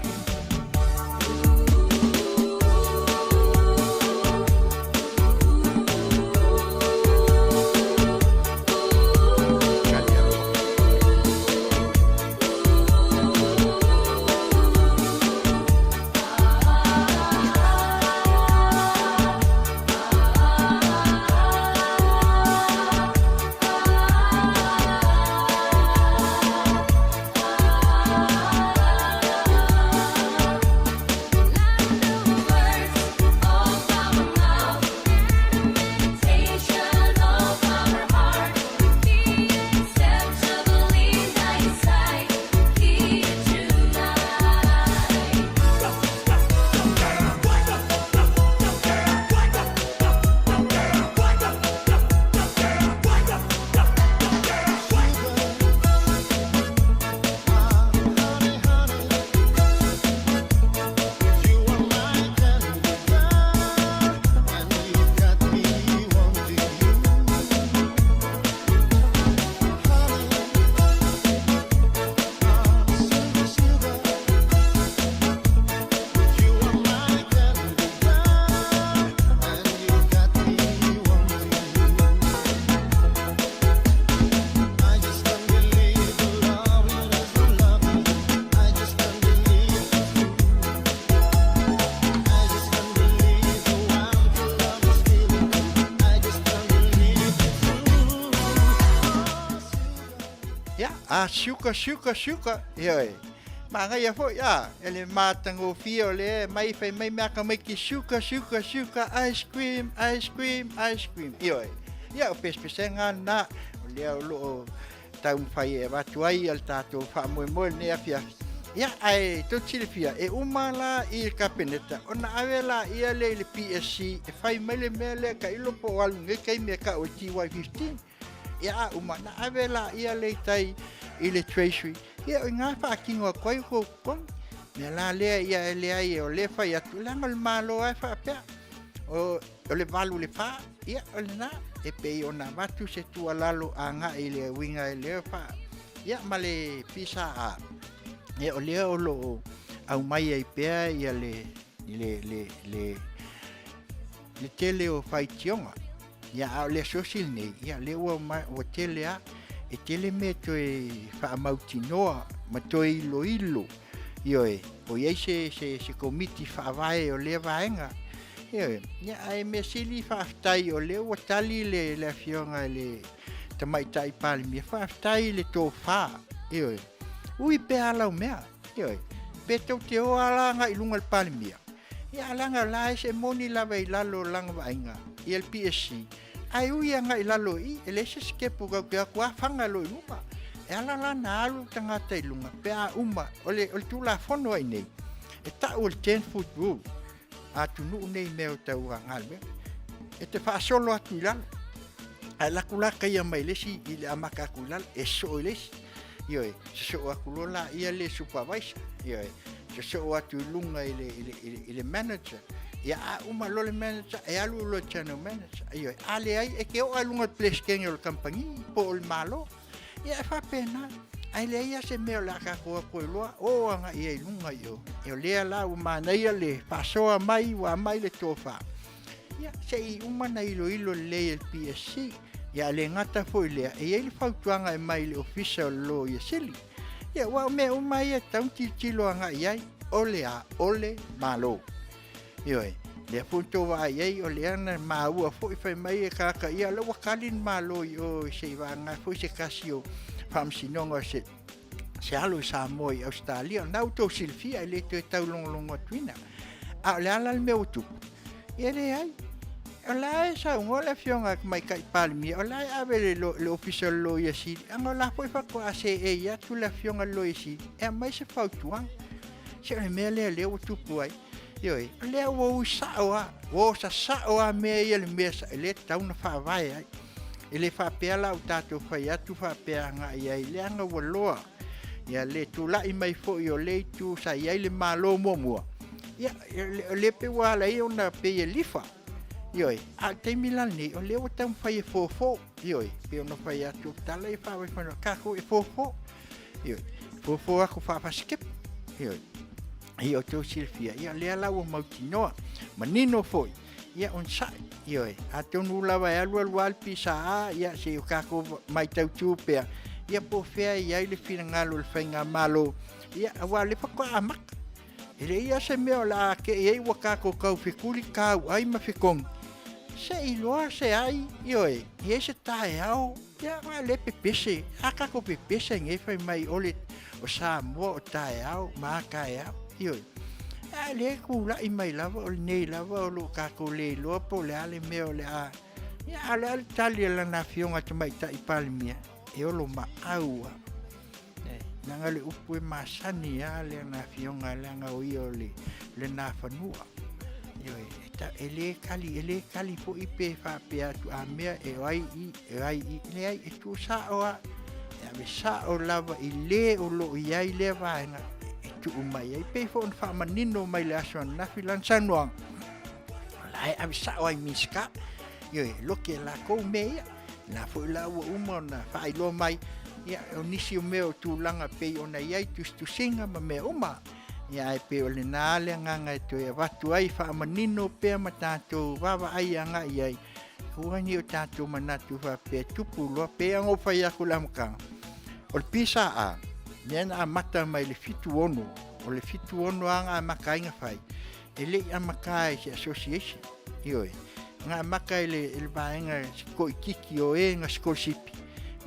Shuka yoi manga ya fo ya ele matango fio le mai fai mai maka mai ki shuka ice cream yoi ya pespesenga na le lo taum fai e watuai al tato fa mo ne afia ya ai to chilfia e umala I kapeneta ona avela ia le PSC e fai mele ka ilo po al nge kai me ka o TY15 ya umana avela ia le tai ile treasury ia nga fa kingo koi ko kon me la le ia le ai o le fa ia tulanga el malo ai fa pe o le valu le fa ia na e pe ona vatu se tu alalo anga ile winga le fa ia male pisa a ia o le o lo au mai ai pe ia le tele o fai tionga ia le social nei ia le o tele a e tele me to e fa mautinoa ma to ilo ioe o ia se komiti fa vai o le vaenga ioe ia ai me sili fa tai o le o tali le fionga le tamai tai pali me fa tai le to fa ioe ui pe ala mea ioe pe to te o ala nga ilunga le pali me ia langa la se moni la vai lalo langa vaenga I el PSC ai ui anga I lalo I ele se skepu ka kua fanga lo ilunga e ala la na alu tangata ilunga pe a uma ole tula fono ai nei e ta o 10 foot rule a tunu nei meo tau ngalme e te fa solo atu ilala ai la kula kai mai lesi I le amaka kulal e so lesi ioe so akulola ia le supervisor ioe so atu ilunga ile manager ia uma lo le manager e alu lo channel manager io ale ai e ke o alunga place keng o company po o malo Ia fa pena. Ai le ia se mea la ka koa koe loa. O anga ia i lunga yo. E o lea la o mana ia le pasoa mai wa mai le tofa. Ia se i umana ilo le el PSC. Ia le ngata foi lea. E ia le fautuanga e mai le official law ia sili. Ia wa me umai e tau tilo anga iai. Ole a ole malo. Ioi. Le punto wa ai o le ana maua foi fai mai e kaka ia le wakalin malo o se vanga foi se kasio fam sinonga se alo sa moi Australia na auto silfia le te tau long twina a le ala me utu ia le ai ola sa ngola fionga mai kai palmi ola ave le official lo ia si angola foi fa ko ase e ia tu la fionga lo isi e mai se fautuang se me le utu puai Ioi, le wo sa'oa me ia le mesa le tau na whaawai ai. Ele whapea la o tātou whai atu whapea nga iai le anga waloa. Ia le tūlai mai fo i o le tu sa iai le malo mua. Ia le pe wala i o na pe e lifa. Ioi, a te milani o le o tau whai e fofo. Ioi, pe o na whai atu tala i whawai whanau kako e fofo. Ioi, fofo ako whawhaskip. Ioi. Ia o tau silfia, ia lea lau o mautinoa, manino foi, ia on sai, ioi, a tonu lawa e alu alpi sa a, ia se o kako mai tau tūpea, ia po fea ia le fina ngalo le whainga malo, ia awa le whakua a maka, ele ia se meo la ke iei wa kako kau whikuri kau ai ma whikong, se iloa se ai, ioi, ia se tae au, ia wa le pepese, a kako pepese nge whai mai ole o sa mua o tae au, maa kae au, Ioi. A le kula i mai lava o nei lava o lo kako le loa po le ale meo le a. Ia ale ale tali la na fionga te mai ta i palmia. E o lo ma aua. Nanga le upu e masani a le na fionga le anga o io le na fanua. Ioi. Ele kali po i pe fa pe atu a mea e ai le ai e tu sa oa. E ave sa o lava i le o lo i ai le vaenga. Tu umai ai pe fo fa manino mai le aso na filan sanuang lai avisa oi miska yo lo que la ko me na fo la uma na fa i lo mai ya onisi o meu tu langa pe ona ai tu singa ma me uma ya ai pe o le na le nganga to e watu ai fa manino pe mata to baba ai anga ai huani o tatu manatu fa pe tupu lo pe ngo fa ya kulamka o pisa a Nena a mata mai le fitu ono, o le fitu ono anga makai nga fai. Ele a makai se association, ioi. Nga makai le vaenga ko ikiki o e nga scholarship.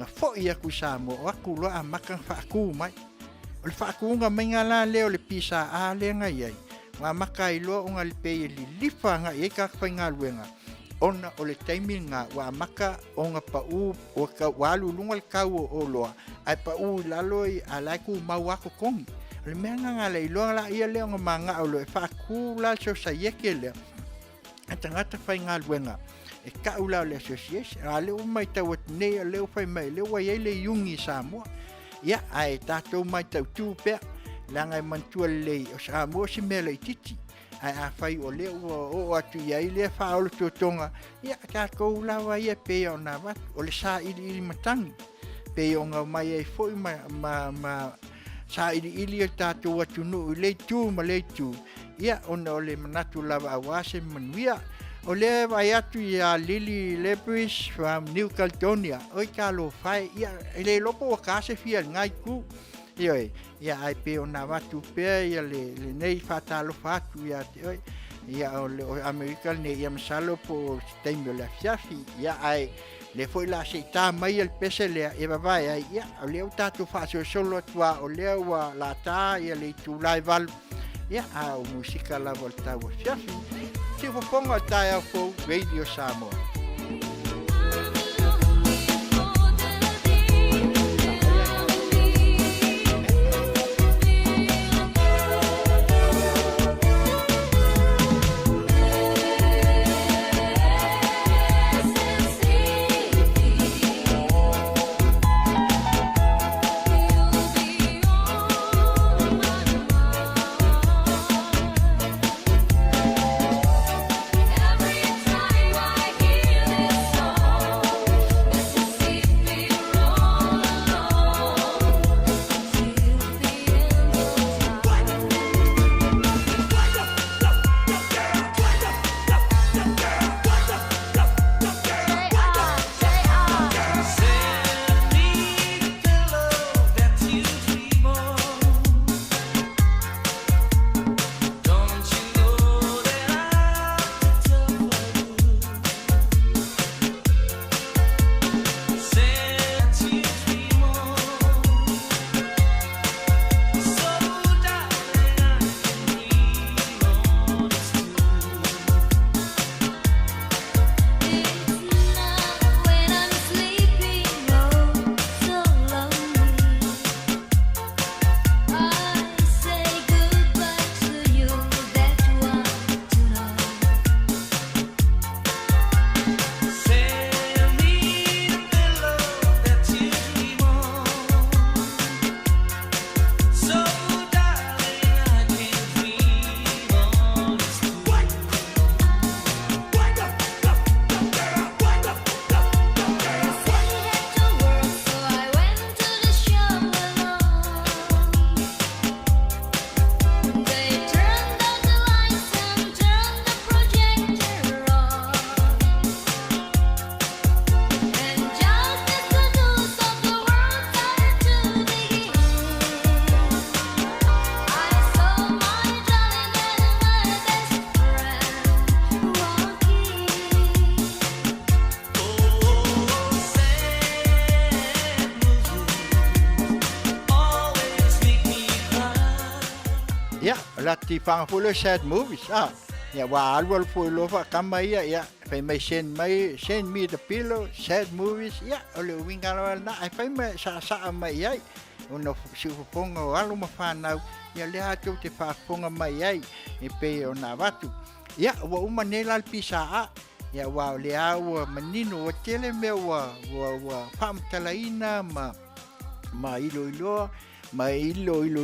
Nga fo ia ku samo, o aku lo a makan whaaku mai. O le whaaku nga mai nga la leo le pisa a le nga iai. Nga makai lo o nga le pei li lifa nga i ka whai ngā luenga. Ona o le taimi nga wa maka o nga pau o ka walu lunga le kau o loa ai pau laloi alai ku mau ako kongi le mea nga le iloa la ia leo nga manga o lo e whaaku la so sa ieke leo a tangata whai ngā luenga e ka ula o le association a leo mai tau at nei a leo whai mai leo wai ele yungi Samoa ia ai tātou mai tau tūpea langa e mantua lei o Samoa si mea lei titi ai a fai o le o atu ia ile fa o to tonga ia ka ko la wa ia pe ona va o le sa ili matangi pe onga mai ai foi ma sa ili ta to atu no le tu ma le tu ia ona o le manatu la wa wase manuia o le vai atu ia lili lepris from New Caledonia o ka lo fai ia le lopo ka se fia ngai ku ia ai pe ona watu pe ia le nei fatalo fatu ia o America ne ia masalo po temio la fiafi ia ai le foi la seita mai el pese le e vai ai ia o le tatu fa solo tua o le wa la ta ia le tu live ia a musica la volta o fiafi se vo pongo ta fo radio Samoa Every time I hear la ti whangapule sad movies. Ia wa alwal po lofa kama ia fai mai send me the pillow sad movies ia ole wingala na ai fai mai sa mai ai ono si fonga alu ma fanau ia le atu te fonga mai ai e pe ona watu ia wa uma nela pisa ia wa le au menino o tele me wa pam talaina ma ilo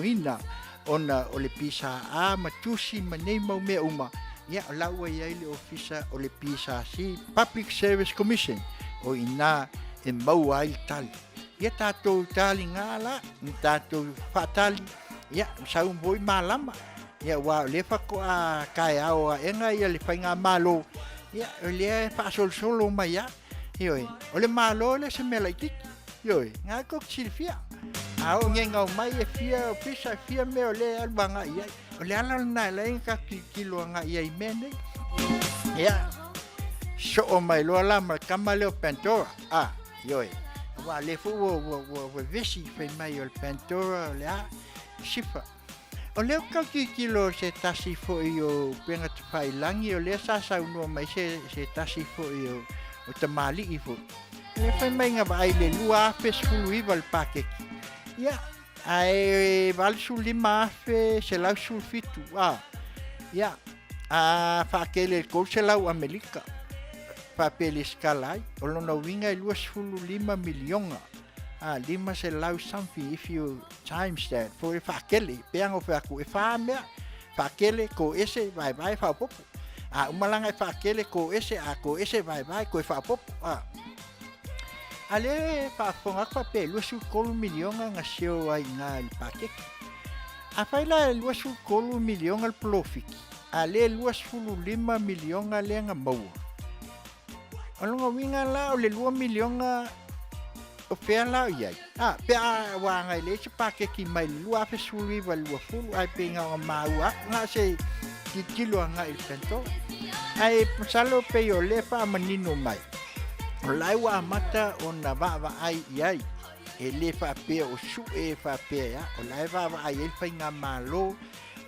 ina ona ole pisa ma tusi manei mau me uma ia laua ia le ofisa o le PSC Public Service Commission o ina e mau ai tali ia tātou tali ngala tātou whatali ia sau mboi malama ia wa le whako a kai ao a enga ia le whainga malo ia le whaasol mai ia ioi o le malo le se mela ikiki ioi ngā kok silfia ao ngengau mai e fia pisa fia me o le albanga ia o le ala na le ka kilo nga ia imene ia so o mai lo ala ma kamale o pentora yoi wa le fu wo visi fe mai o pentora le sifa o le ka kilo se tasi fo io penga te fai langi o le sa no mai se tasi fo io o tamali i fo le fe mai nga vai le lua fes fu i val pakeki ia ai val sul lima fe se lau sul fitu ia fa aquele colse lau America fa pele scalai o lona winga 2.5 milionga lima se lau something if you times that for fa aquele peango fa ku fa me fa aquele ko ese vai fa popo umalanga fa aquele ko ese vai ko fa popo ale fa fonga fa pe 2.5 milionga nga sio ai nga il pakeki faila 2.5 milionga al profiki ale 2.5 milionga le nga mau alonga winga la o le 2 milionga o pe la ia pe wa nga le se pakeki mai lua fe suli va lua fulu ai pe nga mau nga se kilo nga il pento ai salo pe yo le fa manino mai lai wa mata ona va ai iai ele fa pe o su fa pe o lai va ai el fa nga malo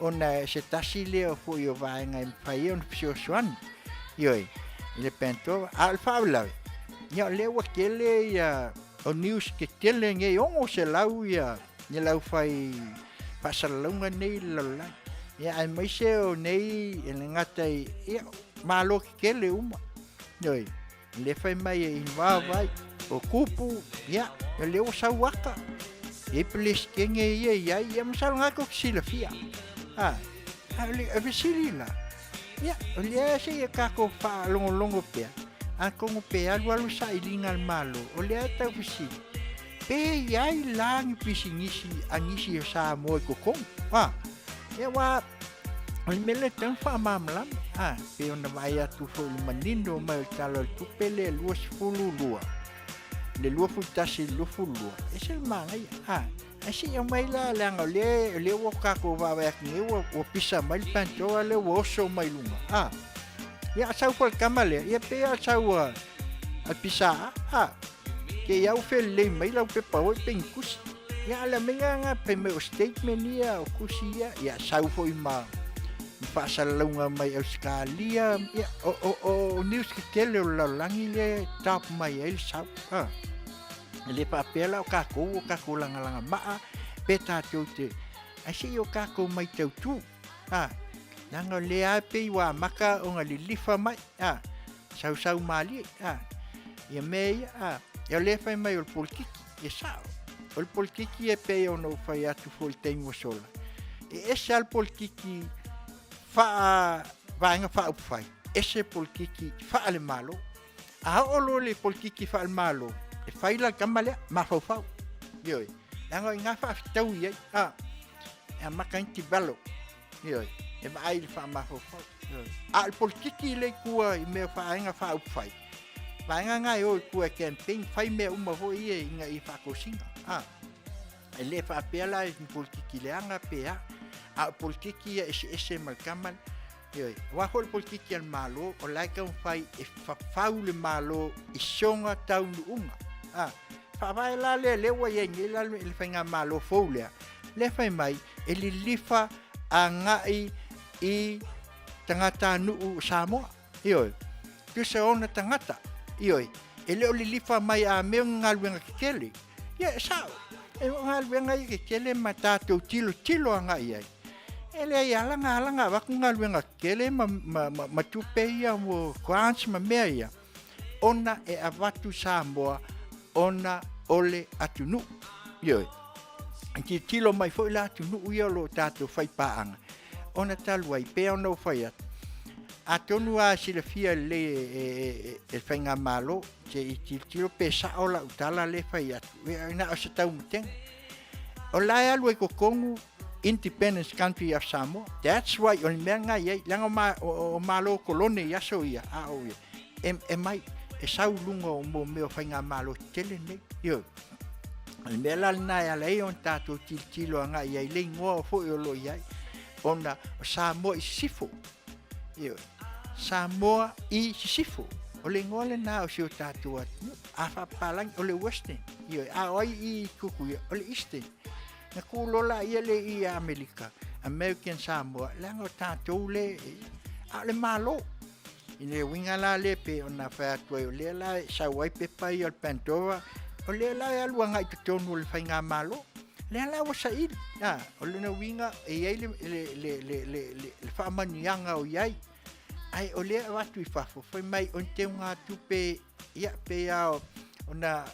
ona se tasile o fu yo va nga fa yo pio swan yoi le pento al faula ya le wa kele ya o news ke tele nge o se lau ya ni lau fai pasalunga nei lola ya ai mai se o nei en ngata ya malo kele uma yoi le fai mai e vai o kupu ya le o sawaka e plis kenge ia msal ngako silafia ale avisilila ya le se ka ko fa longo pe ko pe algo sa ilinga malo o le ata visi pe ya lang pisinisi anisi sa mo ko ya wa al mele tan fa mamla pe ona vai atu fo manindo mai talo tu pele luas fululua le lua futasi lu fulua ese mangai asi yang mai la lang le wo ka ko va va ni wo pisa mai panto le wo so mai lunga ya sa fo kamale ya pe ya sa wa a pisa ke ya u fel le mai la pe pa wo penkus ya la menga nga pe me statement ya o kusia ya sa fo ima pasalunga mai Australia ya o news que tele la langi le tap mai el sa le papela o kako langa ma peta Tiute asi o kako mai tautu nanga le ape wa maka o ngali lifa mai sau mali ya me ya le fai mai o politiki ya sa o politiki e pe o no fai atu fol tempo sola e esa politiki fa nga fa upfai ese politiki fa ale malo o le politiki fa al malo e fai la kamale ma fa yoi nga fa tau ye makanti balo yoi e ai fa ma fa al politiki le kua me fa nga fa upfai va nga yo kua campaign fai me uma ho ye nga I fa kosinga ele fa pela e politiki le nga pe politiki ese malkamal yoi wa hol politiki al malo o like un fai e fa faule malo I songa tau unga fa vai la le wa ye la le fa nga malo foule le fai mai ele lifa ngai I tangata nuu Samoa. Ioi. Tusa ona tangata. Ioi. Ele o lilifa mai a mea ngaluenga kekele. Ia sao. E ngaluenga I kekele ma tātou tilo ngai ai. Ele ai alanga waku ngaluenga kekele ma tupe ia mo kwans ma mea ia. Ona e avatu Samoa. Ona ole atunu. Ioi. Ki tilo mai foi la atunu ia lo tātou whaipaanga. Ona talu ai pe ona fai atu. Atonu a silafia le e whainga malo te I tilo pe saola utala le fai atu. Ina o sa tau muteng. O lai alu e kokongu Independence Country of Samoa. That's why o mea ngai ei. Langa o malo kolone yaso ia. A o ia. E mai e sau lunga o mo meo whainga malo tele nei. Yo. O mea lalina e alei on tato tilo anga iai. Le ngoa fo I o lo iai. Ona Samoa I sifo. Io. Samoa I sifo. O le ngole na o si o tātou atu. A whapalang o le western. Io. A oi I kukuia. O le eastern. Na kulola ia le I Amerika. American Samoa. Lango tātou le. A le malo. I le winga la le pe ona whaatue. O le la sa wai pe pai o le Pandora. O le la aluanga I tutonu le whainga malo. Le ala wa sail. O le na winga e ai le whaamanianga o iai. Ai o le watu I whafo. Whai mai on te ngā tupe ia pe ao ona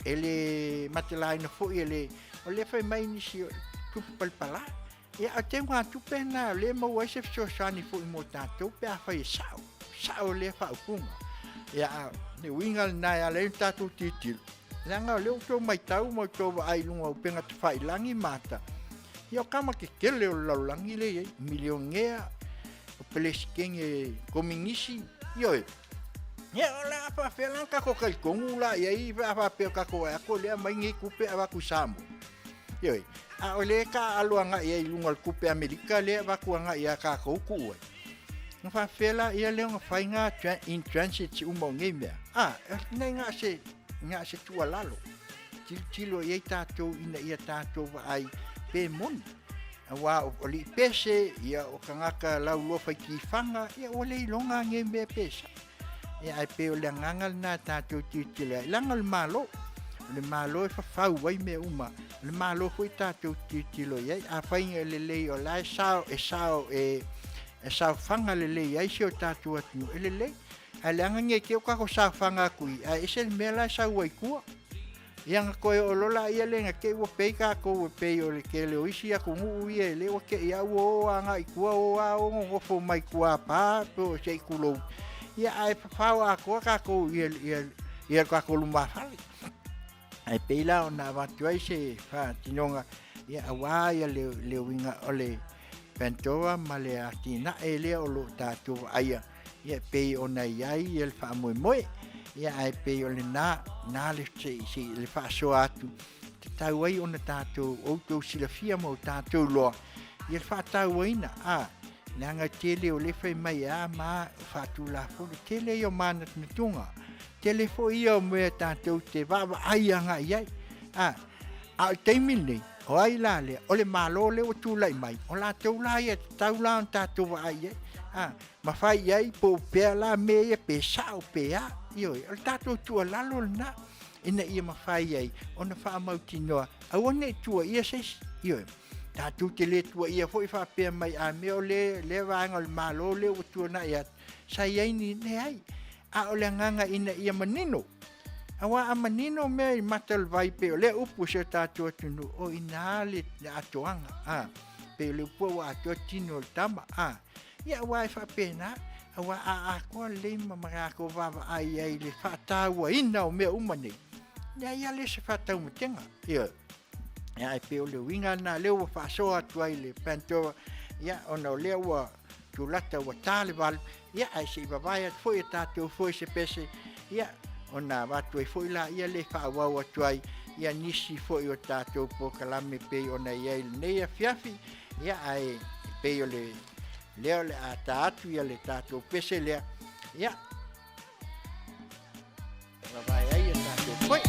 ele matalai na fo ele o le whai mai nisi tupe palpala. Ia o te ngā tupe na le mau aise so sani fo I mo tātou pe a whai sao. Sao le whaupunga. Ia ne winga nai a le tātou titilo. Langa leo tō mai tau mo tō wa ai lunga upenga te whai langi mata. Ia o kama ke kele o laulangi le ei, miliongea, o peleskenge komingisi, ioi. Ia o la apa whelan kako kai kongu la, ia I apa peo kako ai ako lea mai nge kupe awaku Samoa. Ioi, a o le ka aluanga ia I lunga kupe Amerika lea wakuanga ia kako uku ue. Nga whela ia leo nga whainga in transit si umau ngei mea. Nei nga se tua lalo. Tilo iei tātou ina ia tātou wa ai pe moni. Wa o li pese ia o kangaka lau lofa ki whanga ia o le longa nge mea pesa. Ia ai pe o le ngangal na tātou titila. Langal malo. Le malo e whawhau wai mea uma. Le malo hui tātou titilo iei. A whainga le lei o lai sao whanga le lei ai se o tātou atu. E le lei. A le anga nge keo kako sa whanga kui. A ese le mea lai sa wai kua. Ianga koe o lola ia le nga kei wa pei kako wa pei o le ke leo isi a kungu ia le wa ke ia o anga I kua o a o ngofo mai kua pā po se I kulou. Ia ai whawhau a kua kako ia kako lumawhali. Ai pei la o na watu ai se wha tinonga ia awa ia leo winga o le Pandora ma le atina e lea o lo tātou aia. Ia pei o na iai ia le wha moe moe. Ia ai pei o le nā le se le wha so atu. Te tau ai o na tātou outou silafia mo tātou loa. Ia le wha tau aina. Nanga tele o le whai mai ma whatu la fo. Tele o mana tunatunga. Tele fo ia o mea tātou te wawa ai anga iai. A teimine. O ai la le, o le malo le o tūlai mai. O la tūlai e tau la on tātou wa ai e. Ma whai iai po pēr la me e pe sao pe a. Ioi, o le tātou tua lalo na. Ina ia ma whai iai, o na wha mauti noa. A wane tua ia ses. Ioi, tātou te le tua ia fo I wha pēr mai a me o le wanga o le malo le o tua na ia. Sa iai ni ne ai. A o le nganga ina ia manino. Awa a manino mea I matal vai pe o le upu se tātou atunu o ina le atoanga. Pe le upu wa ato tino le tama. Ia awa e whapena. Awa a koa le mamarako wawa ai ai le whataua ina o mea umane. Ia le se whatau mutenga. Ia e pe o le winga na leo wa whasoa atu ai le Pandora. Ia ona o leo wa tulata wa tāle walu. Ia ai se iwawai at fo e tātou fo se pese. Ia ona watu e foi la ia le whaawau atu ai ia nisi foi o tātou po kalame pei ona ia il neia fiafi ia ai pei o le leo le a tātu ia le tātou pese lea ia vai ai e tātou foi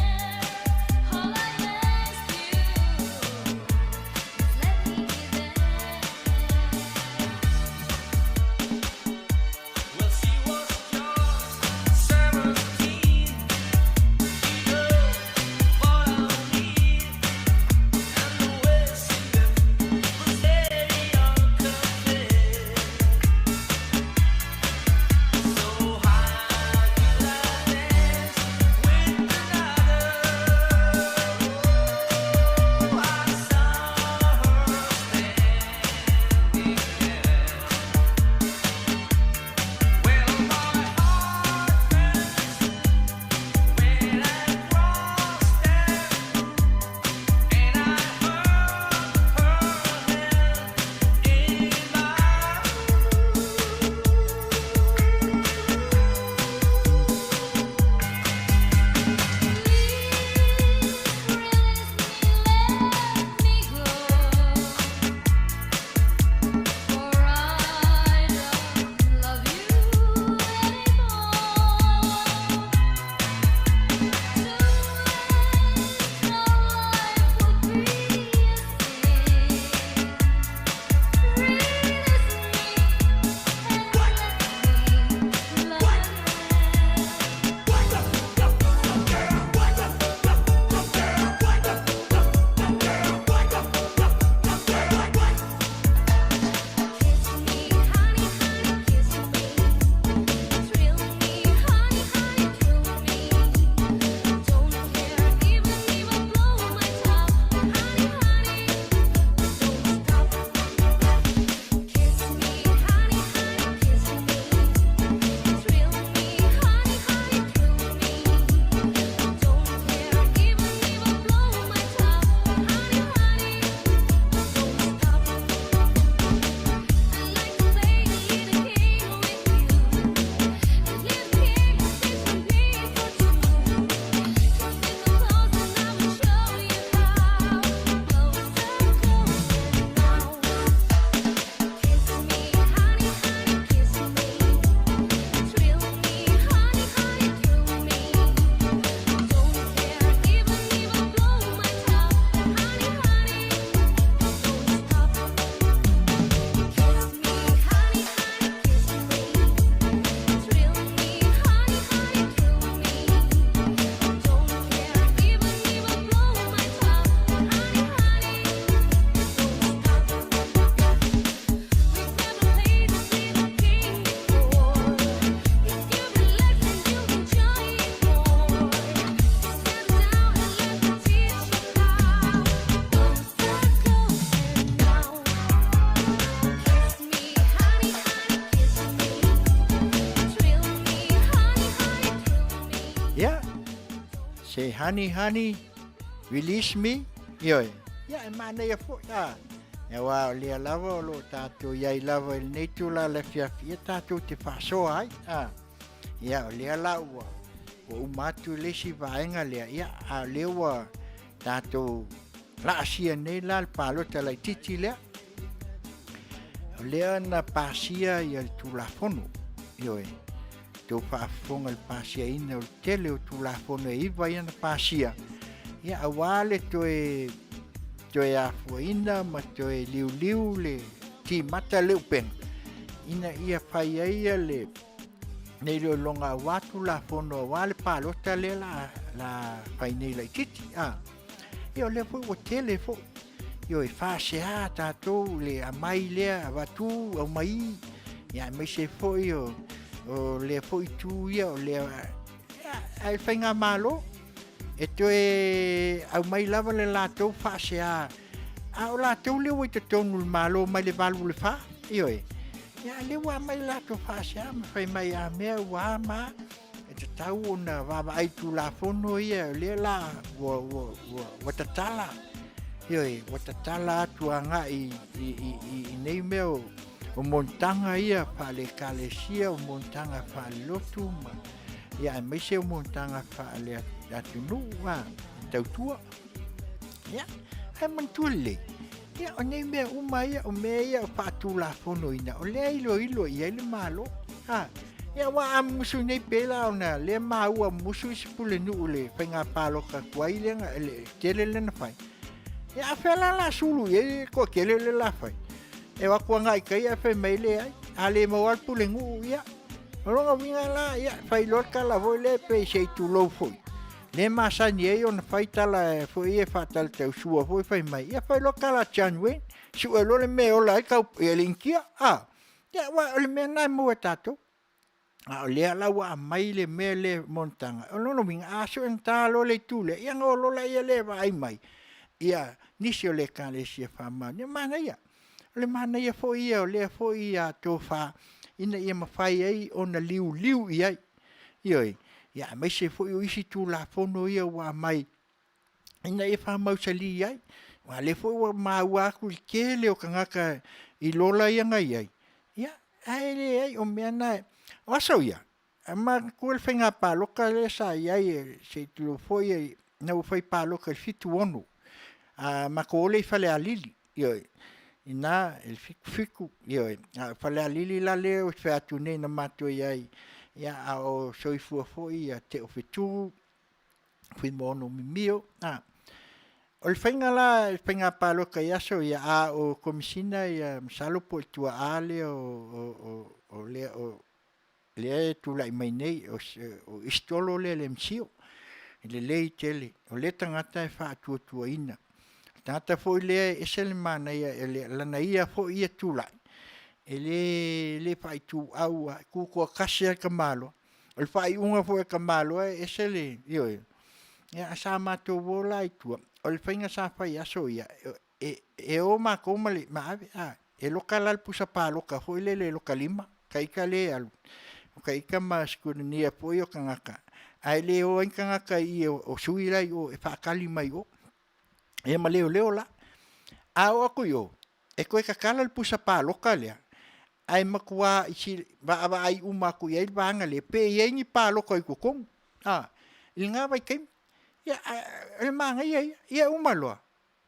say honey honey release me ioi ia e mana ia fo ia wa le lava lo tato ia I lava il netu la le fiafia tato te faso ai ia le la o matu le si vaenga le ia a le wa tato la sia nei la palo te la titi le le na pasia ia tu la fono ioi tu fa fonga il pasia in il tele tu la fono I va ia na pasia ia awale to e a fuina ma to e liu le ti mata le pen ina ia fai ia le nei lo longa watu la fono wale palo tale la fai nei la titi io le fu o tele fu io e fa se tato le amai le avatu o mai ia me se fo io o le fo tu ia o le ai fenga malo e to e au mai lava le lato fa se o lato le o te tonu malo mai le valu le fa io ia le wa mai lato fa se ma fai mai a me wa ma e te tau na va ai tu la fono ia le la wo tatala io wo tatala tu anga I nei meu o montanga ia fa le kalesia o montanga fa lotu ma ia me se o montanga fa le atunu wa tautua ia ai mantule ia o nei me uma ia o me ia o patula fono ina o le ilo ia le malo ia wa amusu nei pela ona le maua musu spule nu le penga palo ka kwai le tele le na fai ia fela la sulu ia ko kele le la fai e wa kwa ngai kai a fe mele ai ale mo al pulengu ia ronga winga la ia fai lorka la vole pe sei tu lo foi le masani e on fai tala foi e fatal te sua foi fai mai ia fai lorka la chanwe su e lo le me o la ka e linkia ia wa le me na mo tato le la wa mai le me le montanga o no winga aso entalo le tule ia ngolo la ia le vai mai ia nisio le kale si fa ma ne mana ia le mana ia fo ia le fo ia to fa ina ia mafai ai ona liu ia ioi ia mai se fo isi tu la fono ia wa mai ina ia fa mau sali ai wa le fo wa ma wa ku kele o kangaka I lola ia ngai ai ia ai o mena o so ia ma ku el fenga pa lo ka le sa ia se tu fo ia na foi pa lo ka fitu onu ma ko le fa le alili ioi ina el fiku io fale alili la le o fe atune na mato ai ia o soifu foi ia te o fitu fui mono mio o fenga palo ka ia so ia o komisina ia salo po tua ale o le tu la mai nei o istolo le msio le tele o le tangata fa tu ina tata foi le esel mana ia la na ia foi ia tula le fai tu au ku ko kasia kamalo el fai unga foi kamalo esel io ia sa mato vola tu el fainga sa fai aso ia o ma como le ma e local al pusa palo ka foi le localima kai kale al kai kama skunia foi o kangaka ai le o kangaka I o suila o fa kalima io e ma leo la o aku yo e koe ka kala le pusa pa lokalea ai makua isi va ai uma ku ia vanga le pe yengi pa loko I kokong inga vai kai ia e manga ia uma loa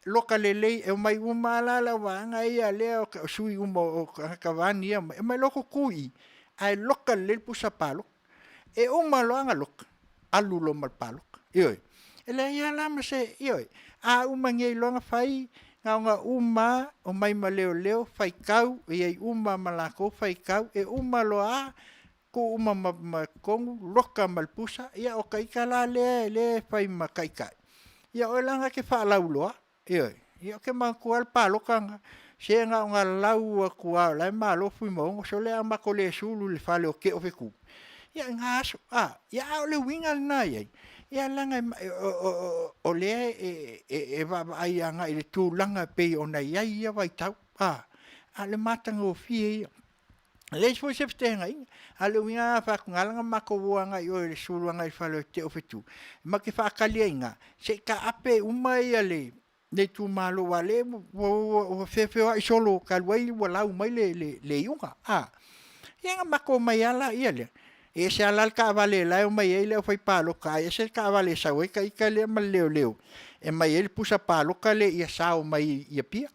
lokalele e mai uma la vanga ia le o sui uma o kavani ia e mai loko kui ai lokal le pusa pa lo e uma lo anga lok alulo mal pa lok io ele ia la ma se io uma ngai longa fai nga uma o mai maleo fai kau e uma malako fai kau e uma loa ko uma ma kongu loka malpusa ia o kai kala le fai makai kai ia o langa ke fa lauloa ia ke ma kual pa loka se nga lau ku la malo fui mo so le ama ko le sulu le fa le o ke o feku ia ngaso ia o le winga na ia langa o le va ai anga I le tu langa pe ona ia vai tau le matanga o fie Le fo se ftenga inga. Ale winga fa kungalanga makowanga yo le suluanga I falo te ofetu. Ma ke fa kalia inga. Se ka ape umai ale le tu malo wale wo fefe wa isolo kalwai wala umai le yunga. Yang mako mai ala ia le. E se ala ka vale la o mai ele foi palo ka e se ka vale sa we ka ikale mal leo. E mai ele pusa palo ka le ia sa o mai ia pia.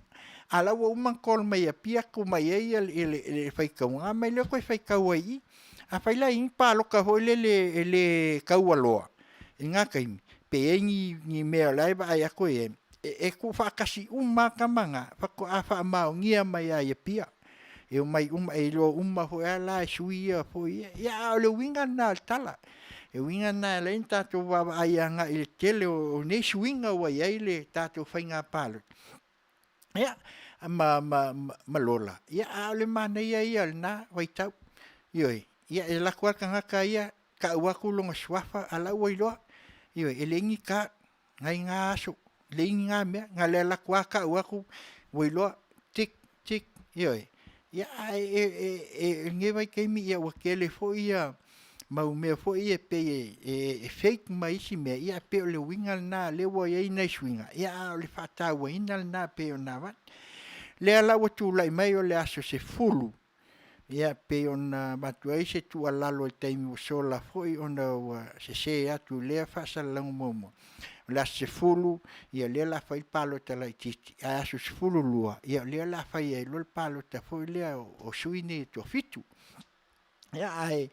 Ala wo man kol mai pia ku mai ele fai ka nga mai le ko fai ka wai a fai la in pa lo ka ho le ka walo inga kai pe ni me la ba ya ko e ku fa kasi ka manga fa ko a fa ma ngia mai ya pia e mai e lo ho la suia fo ya le winga na tala e winga na le ta to va ai nga il tele o ne swinga wa ya ile ta to fai nga palo ya malola ya ale mana ia na vai tau yoi ya la kwa ka ia ka wa ku longa swafa ala wailo yoi elengi ka ngai nga su lengi nga me ngale la kwa ka wa ku wailo tik tik yoi ya nge vai ke mi ya wa kele fo ia mau me fo ia pe fake mai si me ia pe le wingal na le wo ia na swinga ya le fata wa inal na pe na va le ala wa tu lai mai o le aso se fulu ia pe ona matuai se tu ala lo taimi so la foi ona wa se atu le fa salang momo la se fulu ia le la fai palo te la titi aso se fulu lua ia le la fai lo palo te foi le o suine to fitu ia ai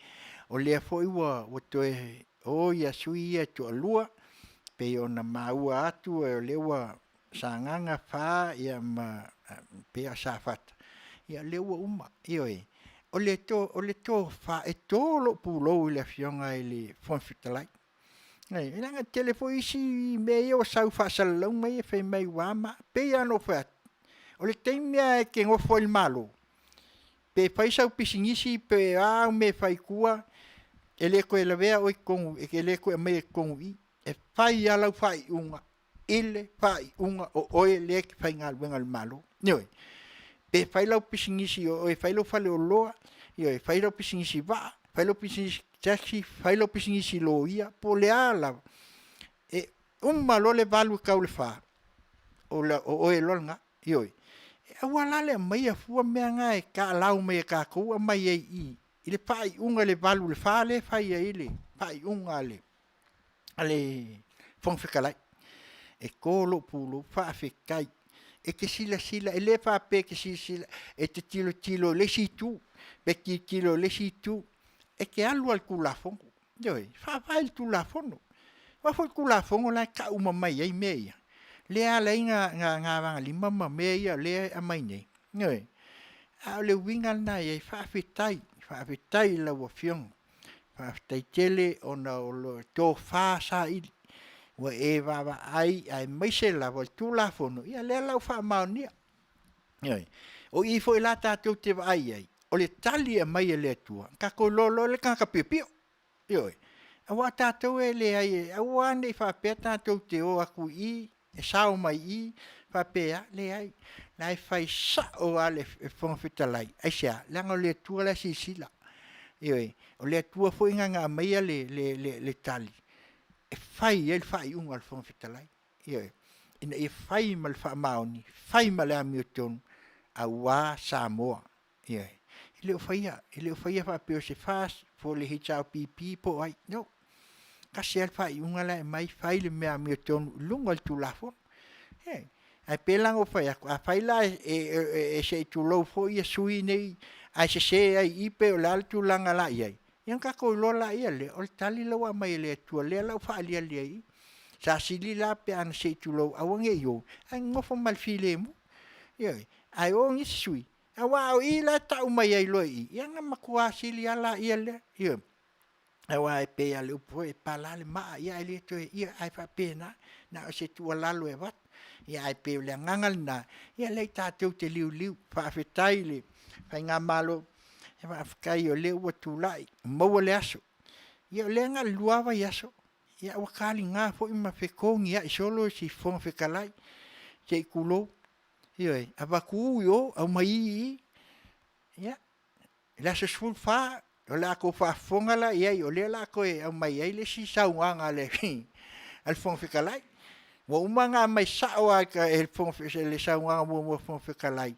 o le foi wa to o ia suia to lua pe ona maua atu e le wa sanganga fa ia ma pe safat ia le wa uma ioi o le to fa e to lo pulo le fionga ile fon fitalai ai nga telefoni si me yo sau fa salong mai fe mai wa ma pe ya no fa o le temia ke ngo foi malo pe fai sau pisingisi pe me fai kua ele ko ele vea o con ele ko me con e fai ala fai unga ele fai unga o ele que fai ngal bengal malo noi pe fai lo pisingisi o fai lo fale o loa e fai lo pisingisi va fai lo pisingisi taxi fai lo pisingisi lo ia po le ala e malo le valu ka le fa o e longa e wala le mai a fu me nga e ka lau me ka ko mai e ile fai unga le valu le fa le fai ile fai unga le ale fon fikalai e kolo pulo fa fikai e che sila e le fa pe che sila e te tilo le si tu pe ki tilo le si tu e che allo al culafon doi fa il culafon ma fo il culafon la ka uma mai ai meia le ala nga va li mamma meia le a mai nei noi a le winga na e fa fitai la wo fion fa fitai tele ona o to fa sa il wa va ai mai se la vol tu la fono ia le la fa maunia o i foi la ta tu te ai o le tali e mai le tua ka ko lo le ka pipio a wa ta to le ai a wa ne fa peta tu te o aku i e sao mai i fa pea le ai lai fai sa o ale fon fitalai ai sia la le tua la sisila o le tua foi nga mai le tali e fai un al fon fitalai ina e fai mal fa mauni fai mal amiotun a wa samoa ile fai fa pe se fas fo le hichao pipi po ai no kasi al fai un ala mai fai le me amiotun lungal tu lafo ai pelang o fai a fai la e se tu lo fo ia sui nei ai se ai ipe o l'altu langa la ai yang ka ko lola ia le o tali lo wa mai le tu le la fa ali ali sa sili la pe an se tu lo awange yo an ngofo mal filemu ai o ngi sui a wa o ila ta mai ai lo i yang ma kwa sili ala ia le a wa pe ale po e pala le ma ia le to ia ai fa pena na se tu la lo e vat ia ai pe le ngangal na ia le ta te liu fa fetai le fa nga malo e va kai o le o tu lai mo le aso ia le nga luava iaso ia wa kali nga fo ima fe kongi ia solo si fon fe kalai che kulo ia ava ku yo au mai ia La se sful fa o la ko fa fonga la ia o le la ko e au mai ai le si sauanga le al fong fikalai wa umanga mai sawa ka el fong le sauanga mo fong fikalai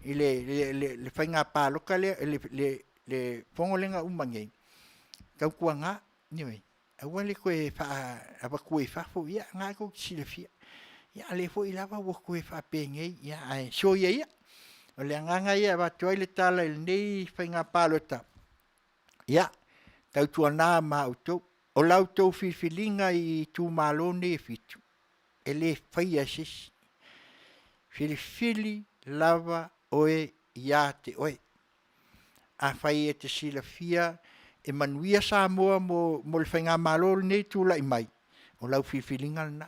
le fainga pa loka le fongolenga umangi kau kuanga niwe awale ko e fa aba ko e fa fo ia nga ko silafia ia le fo ilava wo ko e fa penge ia ai so ia o le nganga ia ba toi le tala il nei fainga palota ia tau tuana ma auto o lauto filinga i tu malone e fitu ele faia sis fili lava oe ia te oe a fai e te silafia e Manuia sa mo le fainga malone nei tu lai mai o lau filinga na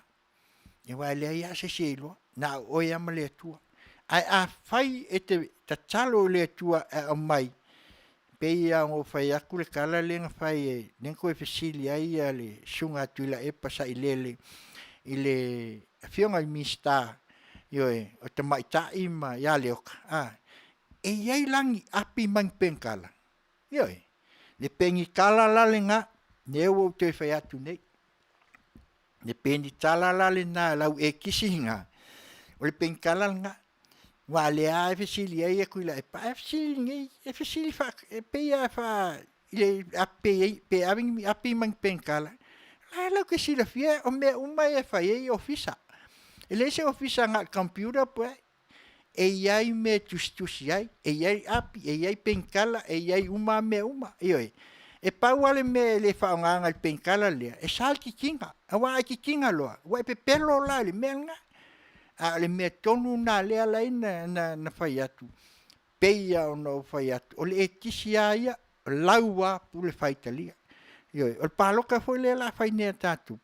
e wa le ia se selo na oe amale tua ai a fai e te tatalo le tua a mai peia o fai aku le kala le nga fai e nenko e fesili ai le sunga tuila e pasa ilele ile fionga mista yo o te mai ta ima ya le oka e yai langi api mang penkala yo le pengi kala la le nga ne o te fai atu nei le pengi tala la le na lau e kisinga o le penkala nga wa le a fesili ai ku la pa fesili e fesili fa pe ya fa ile pe having api mang penkala la que si la fie o me uma e fa e ofisa ele se ofisa nga computer pues e ai me tustus ai e ai api e ai penkala e ai uma me uma e pa wale me le fa nga penkala le e sal ki kinga awa ki kinga lo wa pe pelo la le menga a le me tonu na le ala na fai atu peia o no fai atu o le e kisia ia laua pu le fai talia o le paloka foi le la fai ne tatu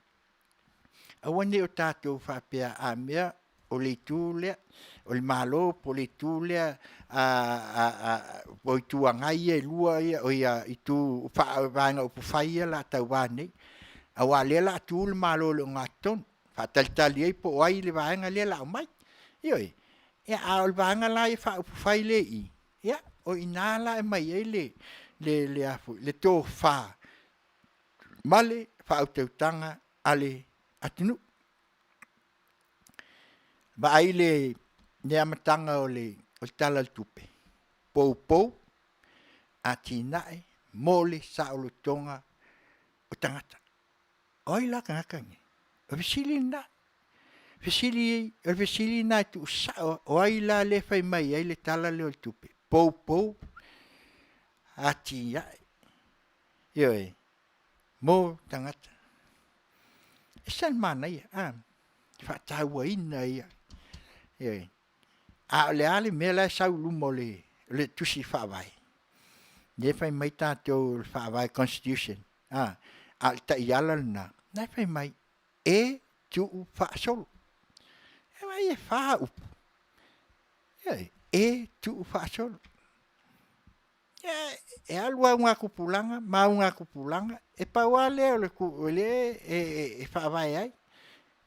a wane o tatu fa pea a mea o le tule o le malo po le tule o tu angai e lua ia o ia i tu fa vanga o fai la tauane a wale la tu le malo le ngaton fa tal ai po ai le vanga le la mai e al vanga la e fa fai le i o inala e mai le afu le to fa male fa o te tanga ale atinu ba ai le ne amatanga o tala tupe pou atinae mole sa o tonga o tangata oi la kangakangi Fesili na tu sa o ai la le fai mai ai le tala le o tupe pou ati ya mo tangata san mana ia fa tawa ina ia a le ale me la sa lu mole le tusi fa vai ne fai mai tato fa vai constitution al ta yala na fai mai e tu fa solo e fa e tu fa solo e alwa unha kupulanga e pa wale o le e fa vai ai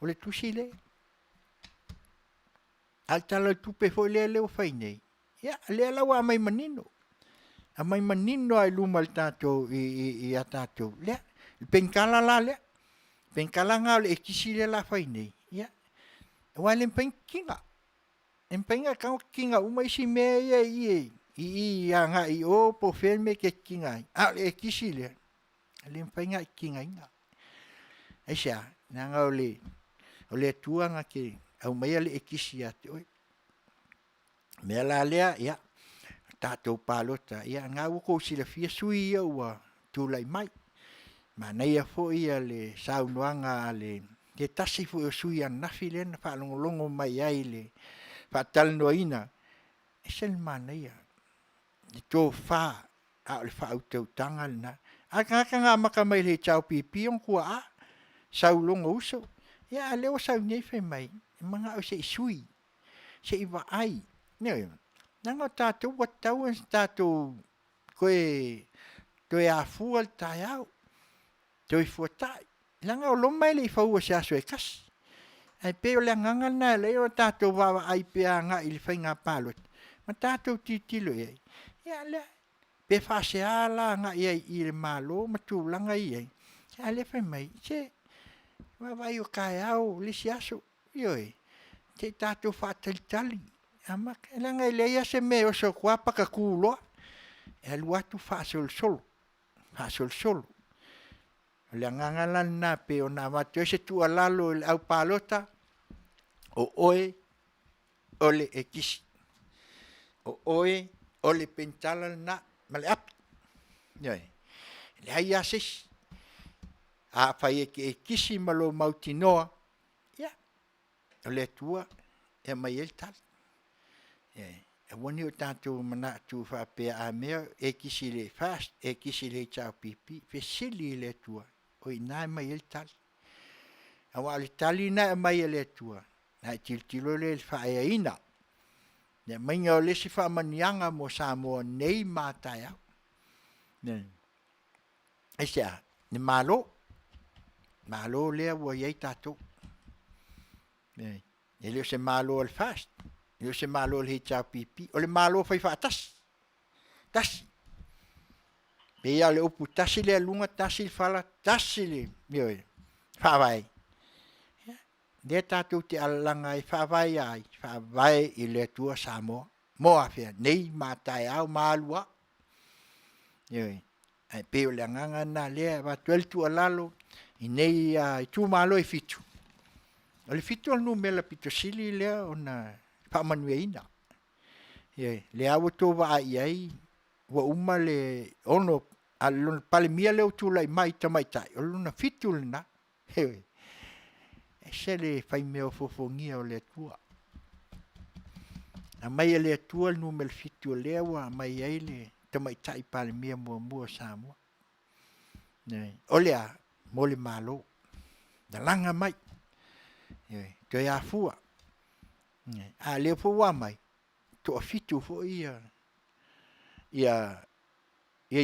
o le tusile alta le tupe foi le o fai nei le la wa mai manino a mai manino ai luma al tato i a tato le penkala la le penkala nga le kisile la fai nei wale penkinga empenga ka kinga uma isi me i anga i o po ferme ke kinga le kisile le empenga kinga inga aisha nanga ole tuanga ke au mai le kisia oi me la le tato palota nga ko sila fia sui wa tu lai mai mana ia fo ia le saunoanga le ke tasi fo sui an nafilen fa longo mai ai le fa tal noina esel mana ia to fa a le fa auto tangal na aka nga maka mai le chau pipi on kwa sau longo uso ia le o sau nei fe mai manga o se sui se iwa ai nanga tato watau tato koe a fual taiao toi fuatai langa o loma le fa o se aso e kas ai pe o langa na le o tato wa ai pe nga il fainga palot ma tato titilo e ia le pe fa se ala nga ia I le malo ma tu langa ia ale fa mai che ma vai o kai au le si aso ioi te tatu fa tali ama langa le ia se me o so kwa pa ka kulo e lua tu fa sol le nganga na pe o na ma se tu alalo au palota o oe ole e kisi o oe ole pentala na male ap ioi le ai asis a fai e kisi malo mautinoa ia o le tua e mai el tal e wani o tātou mana tu fa pe a mea e kisi le fast e kisi le chao pipi fe sili le tua o ina mai el tal a wa le tali na mai le tua na tilo le fa e ina ne mai o le si fa manianga mo sa mo nei mataya ne esa ni malo le wa ye tatou ne ele se malo al fast yo se malo le chao pipi o le malo fai fa tas be ya le upu tasi le lunga tasi fala tasi le yo fa vai de tatu te alanga I fa vai I le tua samo mo afia nei matai au malua yo ai pe o le nganga na le va tuel tu alalo I nei tu malo I fitu o le fitu al numela pitosili le ona pa Manuia ye le awo to va ai wa uma le ono alon palemia le tu lai mai tamaitai o luna fitul na he se le fai meo fofongia o le tua a mai le tua no mel fitul le wa mai ai le tamaitai palemia mo samo ne olea mole malo da langa mai ye to ya fua a le fo wa mai to fitu fo ia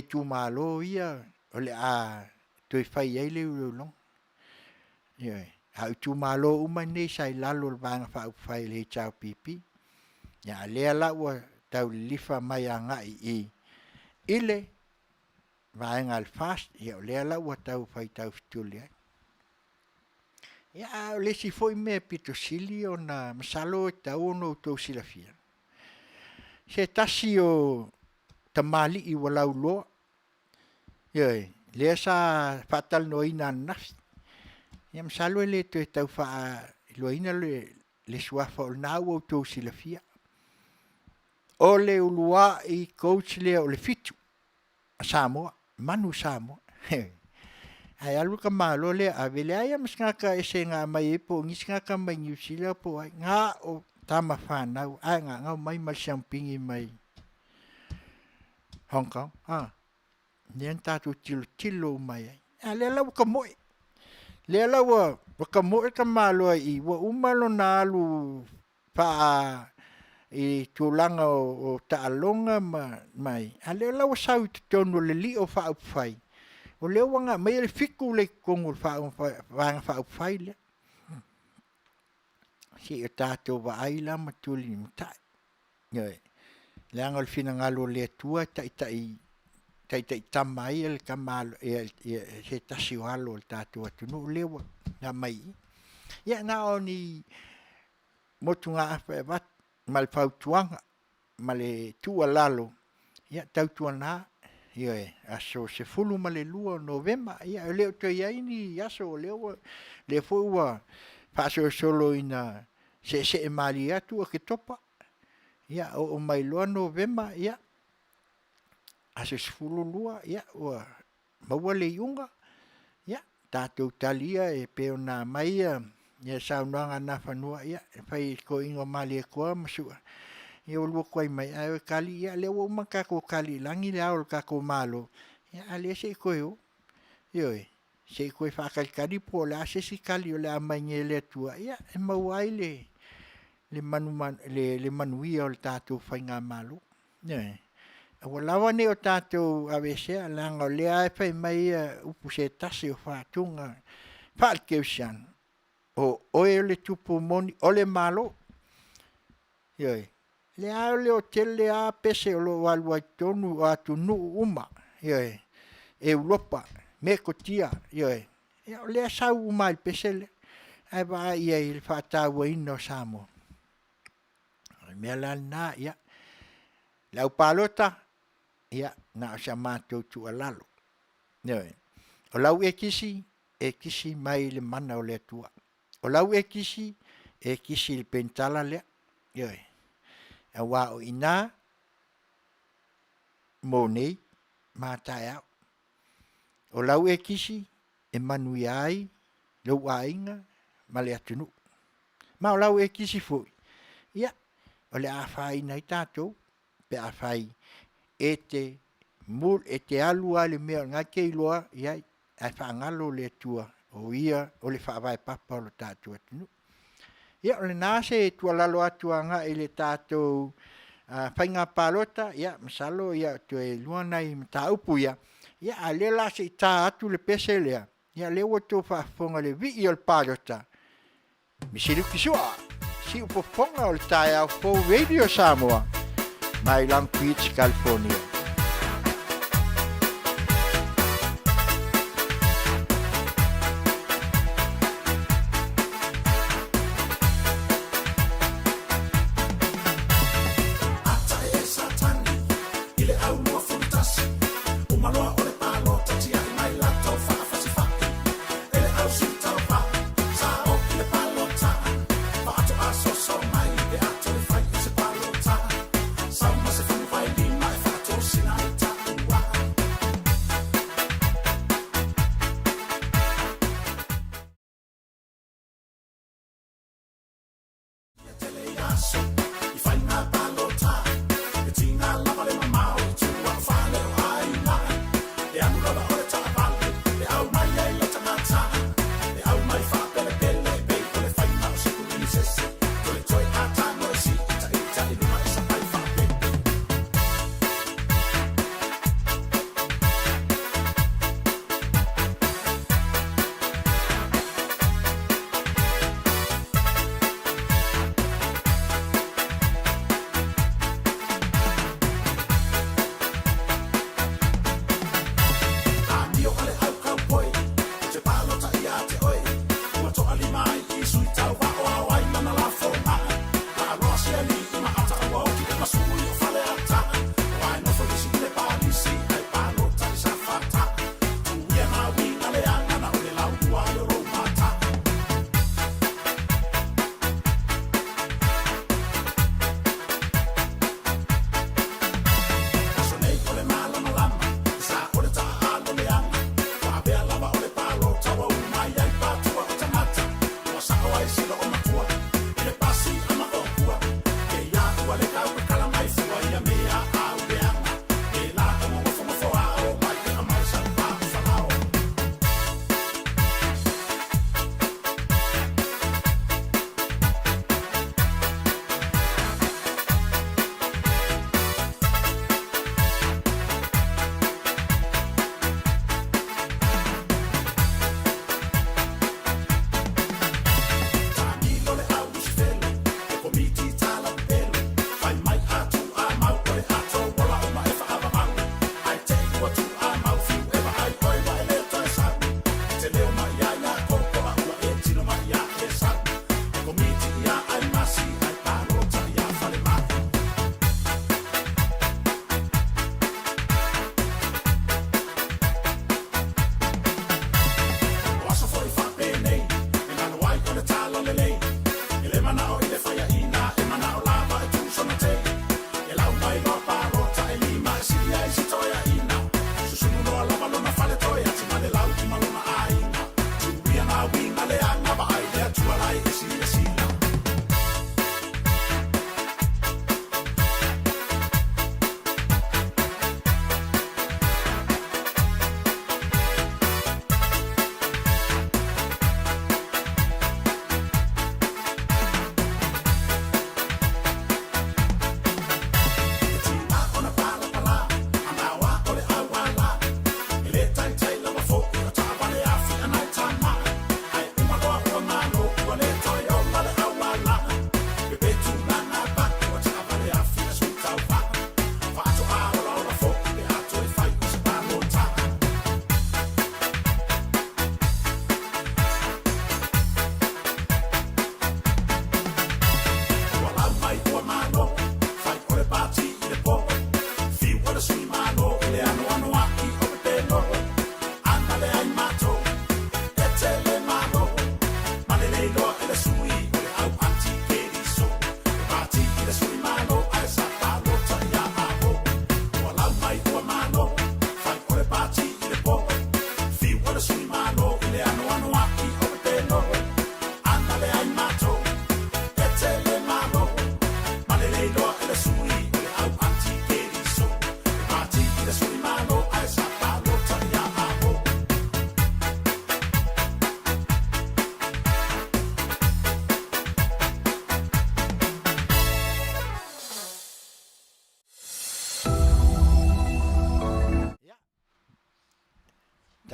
tu malo ia ole a to fai ai le lo ye a tu malo uma nei sai lalo banga fa fai le chao pipi ya le la wa tau lifa mai anga I ile vai ngal fast ya le la wa tau fai tau stulia ya le si foi me pitosili ona masalo tau no to silafia se tasi o tamali I walau lo ye le sa fatal no ina nafs ya masalo le to tau fa lo ina le sua fa na o to silafia ole ulua I coach le o le fitu samo manu samo ai alu ka malo le avele ai mas ngaka ese nga mai po ngis ngaka mai New Zealand po nga o tama fa na ai nga mai mal champing mai Hong Kong nien tatu tilo mai ale la ka mo le la wa ka mo ka malo I wa umalo na lu pa I tulanga o taalonga mai ale la wa sau tonu le li o fa fai o leo wanga mai le fiku le kongu fa fai le si o tato wa ai la matuli mutai ye le angol fina ngalo le tua tai tamai el kamal se tasiwalo el tato tu no lewa na mai ya na oni motunga afa bat mal fautuanga male tua lalo ya tautuana ye aso se fulu male lua novemba ya leo to ya ini aso leo le foi paso solo ina se malia tu que topa ya o mai lua novemba ya aso se fulu lua ya o mawale yunga ya tato talia e peona mai ya saunanga na fanua ya fai ko ingo mali ko masu yo lu ko mai ai kali ya le wo maka ko kali langi le au ka ko malo ya ale se ko yo se ko fa kali po la se si kali le amanye le tua ya e mawai le manuia o tato fai nga malo ne o lawa ne o tato avese langa le ai fai mai upu se tasi o fa tunga fa ke usian o le tupu moni o le malo Le au leo tele a pese o lo walua tonu o atu nuu uma. Ioe. E ulopa. Me kotia. Ioe. Ia le sau uma il pese le. Ai wa ia il whaataua ino Samoa. Mea la na ia. Lau palota. Ia. Na o sa mātou tu alalo. Ioe. O lau e kisi mai le mana o le atua. O lau e kisi le pentala lea. Ioe. A wā o ina mō nei mātai au. O lau e kisi e Manuia ai lau ainga ma le atunu. Ma o lau e kisi fui. Ia, o le awhai nei tātou pe awhai e te alua le mea ngā kei loa iai ai whaangalo le atua o ia o le whaawai papa o le tātou atunu. Ia, o le nāse e tua lalo atua ngā i le tātou whainga pālota, ia, masalo, ia, tue luanai mta upu, ia, a le la se i tā atu le pese lea, ia, le wato whaafonga le vi i o le pālota. Misiru kisua, si upofonga o le tāi au Fo Radio Samoa, mai Long Beach, California. Some must have find my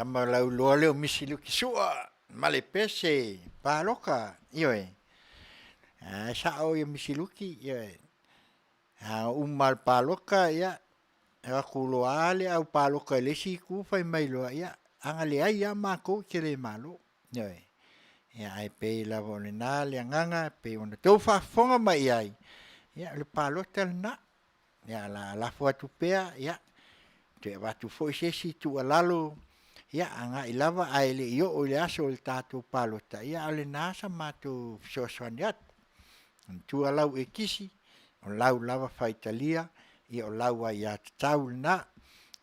tama lau loa leo misiluki sua male pese paloka ioi sao ia misiluki ioi umal paloka ia kulo ale au paloka lesi ku fai mai loa ia anga le ai ia mako ke le malo ioi ia ai pe la vole na le nganga pe ona tau fa fonga mai ai ia le palota na ia la fo tu pea ia te va tu fo sesi tu alalo ia anga ilava ai le io o le aso le tatu palota ia ale nasa matu soswaniat tu alau e kisi o lau lava faitalia ia o lau ai ia tau na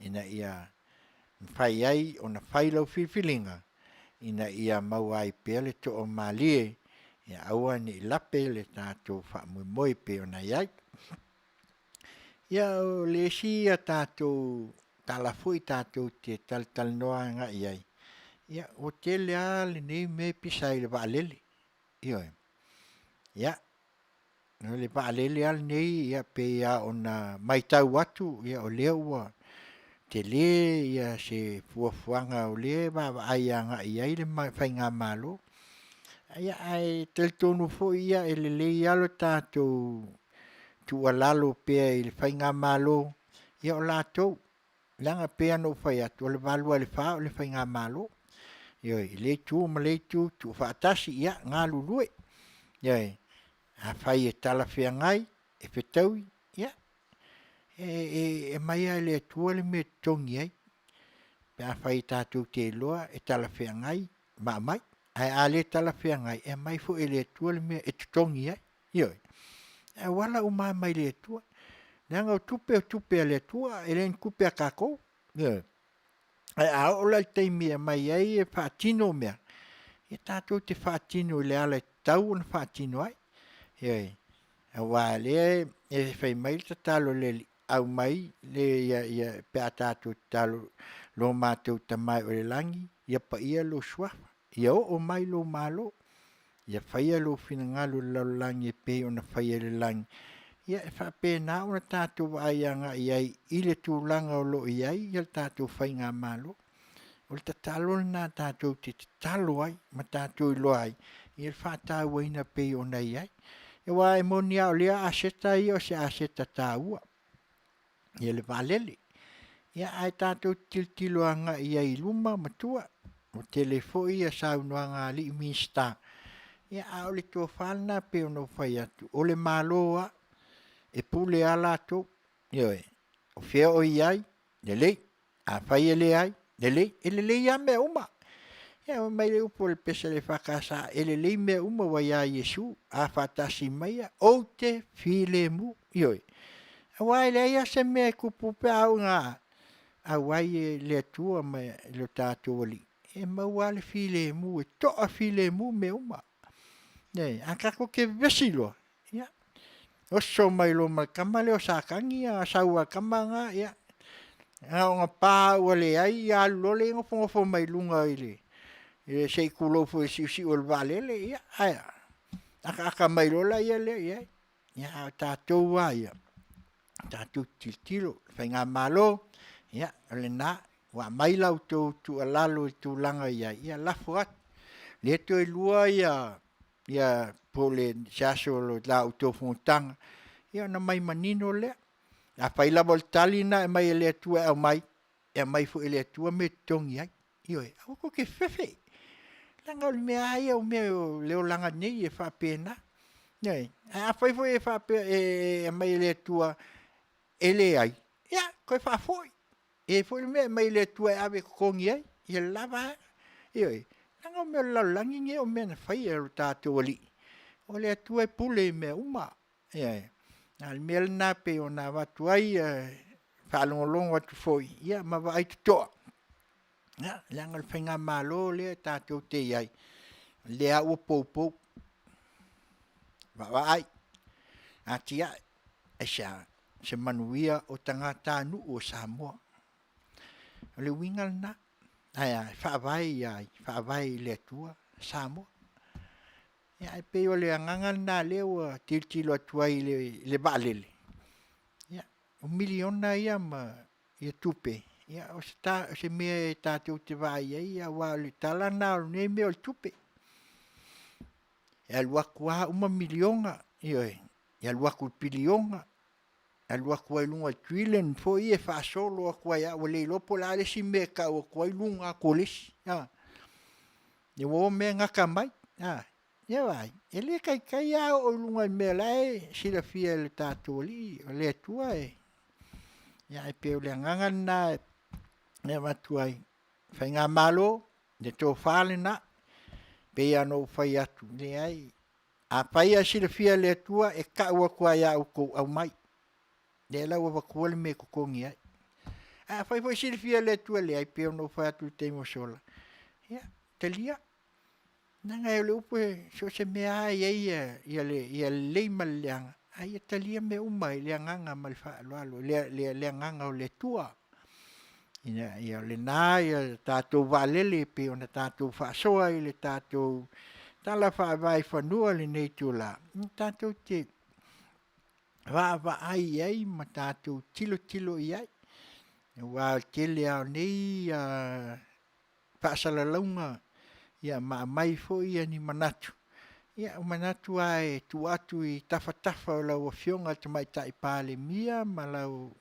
ina ia fai ai ona fai lau fifilinga ina ia mau ai pele to o malie ia aua ni lape le tatu fa moi pe ona ia ia o le si ia tatu tala fui tatu te tal noa nga iai ia o te lea le nei me pisai le vaalele ioi ia no le vaalele al nei ia pe ia ona mai tau atu ia o lea ua te le ia se fuafuanga o le va ai nga iai le mai fai ngā malo ia ai tel tonu fo ia ele le ia lo tatu tu alalo pe il fai ngā malo ia o latou langa pea no fai atu le valua le fa o le fai ngā malo ioi le tu ma le tu fa tasi ia ngā lulue ioi a fai e tala fea ngai e fetau ia e mai ai le tu le me tongi ai pe a fai tatu te loa e tala fea ngai ma mai ai a le tala fea ngai e mai fo e le tu le me e tongi ai ioi e wala o mai le tu nanga tupe le tua elen kupe kako ne ai a ola te mi mai ai e fatino me e tato te fatino le ala tau un fatino ai e wale e fai mai talo le au mai le ia pe tato talo lo mato tamai o le langi ia pa ia lo swa ia o mai lo malo ia fai lo finangalo lo langi pe ona fai le langi ia e fa pena ona tatu ai anga iai ile tu langa o lo iai ia tatu fai ngā malo o le tatalo na tatu te talo ai ma tatu i lo ai ia fa tau ina pe ona iai e wa e monia o lea aseta i o se aseta taua ia le valele ia ai tatu tiltilo anga iai luma matua o telefo ia sau noanga li mista ia a o le tō whana pe ono fai atu o le maloa e pule ala to ioi o fea o iai le lei a fai ele ai le lei ele lei a me uma ia o mai le upo le pesa le whakasa ele lei me uma wa ia Yesu a fatasi maia o te file mu ioi a wai le ia se me kupu pe au ngā a wai le tua me le tātou ali e maua le file mu e toa file mu me uma nei a kako ke vesilo ia o so mai lo ma kamale o sakangi a saua kamanga ia a nga pa wale ai a lo le ngo fo mai lunga ile e sei kulo fo si o valele ia ai aka mai lo la ia le ia ta to wa ia ta tu tilo fa nga malo ia le na wa mai la tu alalo tu langa ia la fuat le to lua ia pole jaso lo la autofontang ia na mai manino le a fai la voltalina e mai le tu e mai fu le tu me tongi ai io o ko ke fefe langa me ai o me le langa nei e fa pena nei a fai fu e fa e mai le tu ele ai ia ko fa foi e foi me mai le tu ave kongi ai ia lava io langa me la langi o me na fai e tato ali o le tue pule me uma al mel na pe ona watu ai fa long watu foi ia ma vai to ya langal fenga malo le tato te ai le a popo va ai atia esa se Manuia o tangata nu o Samoa le wingal na ai fa vai le tua Samoa ia pe o le angangal na le o tiltilo tuai le valele ia o miliona ia ma ia tupe Ia o se mea e tātou te vai ai, ia wā le tala nā o nei mea o le tupe. E aluaku a uma milionga, ia aluaku pilionga, aluaku ai lunga trillion, fo i e whaasolo a kua ia, o le lopo la le si mea ka o kua i lunga a kolesi. Ia o mea ngaka mai, ia vai, e le kai a o lunga mea lai, sila fia le tātou li, o le atua e. Ia e peo le anganga na e matuai. Whai ngā malo, le tō whāle na, pe ano whai atu. Le ai, a pai a sila fia le atua e ka ua kua ia au mai. Le la ua wakua le me kukongi ai. A whai sila fia le atua le ai, pe ano whai atu te mo sola. Ia, te lia. Nanga e le upe, so se mea ai ia le maleanga. Ai e talia me umai le anganga mal whaaloalo, le anganga o le tua. Ia le nā, ia tātou wālele pe ona tātou whaasoa i le tātou tala whaavai whanua le nei tūla. Tātou te ai ai ma tātou tilo i ai. Wā tele au nei whaasala ia mai fo ia ni manatu. Ia o manatu ai tu atu i tafa o lau fionga te mai tai pāle mia ma lau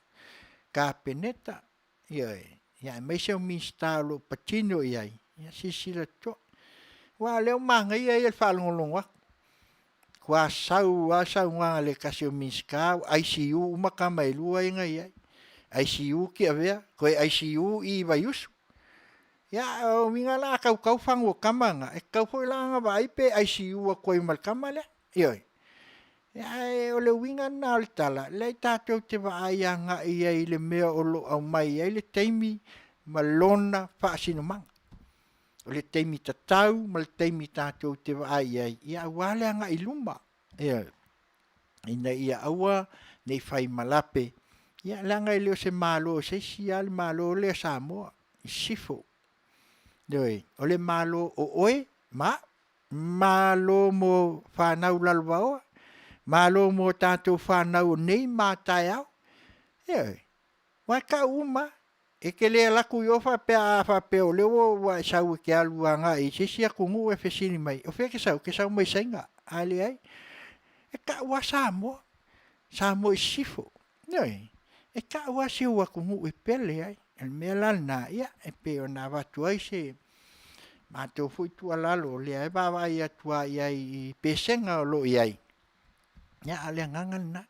ka peneta. Ia mai se o minstalo patino iai. Ia sisila to. Wa leo manga ia il whalongolonga. Kua sau ngā le kasi o minskau, ICU umakama ilua inga iai. ICU ki avea, koe ICU i vaiusu. Ia o minga la kau whangu o kamanga, e kau fo ilanga wa ipe ICU a koe malkama le. Ioi. Ia o le winga nā le tala, le tātou te wa aianga ia i le mea o lo au mai, ia i le teimi malona whaasino manga. O le teimi tatau, ma le teimi tātou te wa ai, ia wale anga i lumba. Ia, ina ia aua, nei whai malape. Ia langa i leo se malo, se sial malo le Samoa, i sifo. Doi, o le malo o oe, malo mo whanau lalwaoa, malo mo tātou whanau nei mātai au. Ioi, wai ka uma, e ke lea laku i ofa pe o leo wa sau ke aluanga i sisia kungu e whesini mai. O wheke sau mai sainga, ale ai. E ka ua Samoa i sifo. Ioi, e ka ua si ua kungu i pele ai. El mea lana ia e pe o nā watu ai se mātou fui tua lalo lea e bawa ai atua ia i pesenga o lo iai. Ia ale ngangal na.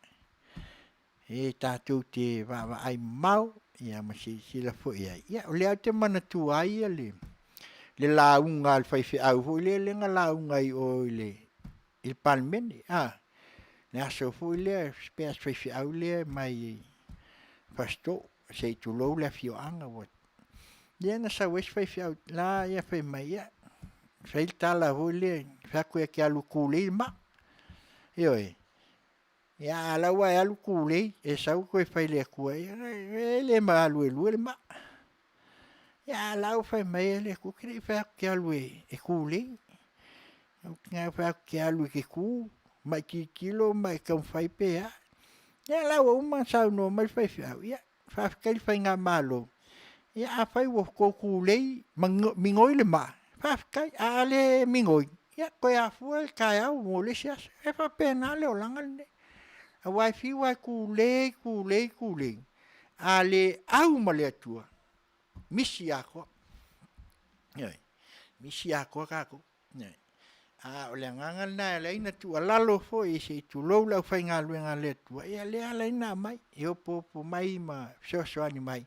E tātou te bawa ai mau ia masi sila fo iai. Ia o lea te mana tua ia le launga al whaiwhi au hui le nga launga i o il palmene. Le aso fui le speas whaiwhi au le mai pasto. Se tu lo le fio anga wat. Ia na sa wes fai fia la ia fai mai ia. Fai tala hole, fa ko e ke alu kule ma. Ioi. Ia la wa alu kule e sa ko fai le ko e le ma alu le ma. Ia la fai mai le ko kri fa ke alu e kule. Nga fa ke alu ke ku, mai ki kilo mai kan fai pe ya. Ia la wa uma sa no mai fai fia. Ia whaafikari whai ngā malo. Ia a whai wo kōku lei mingoi le mā. Whaafikari a le mingoi. Ia koe a fuel kai au mō le sias. E whapena le o langal ne. A wai whiwai ku lei. A le au ma le atua. Misi a koa. Misi a koa kako. A o le ngangal na e leina tu alalo fo i se tu lou lau whai ngā luenga le tua. Ia lea leina mai. I opo mai ma soani mai.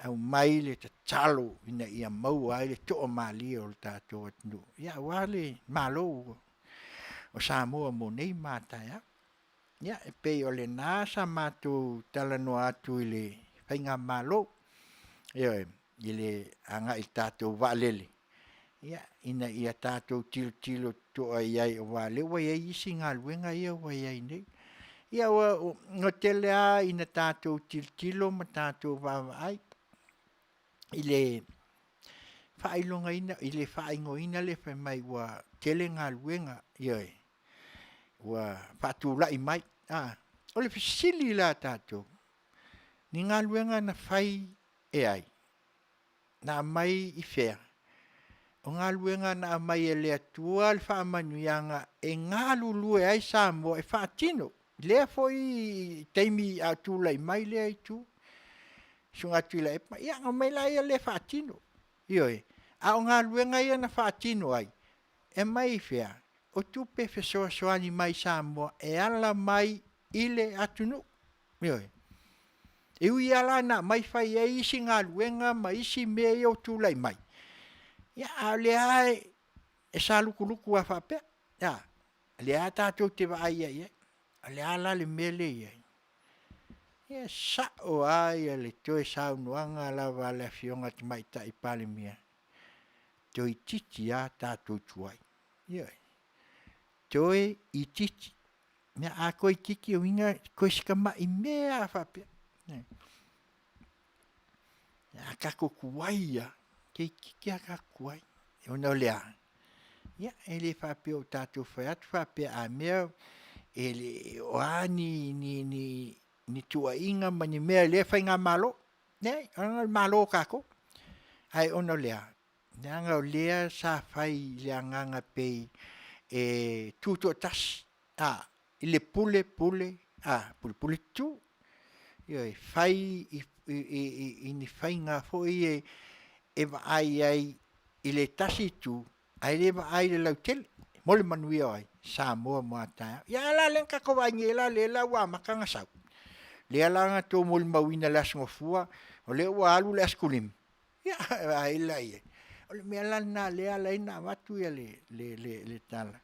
Au mai le ta talo ina ia mau ai le toa mali o le tātou atunu. Ia wale malo o Samoa mo nei mātai au. Ia e pei o le nāsa mātou talano atu i le whai ngā malo. Ia i le anga i tātou waalele. Ia ina ia tātou tilo toa iai o wale. Wa iai isi ngā luenga ia wa iai nei. Ia wa o tele a ina tātou tilo ma tātou wawa ai. I le whailonga ina, i le whaingo ina le whai mai wa tele ngā luenga iai. Wa whatula i mai. O le fisili la tātou. Ni ngā luenga na whai e ai. Na mai I fea. O ngā luenga na mai e lea tua le wha Manuianga e ngā lulu e ai Samoa e wha tino. Lea foi teimi a tūlai mai lea I tū. Sunga tūla e pa, ia ngā mai lai e le wha tino. Ioi, a o ngā luenga ia na wha tino ai. E mai fea, o tupe fe soa soani mai Samoa e ala mai ile atunu. Ioi. E ui ala na mai whai e isi ngā luenga ma isi mea I o tūlai mai. Ia a lea e sa luku a whapea. Ia, lea tātou te wa ai ai. Lea la le mele ai. Ia sa o ai le toe saunuanga lava le fionga te mai ta I pale mia. Toi titi a tātou tuai. Ia. Toi I titi. Ia a koe tiki o inga koe skama I mea a whapea. Ia kako kuai ia. Kei kiki a kakuai. E ono lea. Ia, e le whapea o tātou whai atu whapea a mea. E le oa ni tua inga mani mea le whai ngā malo. Nei, anga malo kako. Ai ono lea. Nanga o lea sa whai lea nganga pei e tūto tasi. I le pule. Pule tū. Ioi, whai I ni whai ngā foi e waai ai I le tasi tū. Ai le waai le lautele. Mole Manuia ai. Samoa mua taia. Ia la lenka ko wangela le la wa makanga sau. Le la nga to mol mawina la ngofua. O le wa alu le askulim. Ia ai la ia. O le me la na le ala ina watu ia le tala.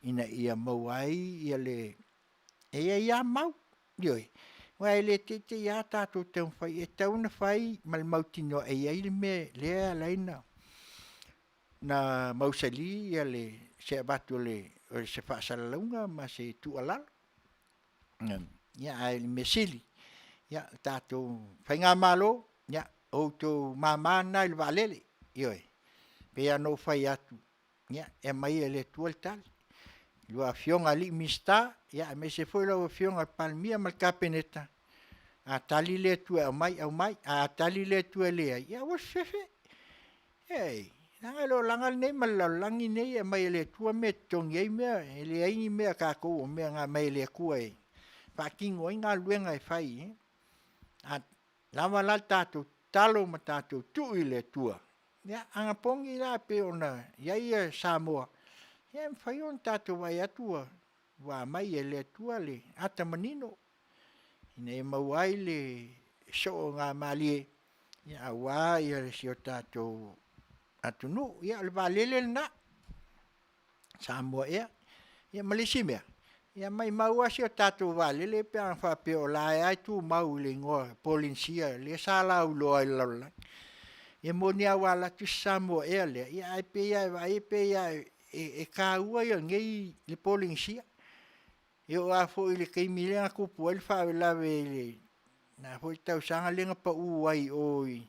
Ina ia mawai ia le ia mau. Ioi. Wa le tete ia tato te fai e tau na fai mal mautino e ia le me le ala ina. Na mausali ia le se batu le se fa salunga ma se tu alal. Ya ai mesili. Ya tato fainga malo ya auto mama na il valele. Ioi. Pe no fai atu. Ya e mai ele tuol tal. Lua fionga li mista ya me se foi lo fionga palmia mal capeneta. A tali le tu au mai a tali le tu le ya wo fefe. Hey. Nangalo langal nei malalangi nei e mai le tua me tongi mea ele ai mea ka ko mea nga mai le ku ai pa kingo inga luenga e fai a lava la tato talo matato tu ile tua ya anga pongi la pe ona ya ia Samoa ya fai on tato vai atua wa mai ele tua le ata manino ine mawai le so nga mali ya wa ia le sio tato atunu ia le valele na Samoa ia malisi mea ia mai maua si o tatu valele pe an fa pe o la ai tu mau le ngo policia le sala ulo ai lola ia monia wala tu Samoa ia le ia ai pe ia e ka ua ia ngei le policia eu a fo ile ke milenga ku puel fa la le na fo tau sanga lenga pa uai oi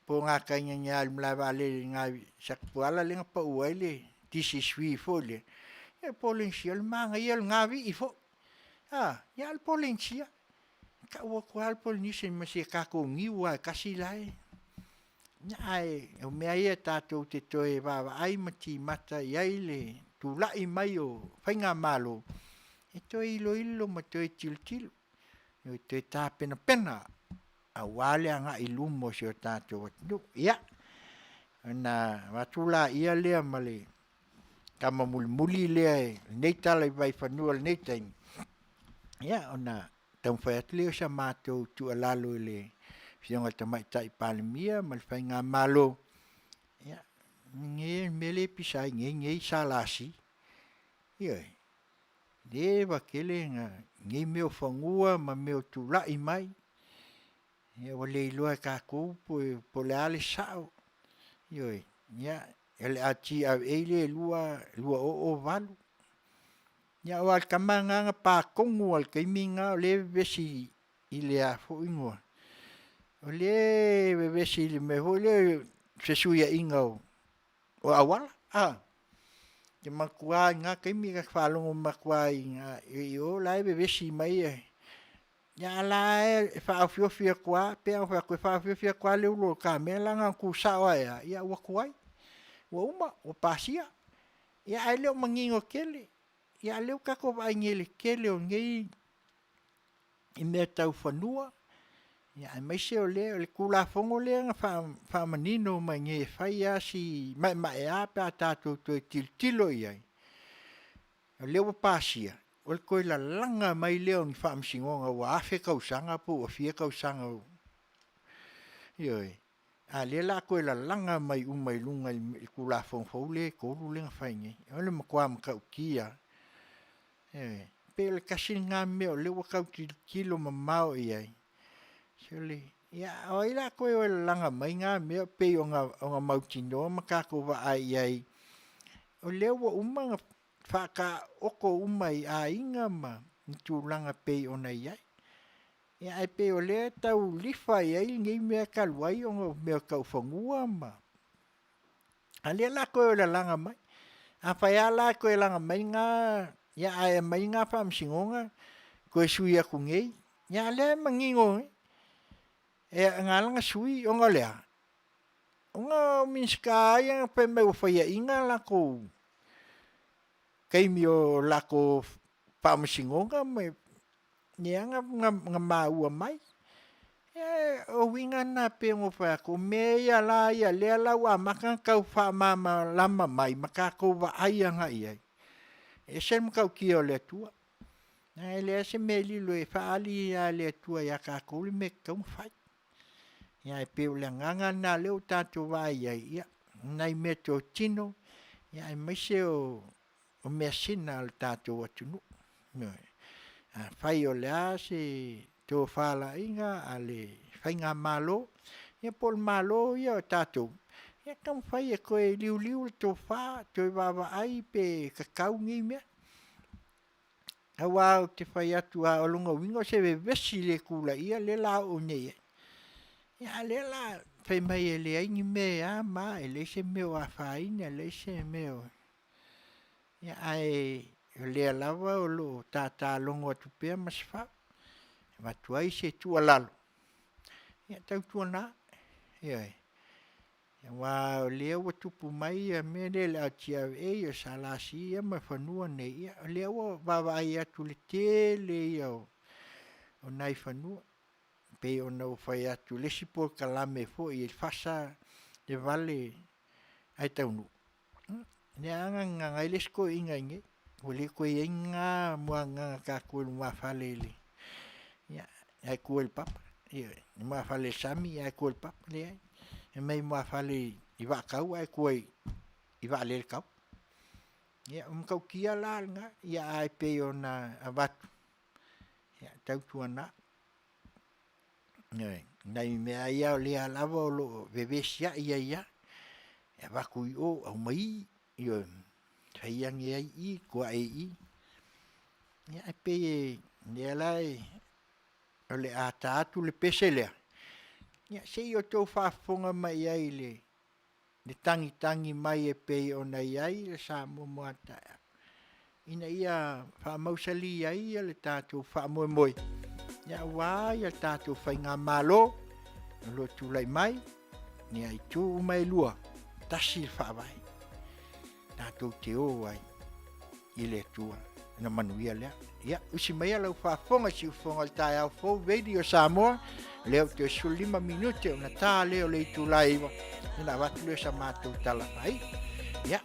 po ngā kainya mla vale ngā sakpuala lenga pa uele tisi sui fole e polincia le manga ia ngā vi ifo ia le polincia ka ua kwa le polincia ma se ka ko ngiwa kasi lai ai o mea ia tātou te toe vava ai mati mata iai le tu lai mai o whainga malo e toe ilo ma toe tilu e toe tā pena a wale anga ilumo si o tātou atu. Ia, na watula ia lea male kama muli lea nei tala I vai whanua nei taimi. Ia, ona taumwhai atu leo sa mātou tu alalo le whionga tamai tai palemia mal whainga malo. Ia, nge mele pisai nge salasi. Ia, le wakele nge meo whangua ma meo tu lai mai. Ia wale iloa ka kou po le ale sao. Ioi, ia, ele ati au eile lua o valu. Ia o al kamanga pa kongu al kaiminga o le vesi I le a fo ingoa. O le vesi le me ho le sesuia inga o awala. Te makua nga kaiminga whalongo makua inga. I o lai vesi mai Ya la e fa fio kwa pe fa fio kwa le lo ka me la nga ku sa wa ya wa kwai wa uma o pasia ya ai le mangingo kele ya le ka ko va ngele kele o ngei i me tau fanua ya mai se o le kula fongo le nga fa manino mai nge fa ya si mai ya pa ta to tilo ia le o pasia o ko la langa mai leo ni fa msingonga wa afe kausanga po o fie kausanga yoi a le la ko la langa mai mai lunga i kula fo le ko le fa ngi o le makwa mka kia pe le kasinga me o le wa ka kilo mamao ia sele ya o ila ko o langa mai nga me pe o nga mautino maka ko va ai o le wa uma faka oko umai a inga ma tu langa pe ona ia ya ai pe ole tau lifa ia ngi me ka luai o me ka fangua ma ale la ko la langa mai a fa ya la ko langa mai nga ya ai mai nga fa msingonga ko suia ku ngi ya le mangingo e ngalanga sui o ngolea nga minska ya pe me fa ia inga la ko kai mio lako pamsingonga me nianga nga maua mai o winga na pe mo fa ko me ya le la wa maka ka fa mama lama mai maka ko va ai nga ia e sem ka ki o le tua na le se me li lo e fa ali ya le tua ya ka ko me ka un fa ya pe o le nganga na le o tato va ia nai me to tino ya me se o Masina al tato atunu fai o le se to fala inga ale fainga malo e pol malo ia tato e kam fai e ko liu to fa to va ai pe kakau ngi me awa te fai atu a longa wingo se vesi le kula ia le la o nei ia le la fai mai le ai me a ma ele se me o fai ne le se me o ya ai le lava o lo tata longo tu pe mas fa ma tu ai se tu alalo ya tau tu na ya wa le o tu pu mai me le la tia e yo sala si ya ma fa nu ne ya le o va ya tu le tele yo o nai fa nu pe o no fa ya tu le si por calame fo e fasa de vale ai tau nu ne anga ngai les ko inga nge ole ko inga muanga ka ko ma falele ya ai ko el pap ya ma fale sami ai ko el pap le e mai ma fale i va ka ai ko i va le ka ya ka kia la nga ya ai pe ona abat ya tau tuana nai me ai le ala lo bebesia ia ya va ku o mai yo tayang i ko ai ya pe ne lai ole ata tu le pesele ya se yo to fa fonga mai ai le tangi mai e pe ona ai sa mo ata ina ia fa mausali ai le tatu fa mo ya wa ya tatu fa nga malo lo tu lai mai ni ai tu mai lua tasi fa vai tato te o ai ile tua na Manuia le ya usi mai la fa fonga si fonga ta fo video Samoa leo te 5 minuti una ta leo le tu live na va tu sa mato tala ai ya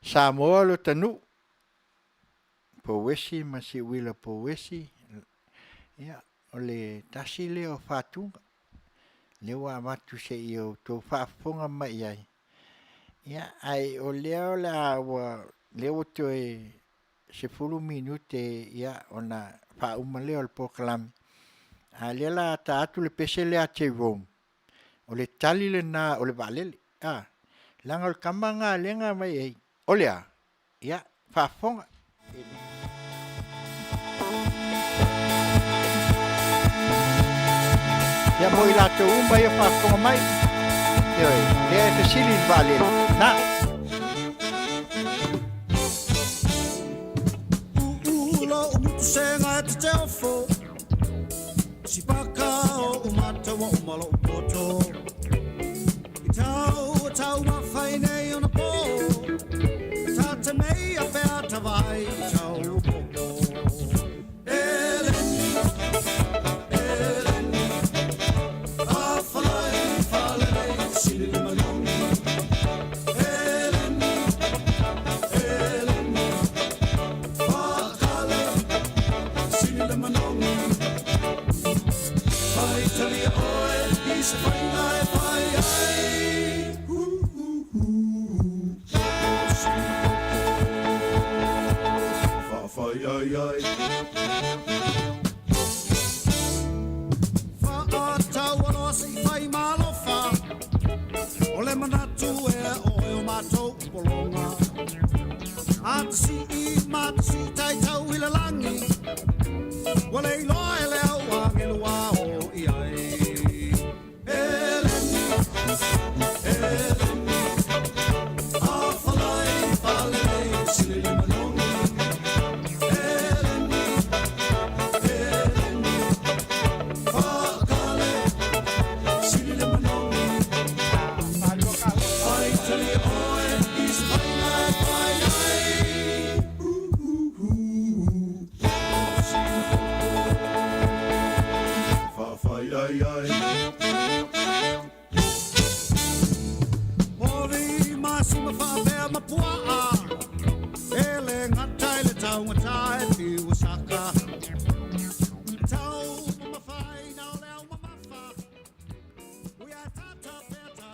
Samoa lo tanu. Powesi ma si wila powesi. Ia, o le tasi leo whatunga. Leo a matu se i o tō whaafonga mai ai. Ia, ai o leo la wa leo to e se fulu minute ia ona whauma leo al pokalami. A lea la ta atu le pese le a te rom. O le tali le na o le valele. Langa o kamanga lenga mai ei. O lea, ia, whaafonga. Ia mo i lato umba ia whaafonga mai. Ioi, lea e pesili le valele. Na. Ulo umutu senga e te teofo. Si paka o umata wa umalo upoto. Tau mawhaine ona po. Ta te mei a whea tawai tau popo. Eleni, eleni. A whalai whalei sili le malongi. Eleni, eleni. Whakale sili le malongi. Whai tali oe i se whainga e whai ai. Ai ai Whaatau aro si whai malofa O le manatu e o mātou polonga Atasi I matasi tai tau I le langi Wale I loa e leo wangelua o I ai Eleni, eleni A whalai whalei sili le manongi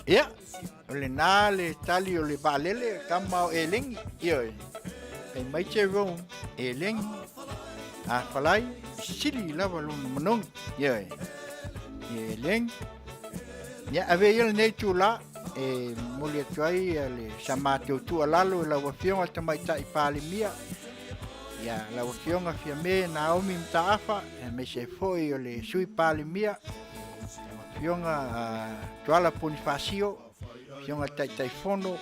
Ia, o le nā le tali o le valele kama o e lengi. Ioi, e mai te rong e lengi. A whalai, sili lava luna manongi. Ioi, e lengi. Ia, ave ia le nei tū la, e moli atuai le sa mātou tū alalo e la wafionga tamai tai pāle mia. Ia, la wafionga fia me Naomi mtaafa, e me se foi o le sui pāle mia. Fionga tuala Bonifacio, fionga tai fono,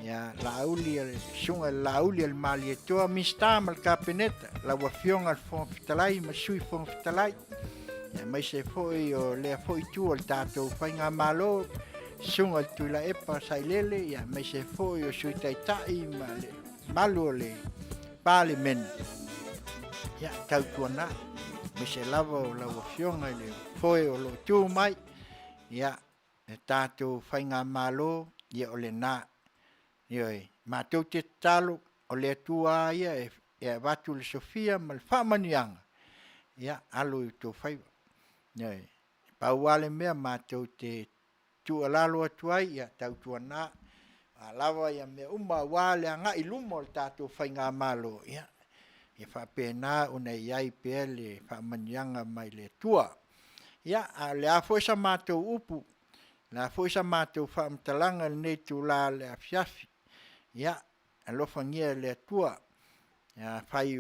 ya lauli sunga lauli al mali toa mista mal kapeneta, la wa fionga al fon fitalai ma sui fon fitalai. Ya mai se foi o le foi tu al tato fainga malo, sunga tu la epa sailele, ya mai se foi o sui tai ma le malo le pale men. Ya tau tuana, mai se lava la wa fionga le foi o lo tu mai ia e tātou whainga malo ia o le nā ioi mātou te talo o le atua ia e watu le Sofia ma le whamanianga ia alo i tō Faiva ioi pauale mea mātou te tua lalo atuai ia tau tua nā a lawa ia mea wale anga i lumo le tātou whainga malo ia e whapena una iai pea le whamanianga mai le tua. Ia, le a foi sa mātou upu, le a foi sa mātou whaamtalanga le nei tū la le a fiafi. Ia, a lofa ngia le atua, ia, whai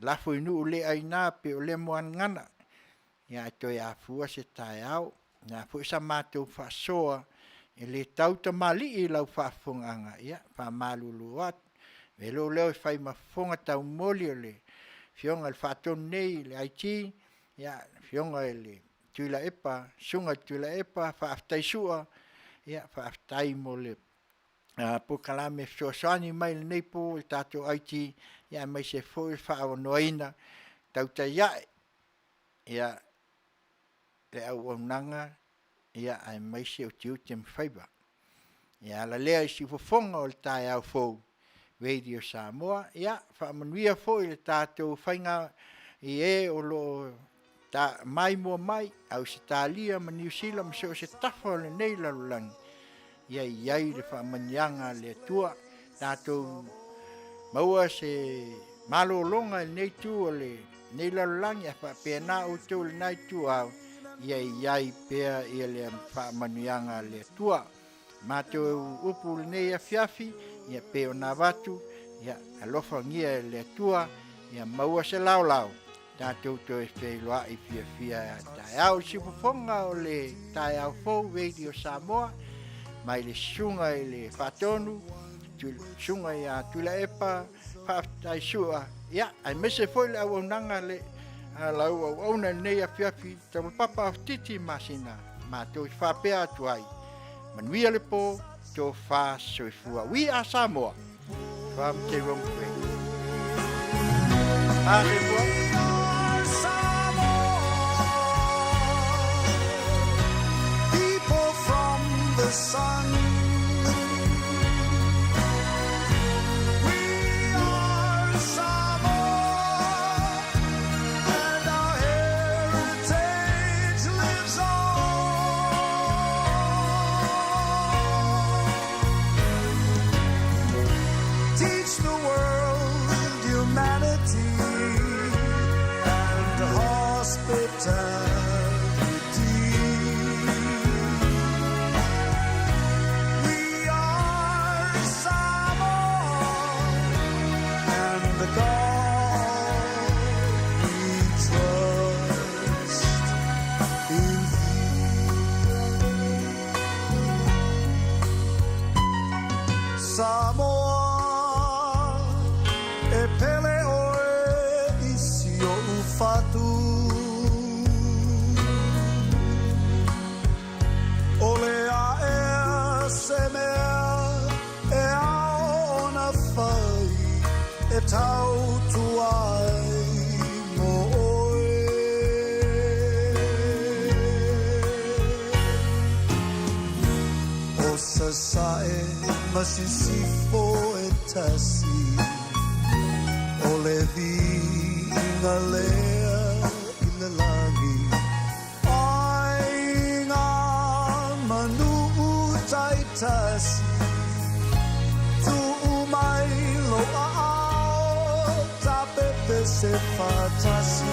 la foi nu le aina pe o le moan ngana. Ia, toi a fua se tai au, ia, foi sa mātou whasoa, e le tauta mali I lau whaafonganga, ia, wha malulu at. Velo leo I whai mafonga tau moli o le, fionga le whaaton nei, le aiti, ia, fionga le, Tula epa, sunga tula epa, whaaftaisua, ia, whaaftai mo le pokalame soasani mai le neipo, le tātou aiti, ia, mai se foi whaawanoaina, Tautaia'e, ia, le au aunanga, ia, ai mai se o Tiute Faiva. Ia, la lea I si fofonga o le tae au fou, Radio Samoa. Ia, whaamanuia fo i le tātou whainga i o lo ta mai mua mai, Australia ma New Zealand, ma se o se tafa o le nei lalulangi. Ia iai le whaamanianga le tua, tātou maua se malolonga i nei tu o le nei lalulangi, a whaapena o tau le nai tu au, ia iai pea ia le whaamanianga le tua. Mātou upu le nei a fiafi, ia peo nā watu, ia alofa ngia le tua, ia maua se lau lau. Tātou to e whei loa i fia tai au sipufonga o le tai au fau Radio Samoa, mai le sunga i le whatonu, sunga i a Taulapapa, whaatai sua. Ia, ai mese foi le au nanga le lau au auna nei a fiafi, Taulapapa Afutiti Masina, mātou i whapea atu ai. Manuia le po, tō wha soifua. We are Samoa, from Te Rongkwe. People from the sun. We are Samoa, and our heritage lives on. Teach the world humanity and hospitality. We are Samoa, and the God we trust in Thee. Samoa e pele oe isi o ufatu. Ole a e se mea e ao na whai e tau tuai mo oe. O sa sae masisifo e tasi. Ole vinga lea i le langi. Ai ngā manu taitasi. Tu mai lo a ao ta pepe se fatasi.